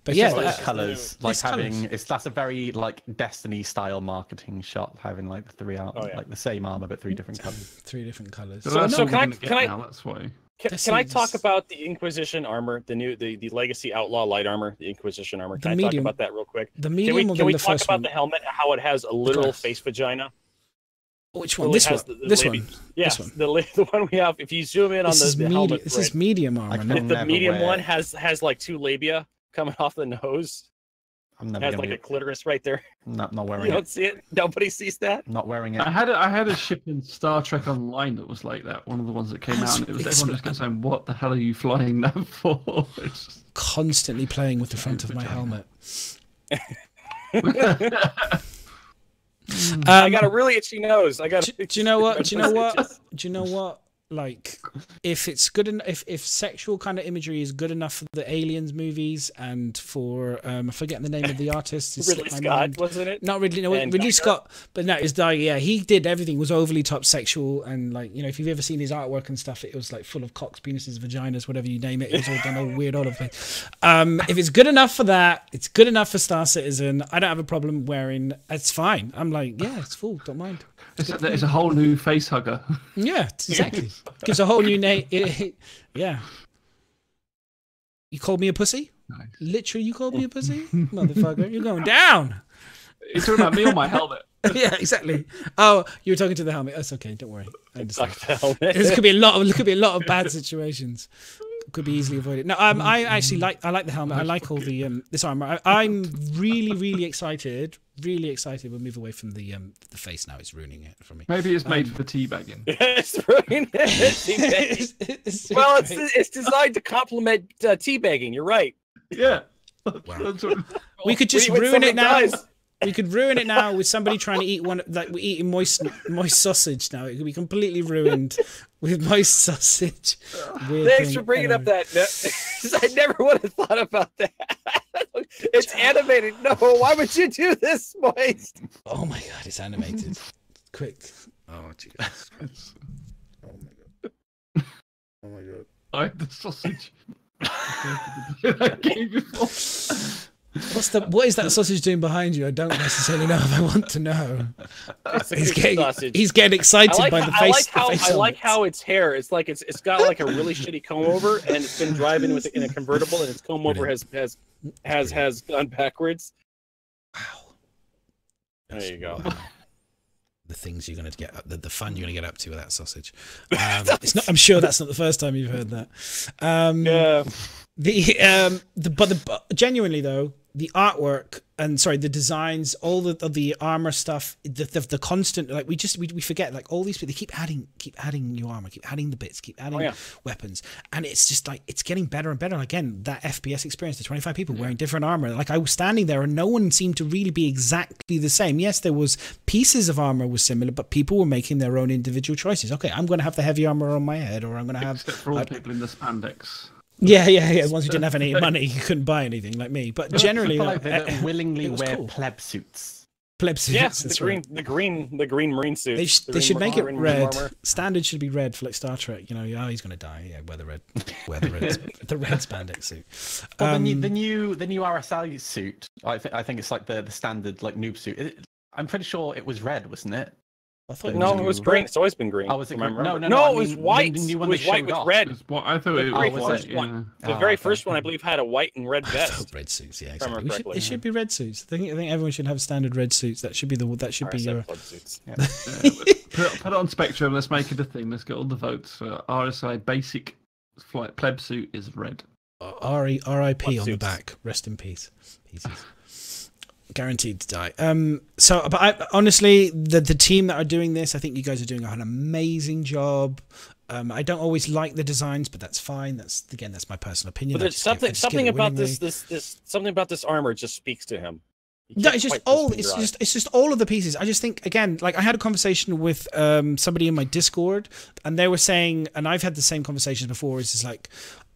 but It's yeah, just that- those colours, like It's having colours. that's a very like Destiny style marketing shot, having like the three like the same armor but 3 different colours. 3 different colors. So So that's what can we're I- gonna get can I- now, that's why. Can I talk This is- about the Inquisition armor, the Legacy Outlaw light armor, the Inquisition armor? Can I medium- talk about that real quick? The Can medium we, or can we the talk first about one? the helmet? How it has a literal glass. face vagina? Which one? Well, it This has one. the This labia- one. Yes, This one. the one we have. If you zoom in on This is the medium. helmet, This right, is medium armor. can No, the never medium wear- one has like 2 labia coming off the nose. I'm never Has gonna like be, a clitoris right there. not You wearing don't it. see it. Nobody sees that. Not wearing it. I had a ship in Star Trek Online that was like that. One of the ones that came out, and it was everyone just kept saying, "What the hell are you flying that for?" It's just- constantly playing with the front of my helmet. I got a really itchy nose. I got. Do you know what? Do you know what? Do you know what? Like, if it's good enough, if sexual kind of imagery is good enough for the Aliens movies and for I'm forgetting the name of the artist. It's Ridley slipped my Scott, mind. wasn't it? Not Ridley, no, And Ridley Geiger. Scott, but no, it's Geiger. Yeah, he did everything. Was overly top sexual and like if you've ever seen his artwork and stuff, it was like full of cocks, penises, vaginas, whatever you name it. It was all done all weird, all of it. If it's good enough for that, it's good enough for Star Citizen. I don't have a problem wearing. It's fine. I'm like, yeah, it's full. Don't mind. It's a whole new face hugger. Yeah, exactly. Gives a whole new name. Yeah. You called me a pussy? Nice. Literally, you called me a pussy, motherfucker. You're going down. You're talking about me on my helmet. Yeah, exactly. Oh, you were talking to the helmet. That's okay. Don't worry. I understand. Suck the helmet. This could be a lot of bad situations. Could be easily avoided. No, I actually like the helmet. I like all the this armor. I'm really excited. Really excited. We'll move away from the face now. It's ruining it for me. Maybe it's made for teabagging. It's ruining it. Well, it's designed to complement teabagging. You're right. Yeah. Wow. That's what- We could just When ruin it somebody now. dies- We could ruin it now with somebody trying to eat we're eating moist sausage now. It could be completely ruined with moist sausage. Weird Thanks thing. for bringing up Anyway. that. I never would have thought about that. It's animated. No, why would you do this, moist? Oh my god, it's animated. Quick. Oh Jesus. Oh my god. Oh my god. I had the sausage. I gave you before. What is that sausage doing behind you? I don't necessarily know if I want to know. It's a He's good getting sausage. He's getting excited by the face. I like how its hair. It's like it's got like a really shitty comb over, and it's been driving with it in a convertible, and its comb over has gone backwards. Wow. There you go. Wow. The things you're going to get, the fun you're going to get up to with that sausage. It's not. I'm sure that's not the first time you've heard that. Yeah. But genuinely though, the artwork and the designs, all the armor stuff, the constant, like we forget, like all these people, they keep adding new armor, keep adding the bits, keep adding weapons, and it's just like it's getting better and better. Again, that FPS experience, the 25 people wearing different armor, like I was standing there and no one seemed to really be exactly the same. Yes, there was pieces of armor was similar, but people were making their own individual choices. Okay, I'm going to have the heavy armor on my head, or I'm going to have Except for all the people in the spandex. Yeah. Once you didn't have any money, you couldn't buy anything like me. But generally, People like they don't willingly it was wear cool. pleb suits. pleb suits. Yes, that's the green marine suit. They should make it red. Standard should be red for like Star Trek. You know, oh, he's gonna die. Yeah, wear the red spandex suit. Well, the new RSI suit. I think it's like the standard like noob suit. I'm pretty sure it was red, wasn't it? I thought No, it was green. It's always been green. Oh, was it green? Remember? No, it was white. The new It one was they white showed with off. red. I thought it very was first white, one. yeah. The very first one, I believe, had a white and red vest. red suits. Yeah, Remember exactly. correctly. It should be red suits. I think everyone should have standard red suits. That should be your Pleb suits. Put it on Spectrum. Let's make it a thing. Let's get all the votes for RSI basic flight pleb suit is red. R.I.P. on the suits. back. Rest in peace. Pieces. Guaranteed to die. But honestly, the team that are doing this, I think you guys are doing an amazing job. I don't always like the designs, but that's fine. That's my personal opinion. But there's something about this armor just speaks to him. No, it's just all of the pieces. I just think, again, like I had a conversation with somebody in my Discord, and they were saying, and I've had the same conversations before. It's just like,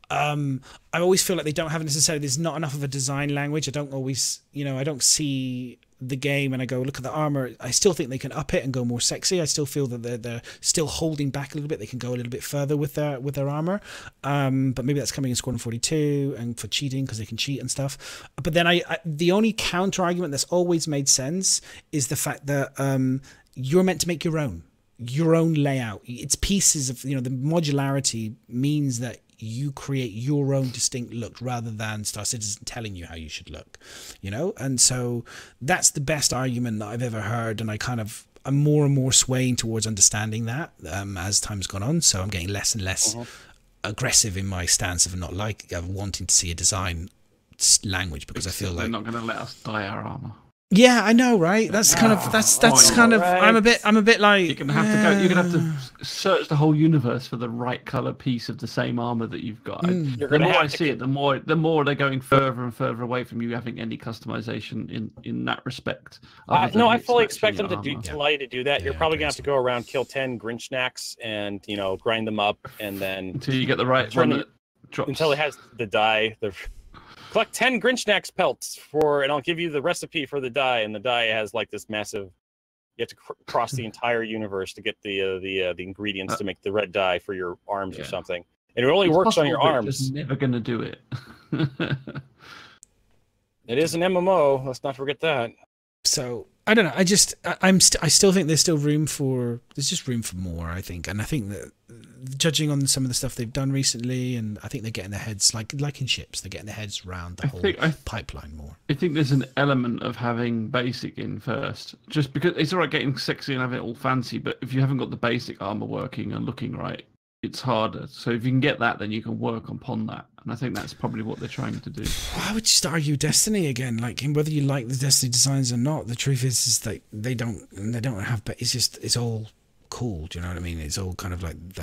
I always feel like they don't have necessarily, there's not enough of a design language. I don't always, I don't see the game and I go, look at the armor. I still think they can up it and go more sexy. I still feel that they're still holding back a little bit. They can go a little bit further with their armor. But maybe that's coming in Squadron 42 and for cheating, because they can cheat and stuff. But then the only counter argument that's always made sense is the fact that you're meant to make your own layout. It's pieces of, the modularity means that you create your own distinct look rather than Star Citizen telling you how you should look, and so that's the best argument that I've ever heard, and I'm more and more swaying towards understanding that as time's gone on. So I'm getting less and less aggressive in my stance of wanting to see a design language, because I feel like they're not going to let us dye our armor. Yeah, I know, right? That's kind of right. I'm a bit like, you're gonna have to search the whole universe for the right color piece of the same armor that you've got. The more I see it, the more they're going further and further away from you having any customization in that respect. No, I fully expect them to allow you to do that. You're probably gonna have to go around, kill 10 Grinchnacks and grind them up, and then until you get the right one that drops. Until it has the dye. Collect 10 Grinchnacks pelts and I'll give you the recipe for the dye. And the dye has like this massive. You have to cross the entire universe to get the ingredients to make the red dye for your arms or something. And it only works on your arms. It's never going to do it. It is an MMO. Let's not forget that. So I don't know. I still think there's room for more. I think, and I think that judging on some of the stuff they've done recently, and I think they're getting their heads like in ships, they're getting their heads around the whole pipeline more. I think there's an element of having basic in first, just because it's all right getting sexy and having it all fancy, but if you haven't got the basic armor working and looking right, it's harder. So if you can get that, then you can work upon that. And I think that's probably what they're trying to do. I would just argue Destiny again, like whether you like the Destiny designs or not. The truth is that they don't have, but it's all cool. Do you know what I mean? It's all kind of like you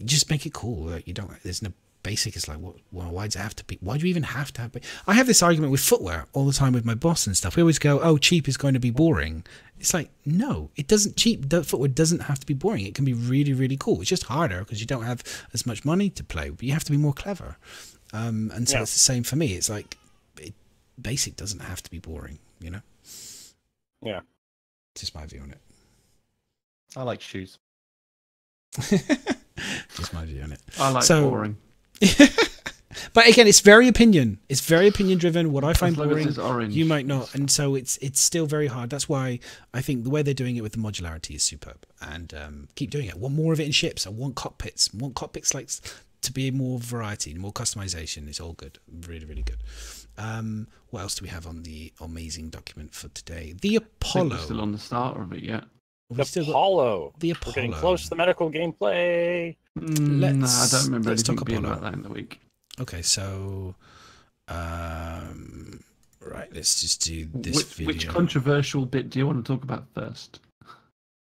just make it cool. Like there's no basic. It's like, why does it have to be? Why do you even have to have? I have this argument with footwear all the time with my boss and stuff. We always go, oh, cheap is going to be boring. It's like, no, it doesn't. Footwear doesn't have to be boring. It can be really, really cool. It's just harder because you don't have as much money to play, but you have to be more clever. And so it's the same for me. It's like basic doesn't have to be boring, Yeah. It's just my view on it. I like shoes. Just my view on it. I like boring. But again, it's very opinion. It's very opinion driven. What I find boring, orange, you might not, and so it's still very hard. That's why I think the way they're doing it with the modularity is superb, and keep doing it. I want more of it in ships. I want cockpits. I want cockpits like to be more variety, more customization. It's all good, really, really good. What else do we have on the amazing document for today? The Apollo. We're still on the starter of it yet. The Apollo. The Apollo. We're getting close to the medical gameplay. I don't remember anything being about that in the week. Okay, so right, let's just do this video. Which controversial bit do you want to talk about first?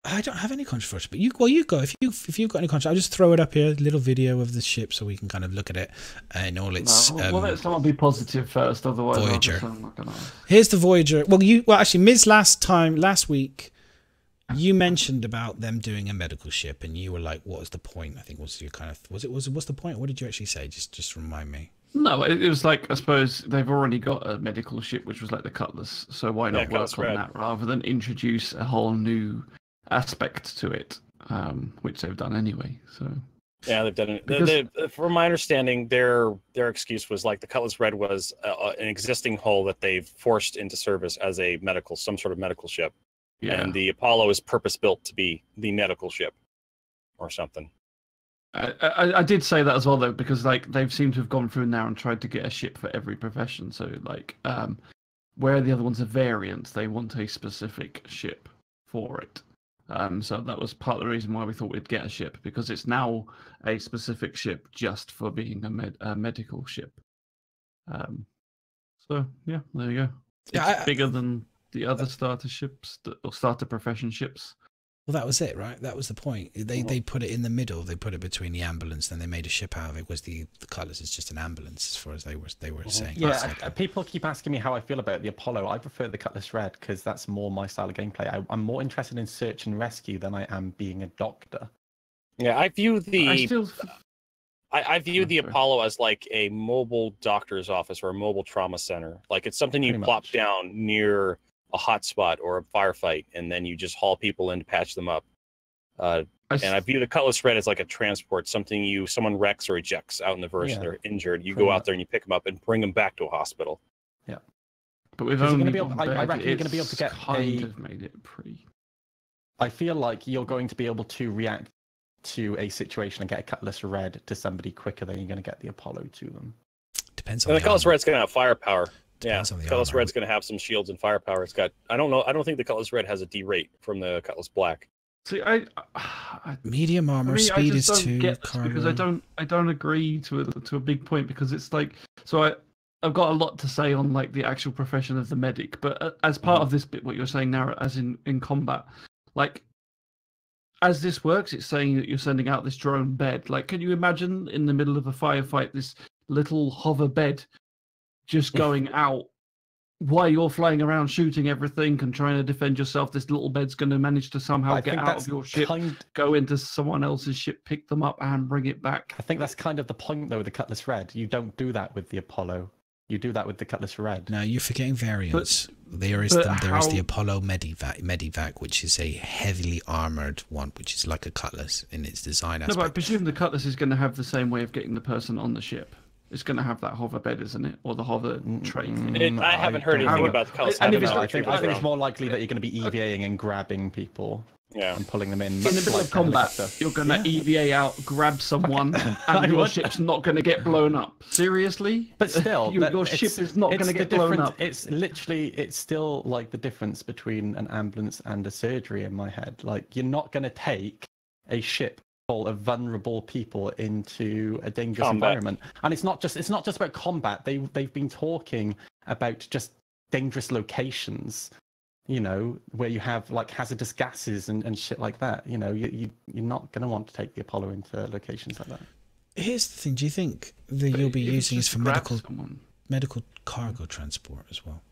I don't have any controversy, but you go. If you've got any controversy, I'll just throw it up here. A little video of the ship so we can kind of look at it and all its. Let someone be positive first, otherwise. Voyager. I'm not gonna... Here's the Voyager. Well, actually, Miz last week, you mentioned about them doing a medical ship, and you were like, "What was the point?" I think what's the point? What did you actually say? Just remind me. No, it was like, I suppose they've already got a medical ship, which was like the Cutlass. So why not work on that rather than introduce a whole new aspect to it, which they've done anyway. So yeah, they've done it. From my understanding, their excuse was like the Cutlass Red was an existing hull that they've forced into service as some sort of medical ship. Yeah. And the Apollo is purpose built to be the medical ship, or something. I did say that as well, though, because like they've seemed to have gone through now and tried to get a ship for every profession. So like, where the other ones are variants, they want a specific ship for it. So that was part of the reason why we thought we'd get a ship, because it's now a specific ship just for being a medical ship. So yeah, there you go. It's bigger than the other starter ships or starter profession ships. Well, that was it, right? That was the point. They put it in the middle. They put it between the ambulance. Then they made a ship out of it. Was the Cutlass is just an ambulance, as far as they were saying. Yeah, people keep asking me how I feel about the Apollo. I prefer the Cutlass Red because that's more my style of gameplay. I'm more interested in search and rescue than I am being a doctor. Yeah, I view I view the Apollo as like a mobile doctor's office or a mobile trauma center. Like it's something you plop down near a hotspot or a firefight, and then you just haul people in to patch them up. And I view the Cutlass Red as like a transport, someone wrecks or ejects out in the verse and they're injured. You go out there and you pick them up and bring them back to a hospital. Yeah. But we've only I reckon you're going to be able to get made it pretty. I feel like you're going to be able to react to a situation and get a Cutlass Red to somebody quicker than you're going to get the Apollo to them. Depends on the Cutlass Red's going to have firepower. Depends on the Cutlass Red's going to have some shields and firepower. It's got. I don't know. I don't think the Cutlass Red has a D rate from the Cutlass Black. See, medium armor speed is 2. Because I don't agree to a big point, because it's like, so I've got a lot to say on like the actual profession of the medic, but as part of this bit, what you're saying now, as in combat, like. As this works, it's saying that you're sending out this drone bed. Like, can you imagine in the middle of a firefight, this little hover bed just going out while you're flying around shooting everything and trying to defend yourself? This little bed's going to manage to somehow get out of your ship, go into someone else's ship, pick them up, and bring it back. I think that's kind of the point, though, with the Cutlass Red. You don't do that with the Apollo. You do that with the Cutlass Red. No, you're forgetting variants. There is the Apollo Medivac, which is a heavily armored one, which is like a Cutlass in its design aspect. No, but I presume the Cutlass is going to have the same way of getting the person on the ship. It's going to have that hover bed, isn't it? Or the hover tray thing. I haven't heard anything about the Cutlass. I think it's more likely that you're going to be EVAing and grabbing people. Yeah. And pulling them in. In the middle of combat, you're going to EVA out, grab someone, and your ship's not going to get blown up. Seriously? But still, your ship is not going to get blown up. It's still like the difference between an ambulance and a surgery in my head. Like, you're not going to take a ship full of vulnerable people into a dangerous environment. And it's not just about combat. They've been talking about just dangerous locations. You know, where you have like hazardous gases and shit like that. You know, you're not going to want to take the Apollo into locations like that. Here's the thing: do you think that you'll be using this for medical cargo transport as well?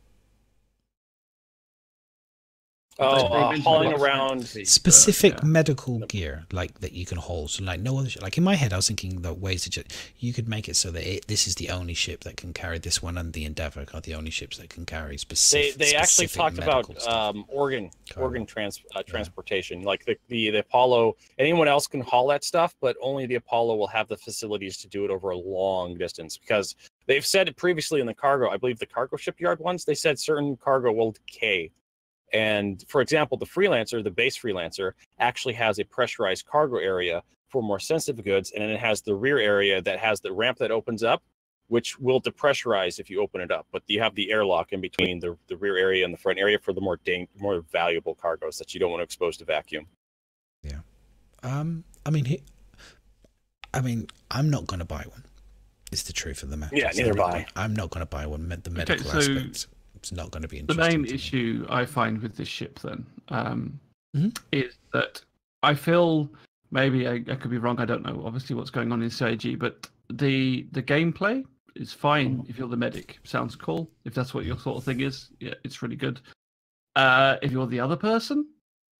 Hauling around specific medical gear like that you can haul. So like no other like in my head I was thinking the ways that you could make it so that this is the only ship that can carry this one, and the Endeavour are the only ships that can carry specific. They actually talked about organ transportation. Like the Apollo, anyone else can haul that stuff, but only the Apollo will have the facilities to do it over a long distance, because they've said it previously in the cargo. I believe the cargo shipyard ones, they said certain cargo will decay. And for example, the base Freelancer actually has a pressurized cargo area for more sensitive goods, and then it has the rear area that has the ramp that opens up, which will depressurize if you open it up. But you have the airlock in between the rear area and the front area for the more valuable cargoes that you don't want to expose to vacuum. Yeah. I mean, I'm not going to buy one. It's the truth of the matter. Yeah, neither buy. I'm not going to buy one. The medical aspect. It's not going to be interesting. The main issue I find with this ship then is that I feel, maybe I could be wrong, I don't know obviously what's going on in CIG, but the gameplay is fine if you're the medic. Sounds cool. If that's what your sort of thing is, yeah, it's really good. If you're the other person,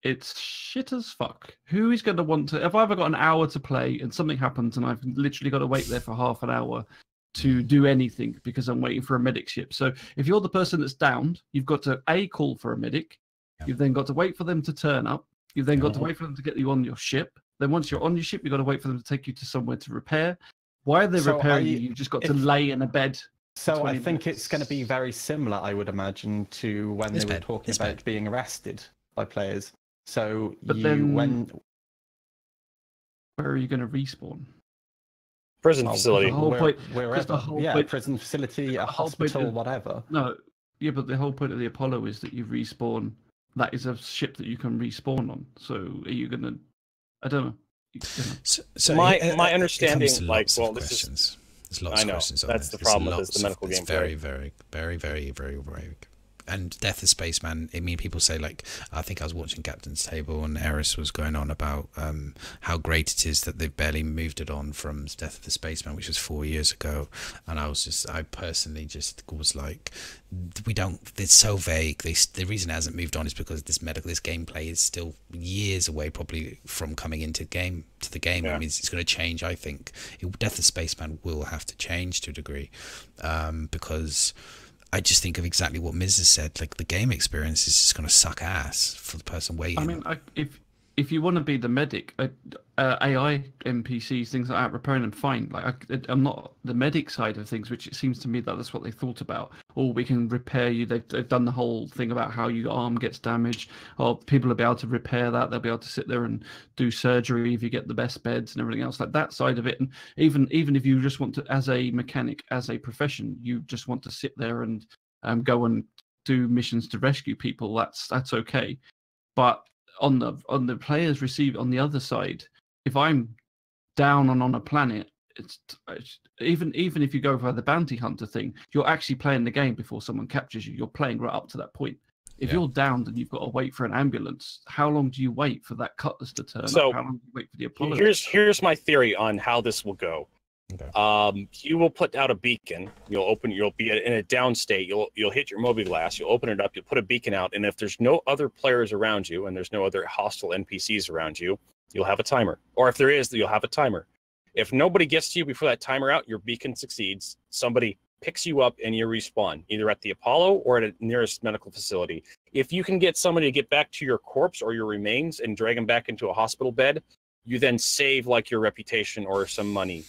it's shit as fuck. Who is going to want to... If I've got an hour to play and something happens and I've literally got to wait there for half an hour to do anything because I'm waiting for a medic ship. So if you're the person that's downed, you've got to call for a medic. You've then got to wait for them to turn up. You've then got to wait for them to get you on your ship. Then once you're on your ship, you've got to wait for them to take you to somewhere to repair. Why are they repairing you? You've just got to lay in a bed. So I think it's going to be very similar, I would imagine, to when they were talking about being arrested by players. So where are you going to respawn? Prison facility. Prison facility, a hospital, whatever. No, yeah, but the whole point of the Apollo is that you respawn. That is a ship that you can respawn on. So are you going to... I don't know. So my understanding, there's lots of questions on that's this. the problem with the medical it's gameplay. Very, very, very, very, very, very and Death of Spaceman. I mean, people say, like, I think I was watching Captain's Table and Eris was going on about how great it is that they've barely moved it on from Death of the Spaceman, which was 4 years ago. And I personally just was like, it's so vague. The reason it hasn't moved on is because this gameplay is still years away, probably, from coming into the game. Yeah. I mean, it's going to change. I think Death of Spaceman will have to change to a degree, because I just think of exactly what Miz has said. Like, the game experience is just going to suck ass for the person waiting. I mean, if you want to be the medic, AI NPCs, things like that, repairing them, fine. Like, I'm not the medic side of things, which it seems to me that that's what they thought about. Or we can repair you. They've done the whole thing about how your arm gets damaged. Or people will be able to repair that. They'll be able to sit there and do surgery if you get the best beds and everything else, like that side of it. And even if you just want to, as a mechanic, as a profession, you just want to sit there and go and do missions to rescue people, that's okay. But on the players on the other side, if I'm down on a planet, it's even if you go for the bounty hunter thing, you're actually playing the game before someone captures you. You're playing right up to that point. If you're downed and you've got to wait for an ambulance, how long do you wait for that Cutlass to turn up? How long do you wait for the Apollo? Here's my theory on how this will go. Okay. You will put out a beacon. You'll be in a down state. You'll hit your mobiGlas. You'll open it up. You'll put a beacon out. And if there's no other players around you and there's no other hostile NPCs around you, you'll have a timer. Or if there is, you'll have a timer. If nobody gets to you before that timer out, your beacon succeeds. Somebody picks you up and you respawn, either at the Apollo or at a nearest medical facility. If you can get somebody to get back to your corpse or your remains and drag them back into a hospital bed, you then save like your reputation or some money.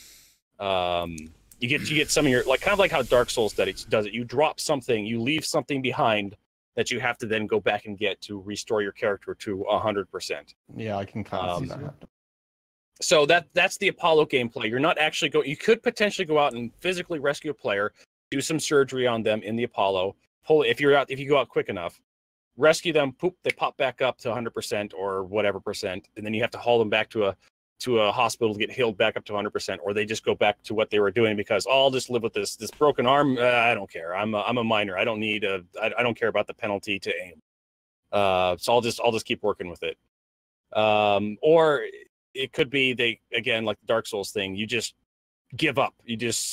You get some of your, like, kind of like how Dark Souls does it. You drop something, you leave something behind that you have to then go back and get to restore your character to 100%. Yeah, I can kind of see that. So that's the Apollo gameplay. You're not actually you could potentially go out and physically rescue a player, do some surgery on them in the Apollo, if you go out quick enough, rescue them, poop, they pop back up to 100% or whatever percent, and then you have to haul them back to a hospital to get healed back up to 100%, or they just go back to what they were doing because I'll just live with this broken arm. I don't care. I'm a minor. I don't care about the penalty to aim. So I'll just keep working with it. Or it could be like the Dark Souls thing. You just give up. You just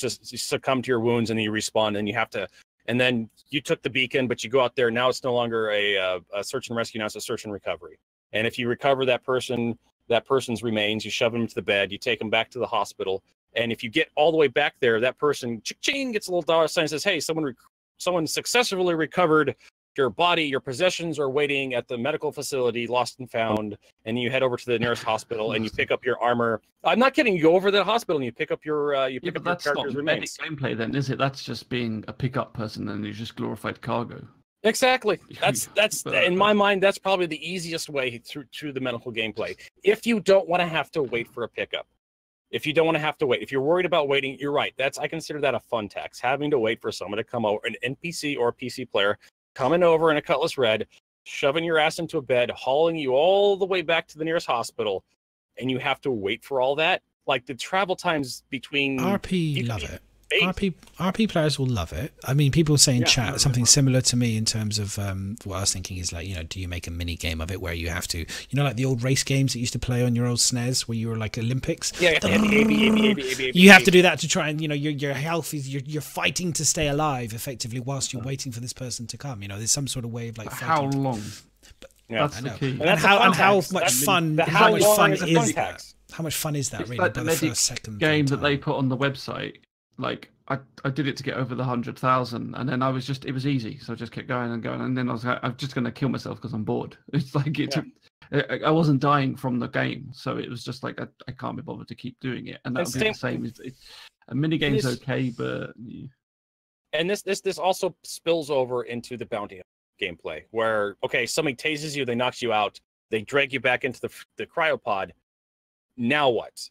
succumb to your wounds and you respawn, and you have to. And then you took the beacon, but you go out there. Now it's no longer a search and rescue. Now it's a search and recovery. And if you recover that person's remains, you shove them into the bed, you take them back to the hospital, and if you get all the way back there, that person ching gets a little dollar sign and says, hey, someone successfully recovered your body, your possessions are waiting at the medical facility, lost and found, and you head over to the nearest hospital and you pick up your armor. I'm not kidding, you go over to the hospital and you pick up your character's remains. That's not gameplay then, is it? That's just being a pickup person and you just glorified cargo. Exactly. That's in my mind, that's probably the easiest way through the medical gameplay. If you don't want to have to wait for a pickup, if you don't want to have to wait, if you're worried about waiting, you're right. I consider that a fun tax, having to wait for someone to come over, an NPC or a PC player coming over in a Cutlass Red, shoving your ass into a bed, hauling you all the way back to the nearest hospital, and you have to wait for all that. Like, the travel times between RP love it. RP players will love it. I mean, people say in chat something similar to me in terms of what I was thinking is, like, do you make a mini game of it where you have to, like the old race games that used to play on your old SNES where you were like Olympics? Yeah, you have to do that to try and, your health is, you're fighting to stay alive effectively whilst you're waiting for this person to come. There's some sort of way of like fighting. How long? That's the key. And how much fun is that? How much fun is that, really? Like the first, second game that they put on the website. Like, I did it to get over the 100,000, and then it was easy, so I just kept going and going, and then I was like, I'm just going to kill myself because I'm bored. It's like I wasn't dying from the game, so it was just like I can't be bothered to keep doing it, and that would be the same. A mini game's okay, but and this also spills over into the bounty gameplay, where somebody tases you, they knocks you out, they drag you back into the cryopod. Now what?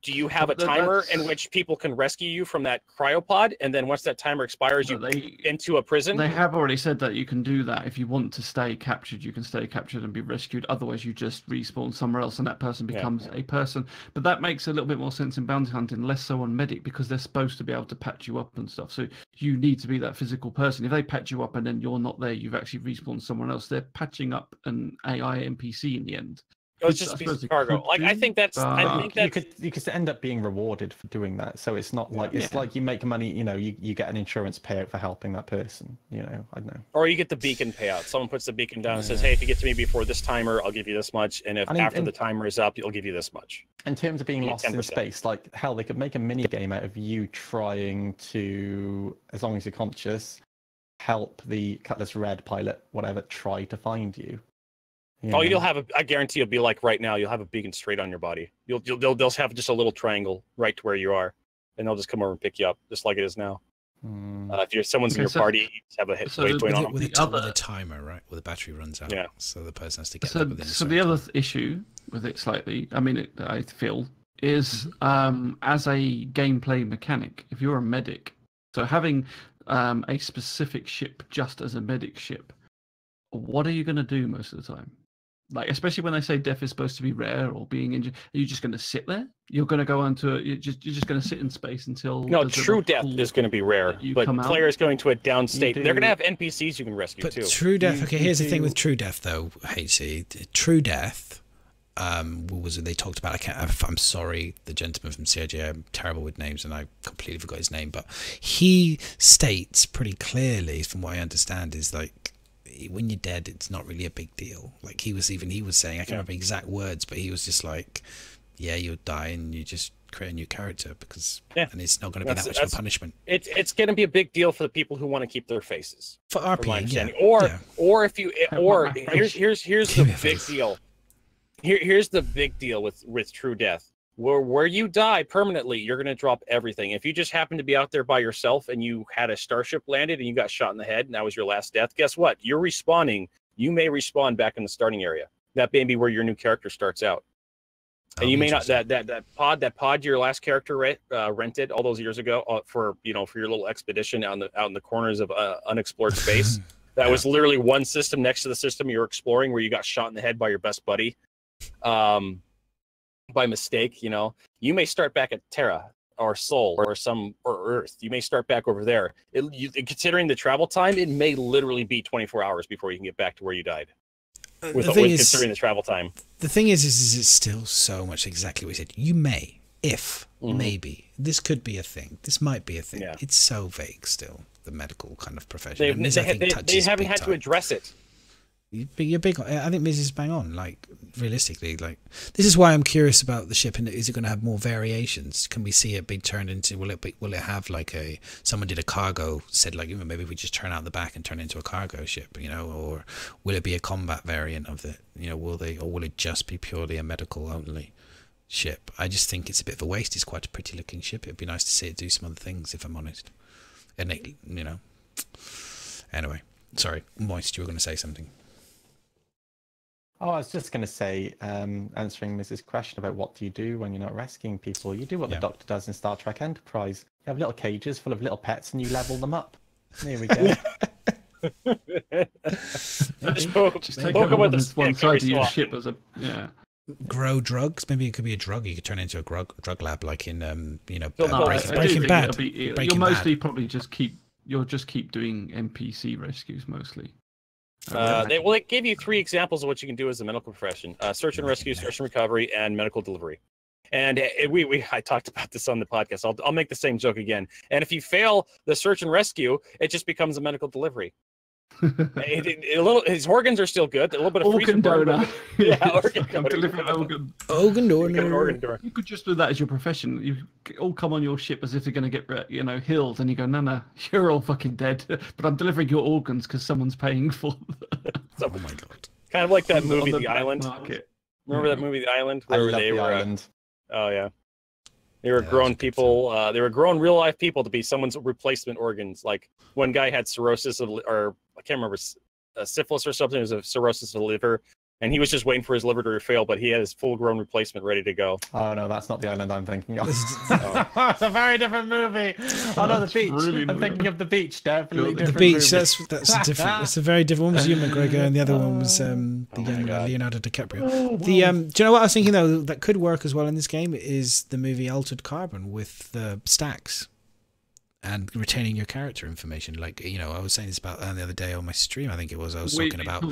do you have a timer in which people can rescue you from that cryopod? And then once that timer expires, you into a prison? They have already said that you can do that. If you want to stay captured, you can stay captured and be rescued. Otherwise, you just respawn somewhere else and that person becomes a person. But that makes a little bit more sense in bounty hunting, less so on medic, because they're supposed to be able to patch you up and stuff. So you need to be that physical person. If they patch you up and then you're not there, you've actually respawned someone else. They're patching up an AI NPC in the end. It's just a piece of cargo. Like I think that's you could end up being rewarded for doing that. So it's not like it's like you make money. You know, you get an insurance payout for helping that person. You know, I don't know. Or you get the beacon payout. Someone puts the beacon down and says, "Hey, if you get to me before this timer, I'll give you this much, and if after the timer is up, I'll give you this much." In terms of being lost in space, like hell, they could make a mini game out of you trying to, as long as you're conscious, help the Cutlass Red pilot, whatever, try to find you. Oh, you'll have I guarantee you'll be like right now. You'll have a beacon straight on your body. They'll have just a little triangle right to where you are, and they'll just come over and pick you up, just like it is now. If someone's in your party, you just have a waypoint on them. With a timer, right? Where the battery runs out. Yeah. So the person has to get there within. So the other issue with it slightly, I mean, I feel, is as a gameplay mechanic, if you're a medic, so having a specific ship just as a medic ship, what are you going to do most of the time? Like, especially when they say death is supposed to be rare or being injured, are you just going to sit there? You're going to go onto you're just going to sit in space until true death is going to be rare, but players going to a down state. They're going to have NPCs you can rescue too. True death. Okay, here's the thing with true death though. HC true death. What was it they talked about? I'm sorry, the gentleman from CIJ. I'm terrible with names, and I completely forgot his name. But he states pretty clearly, from what I understand, is like, when you're dead, it's not really a big deal. Like he was saying, I can't remember exact words, but he was just like, yeah, you'll die and you just create a new character because and it's not going to be that much of a punishment. It's going to be a big deal for the people who want to keep their faces for RP, or if you here's the big deal. Here's the big deal with true death. Where you die permanently, you're going to drop everything. If you just happen to be out there by yourself and you had a starship landed and you got shot in the head and that was your last death, guess what? You're respawning. You may respawn back in the starting area. That may be where your new character starts out. And you may not that pod your last character rented all those years ago for your little expedition out in the corners of unexplored space. That was literally one system next to the system you're exploring where you got shot in the head by your best buddy. By mistake, you may start back at Terra or Sol or Earth. You may start back over there. Considering the travel time, it may literally be 24 hours before you can get back to where you died. Considering the travel time. The thing is it's still so much exactly what you said. You may, maybe. This could be a thing. This might be a thing. Yeah. It's so vague still, the medical kind of profession. They haven't had to address it. You're big. I think Miz is bang on. Like realistically, like this is why I'm curious about the ship. And is it going to have more variations? Can we see it be turned into? Will it have like someone did a cargo said like maybe we just turn out the back and turn it into a cargo ship, or will it be a combat variant of it? Will it just be purely a medical only ship? I just think it's a bit of a waste. It's quite a pretty looking ship. It'd be nice to see it do some other things, if I'm honest. And anyway, sorry, Moist, you were going to say something. Oh, I was just going to say, answering Mrs. question about what do you do when you're not rescuing people, you do what the Doctor does in Star Trek Enterprise. You have little cages full of little pets and you level them up. There we go. Just take one side of your ship as grow drugs. Maybe it could be a drug. You could turn it into a drug lab, like in Breaking Bad. You'll mostly probably just keep doing NPC rescues mostly. They gave you 3 examples of what you can do as a medical profession: search and rescue, search and recovery, and medical delivery. And I talked about this on the podcast. I'll make the same joke again. And if you fail the search and rescue, it just becomes a medical delivery. His organs are still good. A little bit of organ donor. I'm delivering organ donor. You could just do that as your profession. You all come on your ship as if they're going to get healed, and you go, no, you're all fucking dead. But I'm delivering your organs because someone's paying for them. Oh my god! Kind of like that movie, The Island. Remember that movie, The Island, where they were? Island. Oh yeah. They were grown people. They were grown real life people to be someone's replacement organs. Like one guy had cirrhosis or I can't remember, syphilis or something. It was a cirrhosis of the liver. and he was just waiting for his liver to fail, but he had his full-grown replacement ready to go. Oh no, that's not the island I'm thinking of. It's a very different movie. Oh no, the beach. Really I'm thinking of the beach. Definitely different. The beach. Movie. That's a different. It's a very different. One was Ewan McGregor, and the other one was the young Leonardo DiCaprio. Do you know what I was thinking though? That could work as well in this game is the movie Altered Carbon with the stacks and retaining your character information. Like I was saying this about the other day on my stream. I think it was. I was talking about.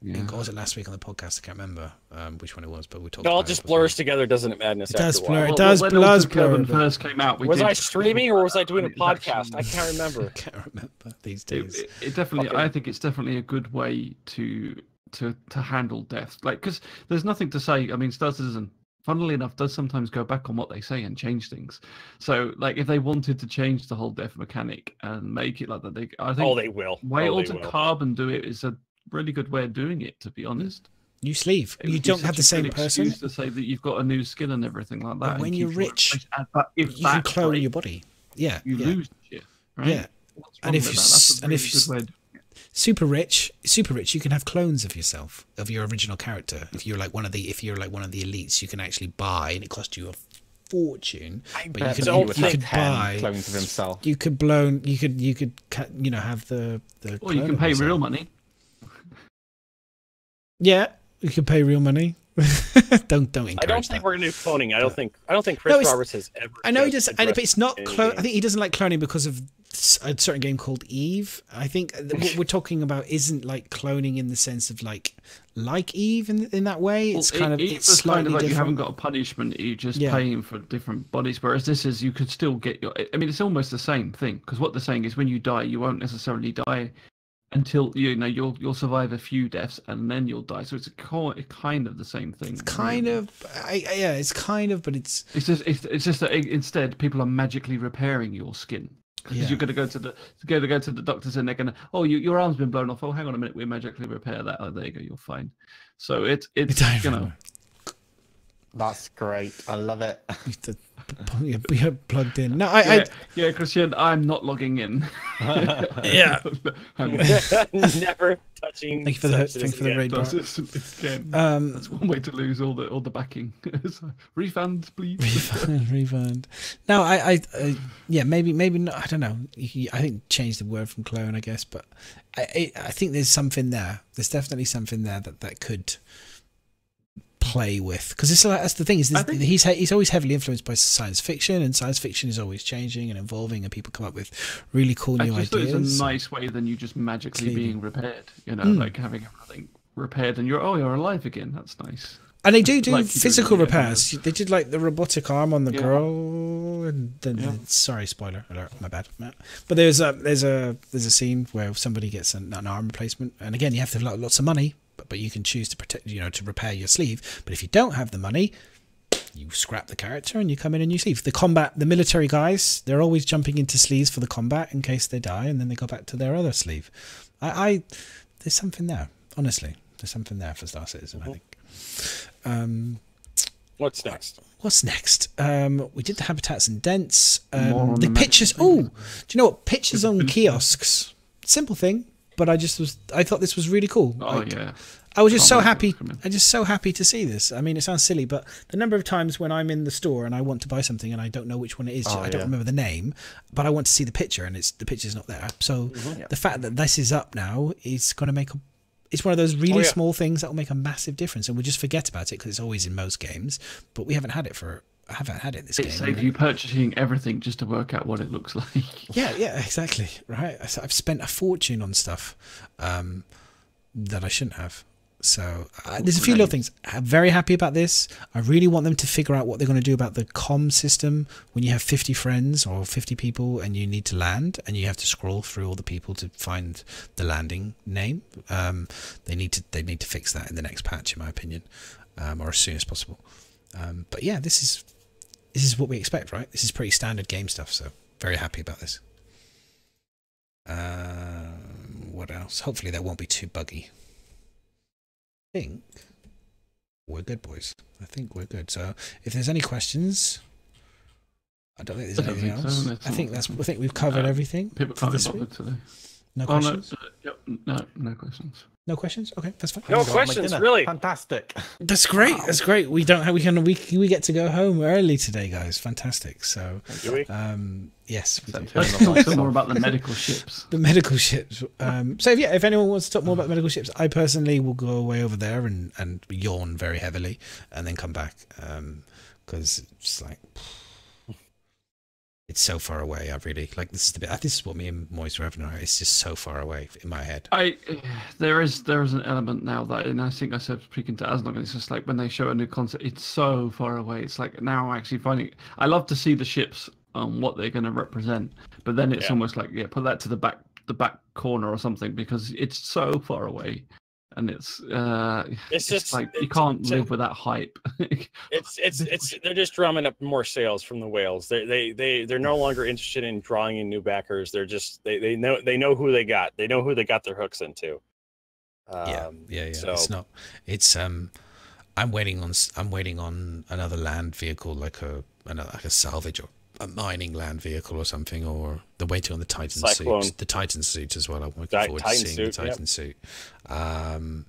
Yeah. What was it last week on the podcast? I can't remember which one it was, but we talked. It all just blurs together, doesn't it? Madness. It does blur. It does blur. When first came out, was I streaming or was I doing a podcast? I can't remember. I can't remember these days. It definitely. Okay. I think it's definitely a good way to handle death. Like, because there's nothing to say. I mean, Star Citizen, funnily enough, does sometimes go back on what they say and change things. So, like, if they wanted to change the whole death mechanic and make it like that, I think. Oh, they will. Way Altered Carbon do it is a really good way of doing it, to be honest. New sleeve. You don't have the same person. To say that you've got a new skin and everything like that. But when you're rich, you can clone your body. Yeah, you lose shit, right? Yeah, and if you're super rich, you can have clones of yourself, of your original character. If you're like one of the elites, you can actually buy, and it costs you a fortune. But you could buy clones of himself. You could have the. Or you can pay real money. Yeah, you can pay real money. don't encourage I don't think we're gonna do cloning. I don't think Chris Roberts has ever. I know he does, but it's not clone. I think he doesn't like cloning because of a certain game called Eve. I think what we're talking about isn't like cloning in the sense of like Eve in that way. It's it's slightly different. You haven't got a punishment. You're just paying for different bodies. Whereas this is, you could still get your. I mean, it's almost the same thing, because what they're saying is when you die, you won't necessarily die until you'll survive a few deaths and then you'll die. So it's kind of the same thing. It's kind of, it's kind of, but it's just that instead people are magically repairing your skin. Because you're going to go to the doctors and they're going to, your arm's been blown off. Oh, hang on a minute, we magically repair that. Oh, there you go, you're fine. So it's That's great. I love it. You're plugged in. No, Christian, I'm not logging in. Yeah. Never touching. Thank you for the raid. That's one way to lose all the backing. Refund, please. Refund. No, maybe not. I don't know. I think change the word from clone, I guess, but I think there's something there. There's definitely something there that could play with, because that's the thing is he's always heavily influenced by science fiction, and science fiction is always changing and evolving, and people come up with really cool new ideas. It's a nice way than you just magically being repaired, like having everything repaired and you're alive again. That's nice. And they do like physical repairs. They did like the robotic arm on the girl, and then sorry, spoiler alert, my bad. But there's a scene where somebody gets an arm replacement, and again you have to have lots of money. But you can choose to protect, to repair your sleeve. But if you don't have the money, you scrap the character and you come in a new sleeve. The military guys, they're always jumping into sleeves for the combat in case they die, and then they go back to their other sleeve. There's something there. Honestly, there's something there for Star Citizen. I think. What's next? What's next? We did the habitats and dents. The pictures. Oh, do you know what? Pictures on kiosks. Simple thing. But I thought this was really cool. I was just so happy. I'm just so happy to see this. I mean, it sounds silly, but the number of times when I'm in the store and I want to buy something and I don't know which one it is, I don't remember the name, but I want to see the picture and the picture's not there. So the fact that this is up now is going to make it's one of those really small things that will make a massive difference, and we'll just forget about it because it's always in most games. But we haven't had it this game. It saves you purchasing everything just to work out what it looks like. Yeah, exactly. Right. I've spent a fortune on stuff that I shouldn't have. So there's a few little things. I'm very happy about this. I really want them to figure out what they're going to do about the comm system when you have 50 friends or 50 people and you need to land and you have to scroll through all the people to find the landing name. They need to fix that in the next patch, in my opinion, or as soon as possible. But yeah, this is what we expect, right? This is pretty standard game stuff, so very happy about this. What else? Hopefully that won't be too buggy. I think we're good, boys. I think we're good. So if there's any questions, I don't think there's anything else. I think we've covered everything. People can't be bothered today. No questions. No questions. No questions. Okay, that's fine. No questions, really. Fantastic. That's great. That's great. We don't have. We get to go home early today, guys. Fantastic. So, Do we? yes, we do. Let's talk some more about the medical ships. The medical ships. So yeah, if anyone wants to talk more about the medical ships, I personally will go away over there and yawn very heavily, and then come back because it's like. It's so far away. I really like this. This is what me and Moise are having. It's just so far away in my head. There is an element now that, and I think I said speaking to Asnog, it's just like when they show a new concept, it's so far away. It's like now actually finding. I love to see the ships on what they're going to represent, but then it's almost like put that to the back corner or something because it's so far away. And it's just like you can't live with that hype. They're just drumming up more sales from the whales. They're no longer interested in drawing in new backers. They're just they know who they got. They know who they got their hooks into. Yeah. So. I'm waiting on another land vehicle like a salvage or a mining land vehicle or something, or they're waiting on the Titan suits. The Titan suits as well. I'm looking forward to seeing the Titan suit. The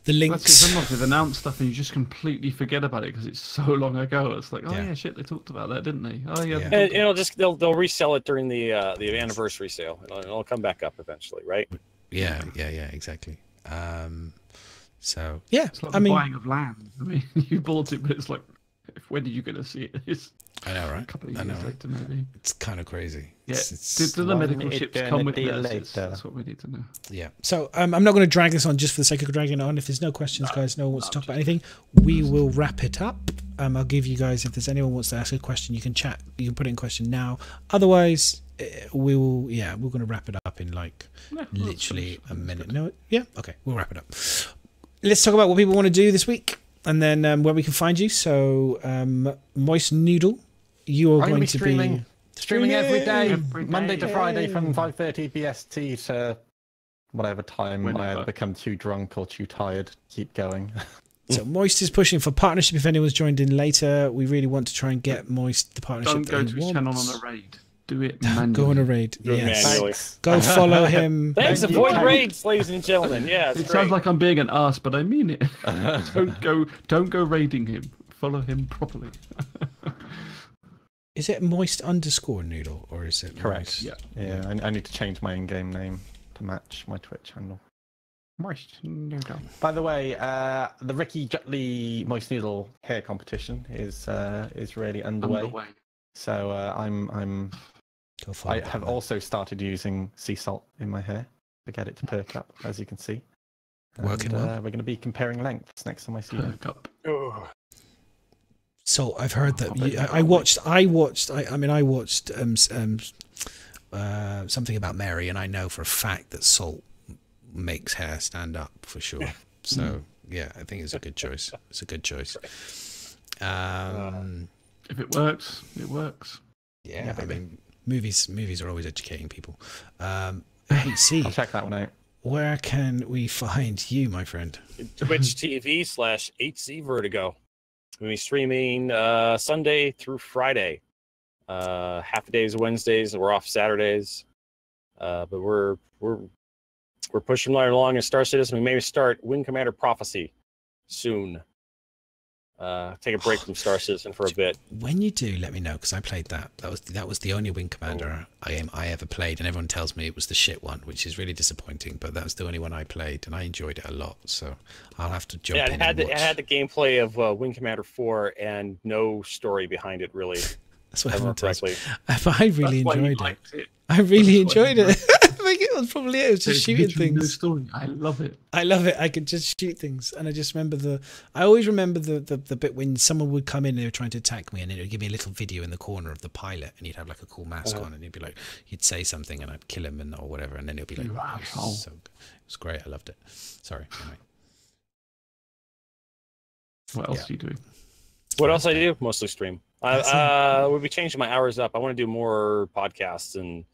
links. Sometimes they've announced stuff and you just completely forget about it because it's so long ago. It's like, shit, they talked about that, didn't they? Oh yeah. And they'll resell it during the anniversary sale. It'll come back up eventually, right? Yeah, exactly. So yeah, it's like the buying of land. I mean, you bought it, but it's like, when are you going to see it? I know, right? A couple of years later, maybe. It's kind of crazy. Yeah. Do the medical ships come with this? That's what we need to know. Yeah. So I'm not going to drag this on just for the sake of dragging it on. If there's no questions, guys, no one wants to talk about anything, we will wrap it up. I'll give you guys, if there's anyone wants to ask a question, you can chat. You can put in a question now. Otherwise, we will. Yeah, we're going to wrap it up in like literally a minute. No. Yeah. Okay. We'll wrap it up. Let's talk about what people want to do this week. And then where we can find you. So, Moist Noodle, you are going to be streaming every day, Monday to Friday from 5:30 BST to whatever time I become too drunk or too tired. Keep going. So Moist is pushing for partnership. If anyone's joined in later, we really want to try and get Moist the partnership. Don't go to his channel on a raid. Do it manually. Go on a raid. Yes. Go follow him. Thanks. Avoid raids, ladies and gentlemen. Yeah, it sounds like I'm being an ass, but I mean it. Don't go raiding him. Follow him properly. Is it Moist_Noodle or is it correct? Moist? Yeah. I need to change my in-game name to match my Twitch handle. Moist Noodle. By the way, the Ricky Jutley Moist Noodle hair competition is really underway. So I have also started using sea salt in my hair to get it to perk up, as you can see. Working well. We're going to be comparing lengths next time I see you. So I've heard that I watched something about Mary, and I know for a fact that salt makes hair stand up for sure. So yeah, I think it's a good choice. It's a good choice. If it works, it works. Yeah, I mean, movies are always educating people. HC, I'll check that one out. Where can we find you, my friend? Twitch TV/HCVertigo. We'll be streaming Sunday through Friday. Half a days Wednesdays. We're off Saturdays. But we're pushing right along in Star Citizen. We may start Wing Commander Prophecy soon. Take a break from Star Citizen for a bit. When you do, let me know, because I played that. That was the only Wing Commander game I ever played, and everyone tells me it was the shit one, which is really disappointing. But that was the only one I played, and I enjoyed it a lot. So I'll have to jump in. It had the gameplay of Wing Commander 4 and no story behind it, really. That's what everyone tells me. I really enjoyed it. I really enjoyed it. I think it was probably it. It was just shooting things. Story. I love it. I love it. I could just shoot things, and I just remember I always remember the bit when someone would come in and they were trying to attack me, and it would give me a little video in the corner of the pilot, and he'd have like a cool mask on, and he'd be like, he'd say something, and I'd kill him or whatever, and then he'd be like, so good. It was great. I loved it. Sorry. Anyway. What else are you doing? What else I do? Mostly stream. We'll be changing my hours up. I want to do more podcasts and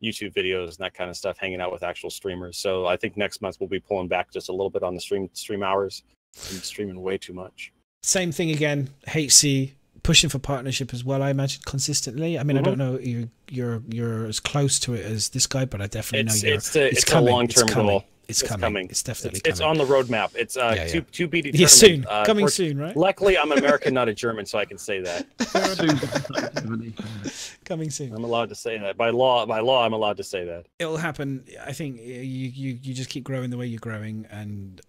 YouTube videos and that kind of stuff, hanging out with actual streamers. So I think next month we'll be pulling back just a little bit on the stream hours. I'm streaming way too much. Same thing again. HC pushing for partnership as well. I imagine consistently. I mean, I don't know you're as close to it as this guy, but I definitely know it's coming. A long-term goal. It's coming. It's definitely coming. It's on the roadmap. It's to be determined. Yeah, soon. Coming soon, right? Luckily, I'm American, not a German, so I can say that. Coming soon. I'm allowed to say that by law. I'm allowed to say that. It'll happen. I think you just keep growing the way you're growing, and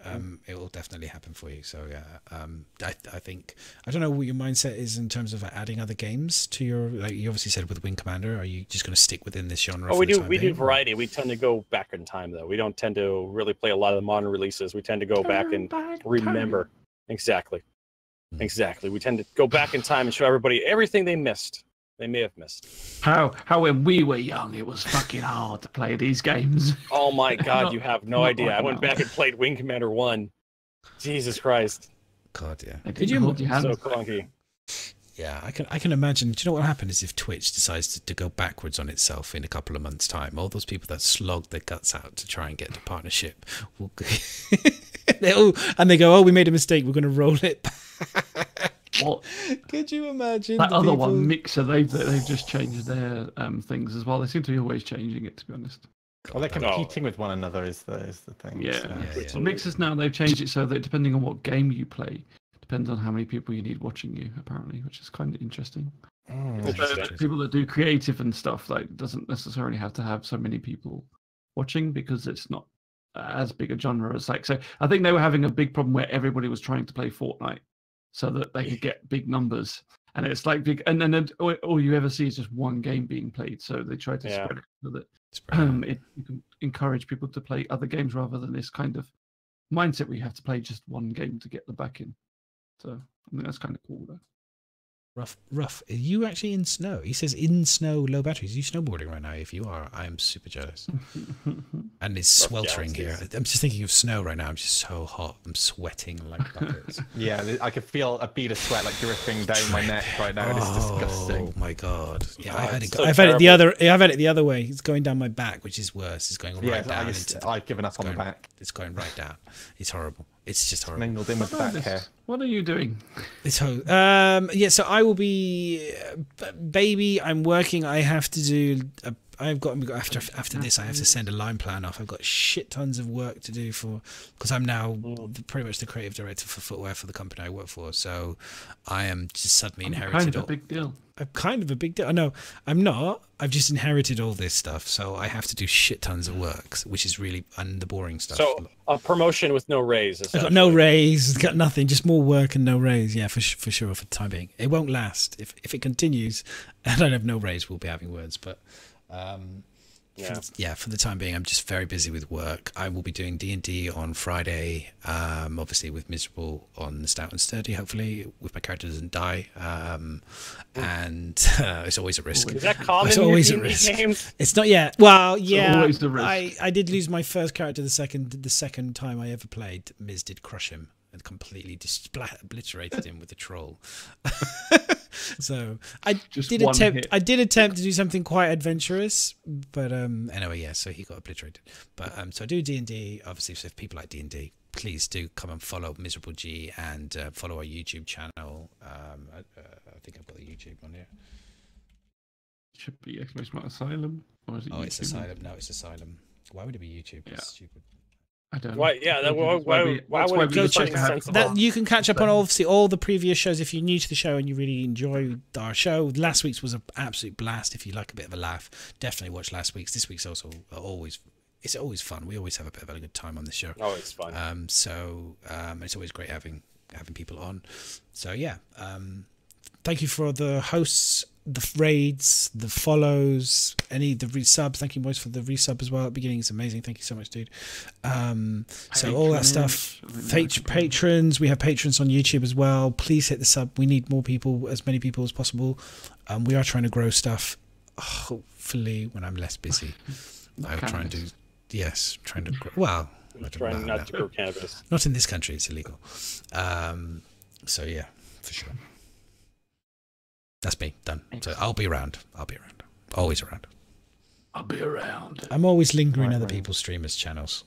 it will definitely happen for you. So yeah, I think I don't know what your mindset is in terms of adding other games to your. Like you obviously said with Wing Commander, are you just going to stick within this genre? Oh, we do variety. We tend to go back in time though. We don't tend to really play a lot of the modern releases. We tend to go back and remember. Exactly. We tend to go back in time and show everybody everything they missed. They may have missed. How when we were young, it was fucking hard to play these games. Oh my God, you have no idea. I went back and played Wing Commander 1. Jesus Christ. God, yeah. Could you hold your hand? So clunky. Yeah, I can imagine. Do you know what will happen is if Twitch decides to go backwards on itself in a couple of months' time, all those people that slogged their guts out to try and get to partnership will they go, oh, we made a mistake, we're going to roll it back. What? Could you imagine that other one, Mixer? They've just changed their things as well. They seem to be always changing it, to be honest. Well, they're competing with one another is the thing. Yeah. So. So Mixers now, they've changed it so that depending on what game you play, depends on how many people you need watching you, apparently, which is kind of interesting. People that do creative and stuff, like, doesn't necessarily have to have so many people watching because it's not as big a genre as like. So I think they were having a big problem where everybody was trying to play Fortnite so that they could get big numbers, and it's like big, and then all you ever see is just one game being played. So they try to spread it so that you can encourage people to play other games rather than this kind of mindset where you have to play just one game to get the back in. So I think that's kind of cool, though. Rough. Are you actually in snow? He says in snow, low batteries. Are you snowboarding right now? If you are, I am super jealous. And it's sweltering here. I'm just thinking of snow right now. I'm just so hot. I'm sweating like buckets. Yeah, I could feel a bead of sweat like dripping down my neck right now. And it's disgusting. Oh my God! Yeah, I've had it the other way. It's going down my back, which is worse. It's going right down. I've given up on the back. It's going right down. It's horrible. It's just horrible. Mingled in with the back hair. What are you doing? Yeah, so I will be, baby. I'm working. I have to do. I've got after this. I have to send a line plan off. I've got shit tons of work to do because I'm now pretty much the creative director for footwear for the company I work for. So I am just suddenly inherited. Kind of a big deal. I'm kind of a big deal. No, I'm not. I've just inherited all this stuff, so I have to do shit tons of work, which is really the boring stuff. So a promotion with no raise. I've got no raise. Got nothing. Just more work and no raise. Yeah, for sure. For the time being, it won't last. If it continues, and I have no raise, we'll be having words. But for the time being, I'm just very busy with work. I will be doing D&D on Friday, obviously with Miserable on the Stout and Sturdy, hopefully, with my character doesn't die. And it's always a risk. Is that common it's always in a risk. Games? It's not yet. Well, yeah. It's always a risk. I did lose my first character the second time I ever played. Miz did crush him and completely obliterated him with a troll. So I did attempt to do something quite adventurous, but anyway, yeah. So he got obliterated. But so I do D&D. Obviously, so if people like D&D, please do come and follow Miserable G and follow our YouTube channel. I think I've got the YouTube on here. Should be Asylum, or is it? Oh, YouTube? It's Asylum. No, it's Asylum. Why would it be YouTube? Yeah. It's stupid. I don't know. Why? Yeah. Why would go check that? You can catch up on obviously all the previous shows if you're new to the show and you really enjoy our show. Last week's was an absolute blast. If you like a bit of a laugh, definitely watch last week's. This week's also it's always fun. We always have a bit of a good time on this show. Oh, it's fun. It's always great having people on. So yeah, thank you for the hosts, the raids, the follows, the resubs. Thank you, boys, for the resub as well at the beginning. It's amazing. Thank you so much, dude. So all that stuff. Patrons. We have patrons on YouTube as well. Please hit the sub. We need more people, as many people as possible. We are trying to grow stuff. Hopefully, when I'm less busy, I'll try and do. Yes, trying to grow. Well, trying not to grow cannabis. Not in this country. It's illegal. So yeah, for sure. That's me, done. So I'll be around. Always around. I'll be around. I'm always lingering other people's streamers' channels,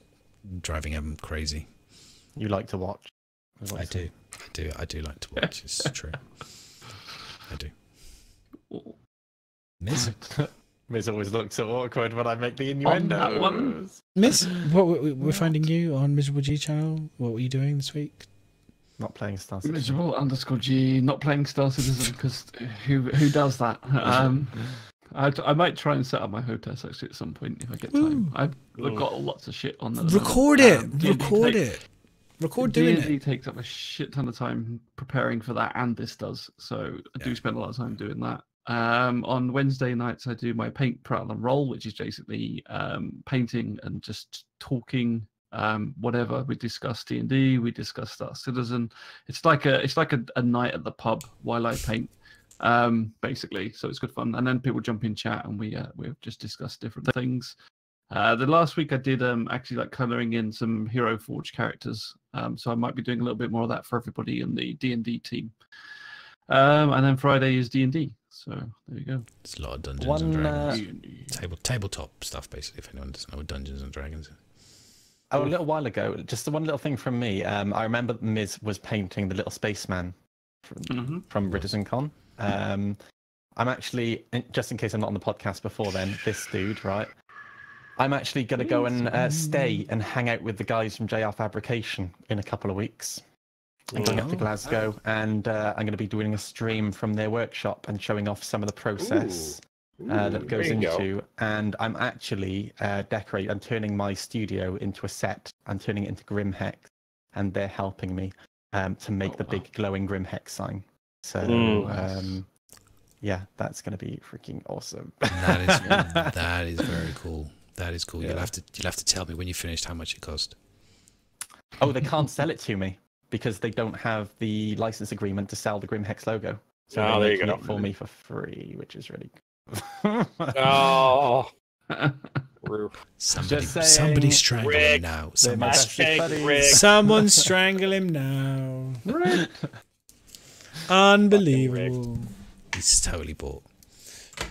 driving them crazy. You like to watch? I do like to watch. It's true. I do. Miss? Miss always looks so awkward when I make the innuendos. Miss, what we're finding you on Miserable G channel. What were you doing this week? Not playing Star Citizen. Miserable_G, not playing Star Citizen, because who does that? I might try and set up my hotess actually at some point if I get time. I've got lots of shit on. Record it. Record it. Record doing it. D&D takes up a shit ton of time preparing for that, and this does. So I do spend a lot of time doing that. On Wednesday nights, I do my paint, prattle, and roll, which is basically painting and just talking. Whatever we discuss D&D, we discuss Star Citizen. It's like a night at the pub while I paint, basically. So it's good fun. And then people jump in chat, and we just discuss different things. The last week I did actually like colouring in some Hero Forge characters. So I might be doing a little bit more of that for everybody in the D&D team. And then Friday is D&D. So there you go. It's a lot of Dungeons and Dragons. Tabletop stuff, basically, if anyone doesn't know what Dungeons and Dragons is. Oh, a little while ago, just one little thing from me. I remember Miz was painting the little spaceman from Ridderton Con. I'm actually, just in case I'm not on the podcast before then, this dude, right? I'm actually going to go and stay and hang out with the guys from JR Fabrication in a couple of weeks. I'm going up to Glasgow, and I'm going to be doing a stream from their workshop and showing off some of the process that goes into. And I'm actually decorating. I'm turning my studio into a set. I'm turning it into Grimhex, and they're helping me to make the big glowing Grimhex sign. So yeah, that's going to be freaking awesome. That is very cool. That is cool. Yeah. You'll have to tell me when you finished how much it cost. Oh, they can't sell it to me because they don't have the license agreement to sell the Grimhex logo. So they're making it for me for free, which is really cool. Somebody strangle him now. Someone strangle him now. Unbelievable. He's totally bought.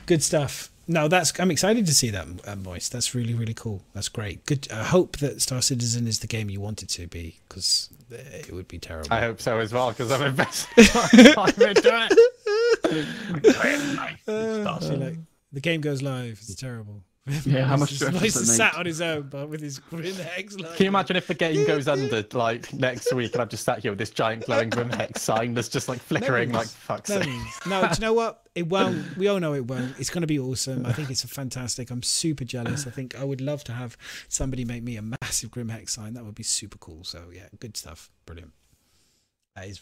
Good stuff. No, I'm excited to see that, Moist. That's really, really cool. That's great. Good. I hope that Star Citizen is the game you want it to be, because it would be terrible. I hope so as well, because I'm investing time into it. The game goes live. It's terrible. Yeah, how much stress Moist is sat on his own, but with his Grimhex. Can you imagine if the game goes under like next week, and I'm just sat here with this giant glowing Grimhex sign that's just like flickering, like fuck's sake. No, do you know what? It won't. We all know it won't. It's going to be awesome. I think it's fantastic. I'm super jealous. I think I would love to have somebody make me a massive Grimhex sign. That would be super cool. So yeah, good stuff. Brilliant.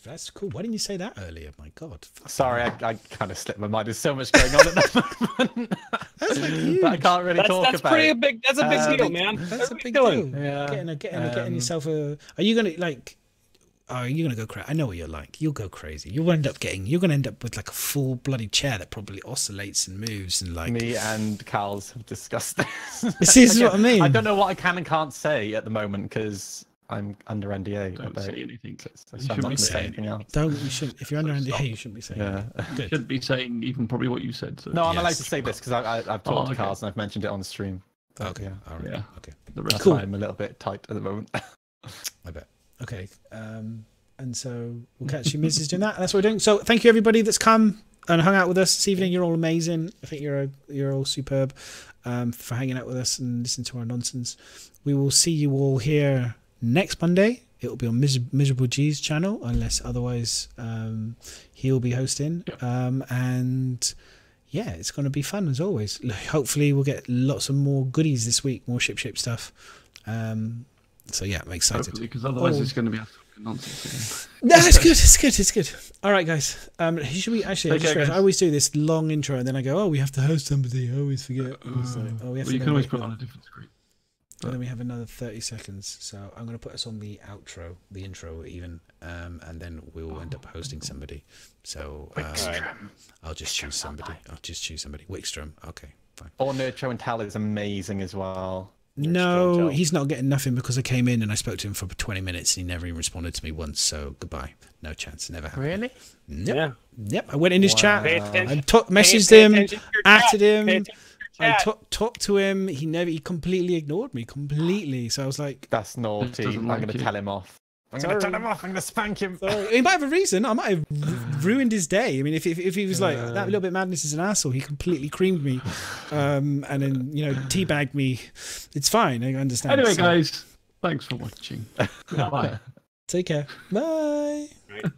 That's cool. Why didn't you say that earlier? My God. Sorry, I kind of slipped my mind. There's so much going on at the moment. That's like huge. That I can't really talk about. That's a big deal, man. That's a big deal. Yeah. Getting yourself a. Are you gonna like? Are you gonna go crazy? I know what you're like. You'll go crazy. You're gonna end up with like a full bloody chair that probably oscillates and moves and like. Me and Carl's have discussed this. This is what I mean. I don't know what I can and can't say at the moment because I'm under NDA. Don't say anything. So I'm not going to say anything else. You shouldn't. If you're under NDA, you shouldn't be saying. Yeah. You shouldn't be saying even probably what you said. So. No, I'm allowed to say this because I've talked to Carl and I've mentioned it on the stream. Okay. Yeah. All right. Yeah. Okay. The rest That's why I'm a little bit tight at the moment. I bet. Okay. And so we'll catch you, Mrs. doing that. That's what we're doing. So thank you everybody that's come and hung out with us this evening. You're all amazing. I think you're all superb for hanging out with us and listening to our nonsense. We will see you all here next Monday. It will be on Miserable G's channel, unless otherwise he'll be hosting. And yeah, it's going to be fun as always. Hopefully we'll get lots of more goodies this week, more ship stuff. So yeah, I'm excited. Hopefully, because otherwise it's going to be nonsense again. No, it's good. It's good. All right, guys. Should we actually? I always do this long intro, and then I go, "Oh, we have to host somebody." I always forget. You can always put it on a different screen. And then we have another 30 seconds. So I'm going to put us on the intro even, and then we'll end up hosting somebody. So I'll just choose somebody. Wickstrom. Okay, fine. Or Nerd Show and Tal is amazing as well. No, he's not getting nothing because I came in and I spoke to him for 20 minutes and he never even responded to me once. So goodbye. No chance. Never happened. Really? Yep. Yeah. Yep. I went in his chat. I messaged him, acted him. I talked to him. He completely ignored me completely. So I was like, "That's naughty. I'm going to tell him off." I'm going to turn him off. I'm going to spank him. Sorry. He might have a reason. I might have ruined his day. I mean, if he was like, that little bit madness is an asshole, he completely creamed me, and then, you know, teabagged me. It's fine. I understand. Anyway, guys, thanks for watching. Bye. Take care. Bye. Right.